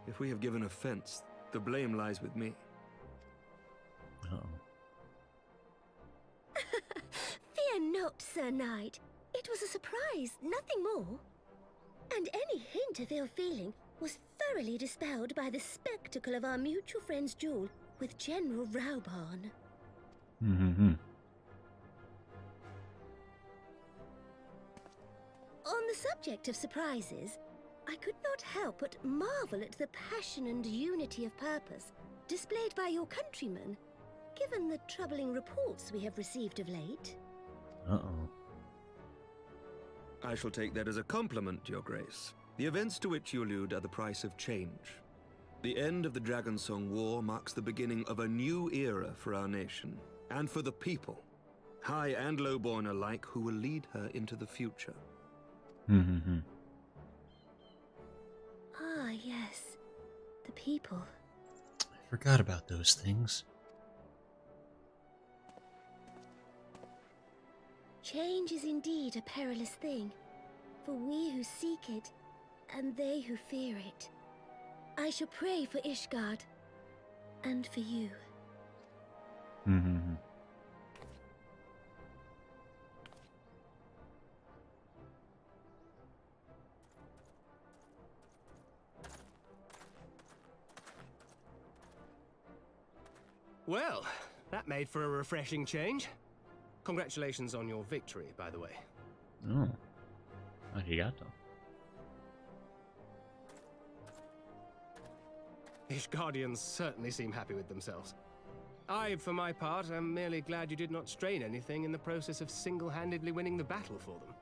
If we have given offense, the blame lies with me. Uh-oh. Fear not, Sir Knight. It was a surprise, nothing more. And any hint of ill feeling was thoroughly dispelled by the spectacle of our mutual friend's duel with General Raubarn. Mm-hmm. On the subject of surprises, I could not help but marvel at the passion and unity of purpose displayed by your countrymen, given the troubling reports we have received of late. Uh-oh. I shall take that as a compliment, Your Grace. The events to which you allude are the price of change. The end of the Dragonsong War marks the beginning of a new era for our nation, and for the people, high and lowborn alike, who will lead her into the future. Mm-hmm. Ah, yes. The people. I forgot about those things. Change is indeed a perilous thing, for we who seek it, and they who fear it. I shall pray for Ishgard, and for you. Mm-hmm. Well, that made for a refreshing change. Congratulations on your victory, by the way. Oh. Arigato. Ishgardians certainly seem happy with themselves. I, for my part, am merely glad you did not strain anything in the process of single-handedly winning the battle for them.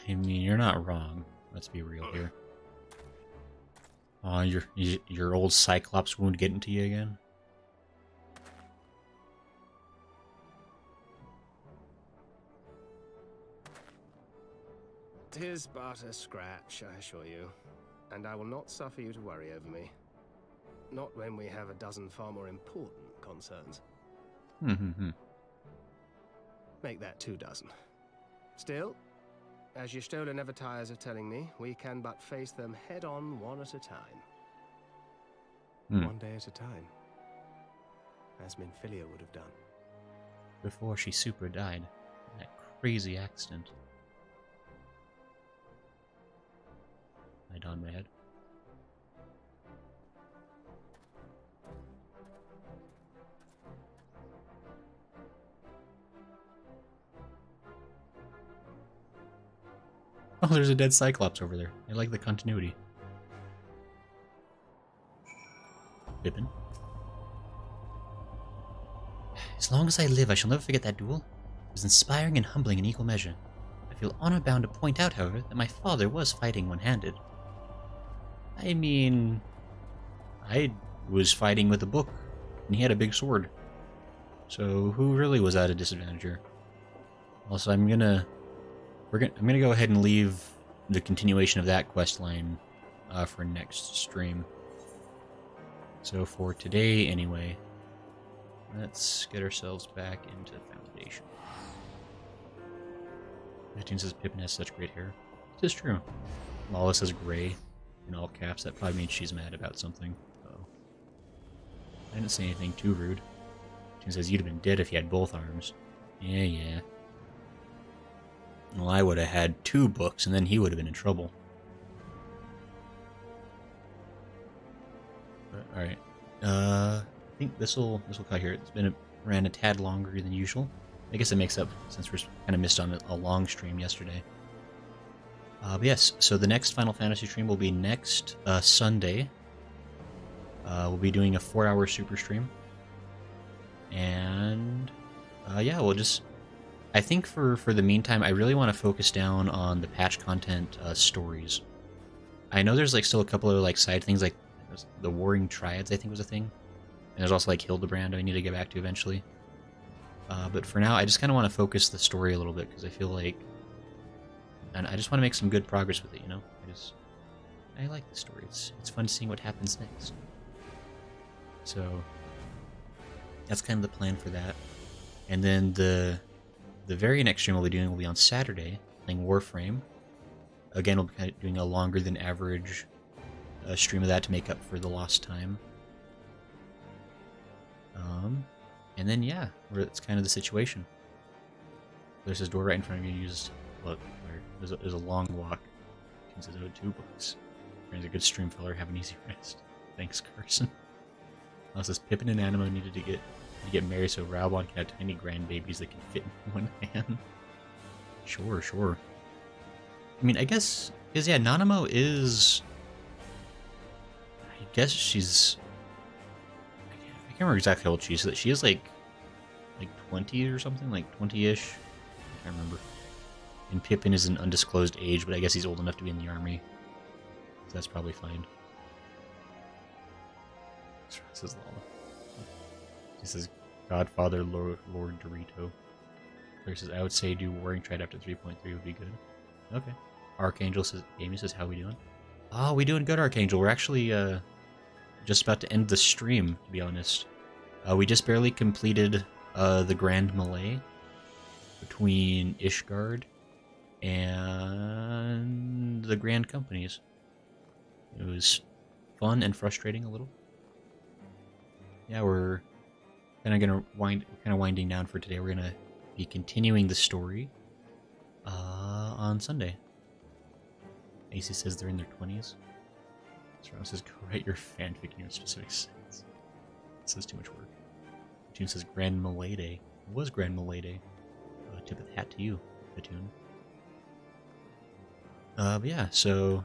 I mean, you're not wrong. Let's be real here. Oh, your old Cyclops wound getting to you again? Tis but a scratch, I assure you, and I will not suffer you to worry over me. Not when we have a dozen far more important concerns. Mm-hmm. Make that 2 dozen. Still, as Y'shtola never tires of telling me, we can but face them head-on one at a time. One day at a time. As Minfilia would have done. Before she super died. That crazy accident. I nod my head. Oh, there's a dead Cyclops over there. I like the continuity. Pippin. As long as I live, I shall never forget that duel. It was inspiring and humbling in equal measure. I feel honor-bound to point out, however, that my father was fighting one-handed. I mean, I was fighting with a book, and he had a big sword. So who really was at a disadvantage here? Also, I'm gonna go ahead and leave the continuation of that quest line for next stream. So for today, anyway, let's get ourselves back into Foundation. 15 says Pippin has such great hair. It is true. Lawless says gray in all caps. That probably means she's mad about something. Oh, I didn't say anything too rude. 15 says you'd have been dead if you had both arms. Yeah. Well, I would have had 2 books, and then he would have been in trouble. Alright. I think this'll cut here. Ran a tad longer than usual. I guess it makes up since we're kind of missed on a long stream yesterday. But yes, so the next Final Fantasy stream will be next Sunday. We'll be doing a 4-hour super stream. And yeah, we'll just... I think for the meantime, I really want to focus down on the patch content stories. I know there's like still a couple of like side things, like the Warring Triads, I think was a thing. And there's also like Hildebrand I need to get back to eventually. But for now, I just kind of want to focus the story a little bit, because I feel like... And I just want to make some good progress with it, you know? I like the story. It's fun seeing what happens next. So that's kind of the plan for that. And then the very next stream we'll be doing will be on Saturday, playing Warframe. Again, we'll be kind of doing a longer than average stream of that to make up for the lost time. And then yeah, it's kind of the situation. There's this door right in front of you. You just look. There's a long walk. Consists of 2 books. There's a good stream feller. Have an easy rest. Thanks, Carson. Also, says Pippin and Animo needed to get married so Raubon can have tiny grandbabies that can fit in one hand. Sure. I mean, I guess, because yeah, Nanamo is... I guess she's... I can't remember exactly how old she is. She is like 20 or something, like 20-ish. I can't remember. And Pippin is an undisclosed age, but I guess he's old enough to be in the army. So that's probably fine. Says Lala. He says Godfather Lord Dorito. Claire says I would say do Warring Triad after 3.3 would be good. Okay. Archangel says Amy says how we doing? Oh, we doing good, Archangel. We're actually just about to end the stream, to be honest. We just barely completed the Grand Melee between Ishgard and the Grand Companies. It was fun and frustrating a little. Yeah, we're kind of winding down for today. We're gonna be continuing the story on Sunday. AC says they're in their 20s. Serrano says go write your fanfic in your specific sense. This is too much work. Tune says Grand Malay Day. It was Grand Malay Day. Tip of the hat to you, Tune. But yeah, so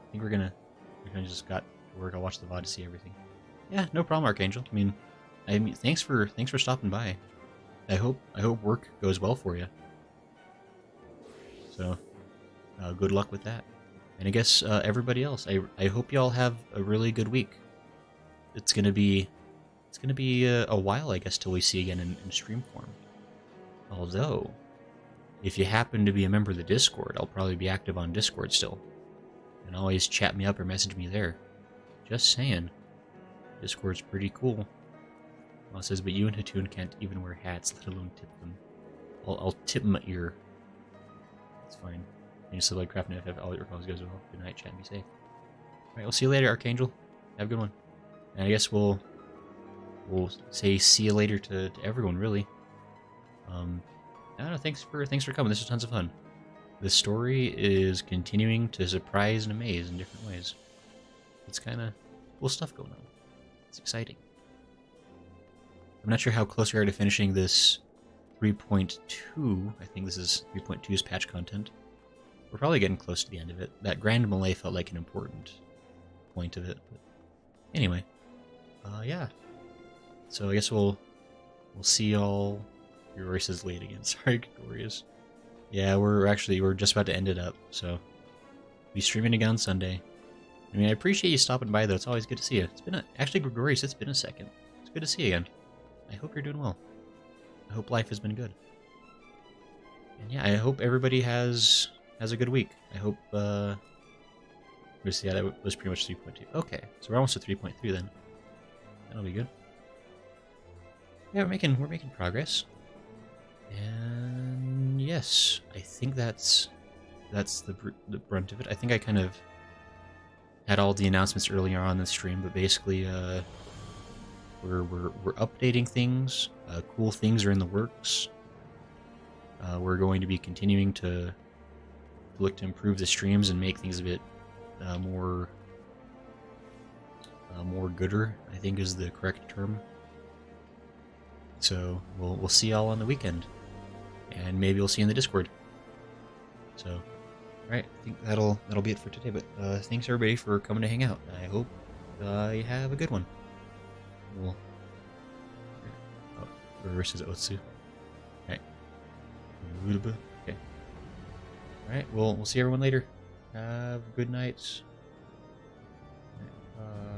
I think we kind of just got to work. I'll watch the VOD to see everything. Yeah, no problem, Archangel. I mean, thanks for stopping by. I hope work goes well for you. So, good luck with that. And I guess everybody else, I hope y'all have a really good week. It's gonna be a while, I guess, till we see again in stream form. Although, if you happen to be a member of the Discord, I'll probably be active on Discord still. And always chat me up or message me there. Just saying. Discord's pretty cool. Well, it says, but you and Hatun can't even wear hats, let alone tip them. I'll tip my ear. It's fine. And you still like Craft and FF. All your calls goes well. Good night, chat. Be safe. Alright, we'll see you later, Archangel. Have a good one. And I guess we'll say see you later to everyone, really. I don't know, thanks for coming. This was tons of fun. The story is continuing to surprise and amaze in different ways. It's kind of cool stuff going on. It's exciting. I'm not sure how close we are to finishing this 3.2. I think this is 3.2's patch content. We're probably getting close to the end of it. That Grand Malay felt like an important point of it. But anyway, yeah. So I guess we'll see y'all. Glorious is late again. Sorry, Glorious. Yeah, we're just about to end it up. So we'll be streaming again on Sunday. I mean, I appreciate you stopping by, though. It's always good to see you. It's been actually, Gregorius, it's been a second. It's good to see you again. I hope you're doing well. I hope life has been good. And yeah, I hope everybody has a good week. I hope, yeah, that was pretty much 3.2. Okay, so we're almost at 3.3 then. That'll be good. Yeah, we're making progress. And yes, I think that's the brunt of it. I think I kind of had all the announcements earlier on the stream, but basically, we're updating things. Cool things are in the works. We're going to be continuing to look to improve the streams and make things a bit more gooder, I think is the correct term. So we'll see y'all on the weekend, and maybe we'll see you in the Discord. So, all right, I think that'll be it for today. But thanks everybody for coming to hang out. I hope you have a good one. We'll versus Otsu. Okay. Okay. All right. We'll see everyone later. Have a good night. Bye.